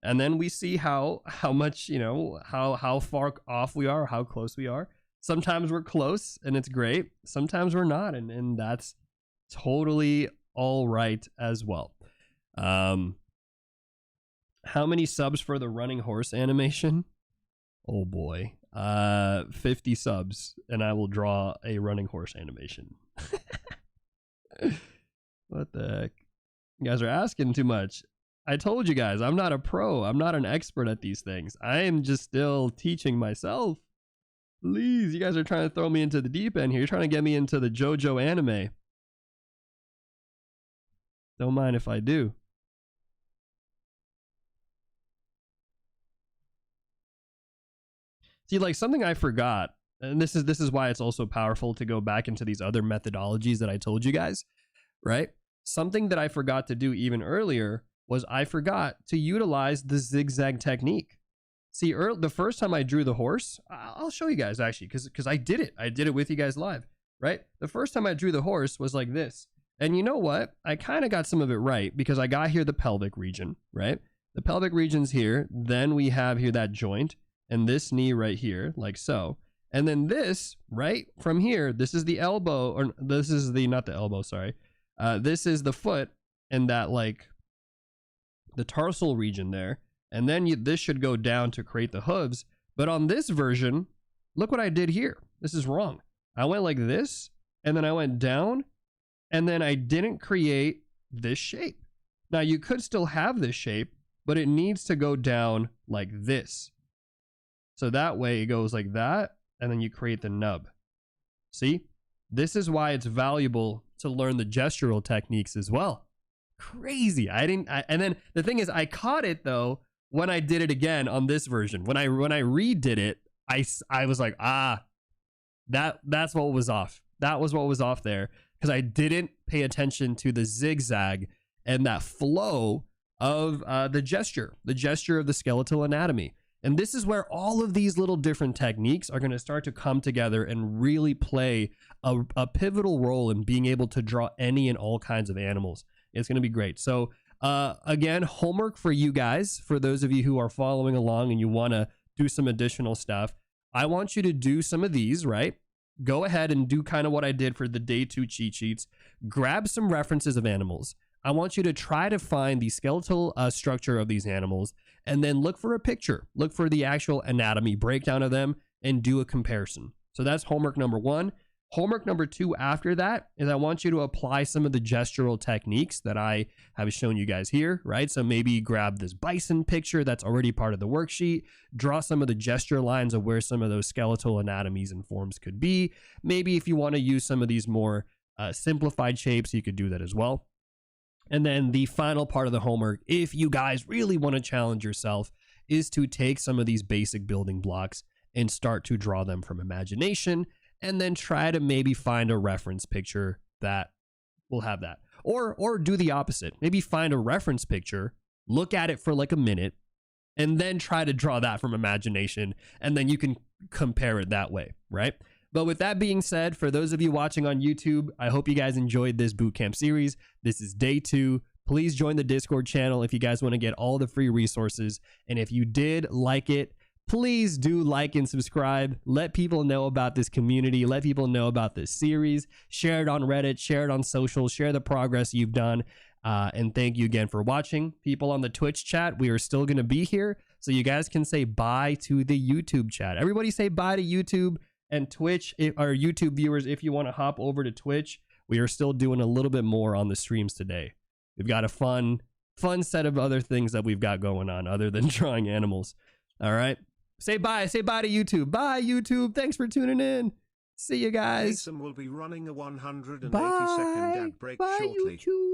S1: And then we see how much, you know, how far off we are, how close we are. Sometimes we're close and it's great. Sometimes we're not, and that's totally all right as well. How many subs for the running horse animation? Oh boy. 50 subs and I will draw a running horse animation. What the heck? You guys are asking too much. I told you guys, I'm not a pro. I'm not an expert at these things. I am just still teaching myself. Please, you guys are trying to throw me into the deep end here. You're trying to get me into the JoJo anime. Don't mind if I do. See, like, something I forgot, and this is why it's also powerful to go back into these other methodologies that I told you guys, right? Something that I forgot to do even earlier was I forgot to utilize the zigzag technique. See, the first time I drew the horse, I'll show you guys actually, because I did it. I did it with you guys live, right? The first time I drew the horse was like this. And you know what? I kind of got some of it right because I got here the pelvic region, right? The pelvic region's here. Then we have here that joint and this knee right here, like so. And then this, right from here, this is the elbow, or this is the, not the elbow, sorry. This is the foot and that, like, the tarsal region there. And then this should go down to create the hooves. But on this version, look what I did here. This is wrong. I went like this, and then I went down, and then I didn't create this shape. Now, you could still have this shape, but it needs to go down like this. So that way it goes like that, and then you create the nub. See? This is why it's valuable to learn the gestural techniques as well. Crazy. And then the thing is, I caught it though when I did it again on this version. When I redid it, I was like, that's what was off. That was what was off there. because I didn't pay attention to the zigzag and that flow of the gesture of the skeletal anatomy. And this is where all of these little different techniques are going to start to come together and really play a pivotal role in being able to draw any and all kinds of animals. It's going to be great. So again, homework for you guys, for those of you who are following along and you want to do some additional stuff, I want you to do some of these, right? Go ahead and do kind of what I did for the day 2 cheat sheets. Grab some references of animals. I want you to try to find the skeletal structure of these animals and then look for a picture. Look for the actual anatomy breakdown of them and do a comparison. So that's homework number 1. Homework number 2 after that is I want you to apply some of the gestural techniques that I have shown you guys here, right? So maybe grab this bison picture that's already part of the worksheet, draw some of the gesture lines of where some of those skeletal anatomies and forms could be. Maybe if you want to use some of these more simplified shapes, you could do that as well. And then the final part of the homework, if you guys really want to challenge yourself, is to take some of these basic building blocks and start to draw them from imagination, and then try to maybe find a reference picture that will have that. Or do the opposite. Maybe find a reference picture, look at it for like a minute, and then try to draw that from imagination, and then you can compare it that way, right? But with that being said, for those of you watching on YouTube, I hope you guys enjoyed this bootcamp series. This is day 2. Please join the Discord channel if you guys want to get all the free resources. And if you did like it, please do like and subscribe. Let people know about this community. Let people know about this series. Share it on Reddit. Share it on social. Share the progress you've done. And thank you again for watching. People on the Twitch chat, we are still going to be here. So you guys can say bye to the YouTube chat. Everybody say bye to YouTube and Twitch. Our YouTube viewers, if you want to hop over to Twitch, we are still doing a little bit more on the streams today. We've got a fun set of other things that we've got going on other than drawing animals. All right. Say bye. Say bye to YouTube. Bye, YouTube. Thanks for tuning in. See you guys.
S2: Jason will be running a 180-second
S1: Bye.
S2: ad break
S1: Bye,
S2: shortly.
S1: YouTube.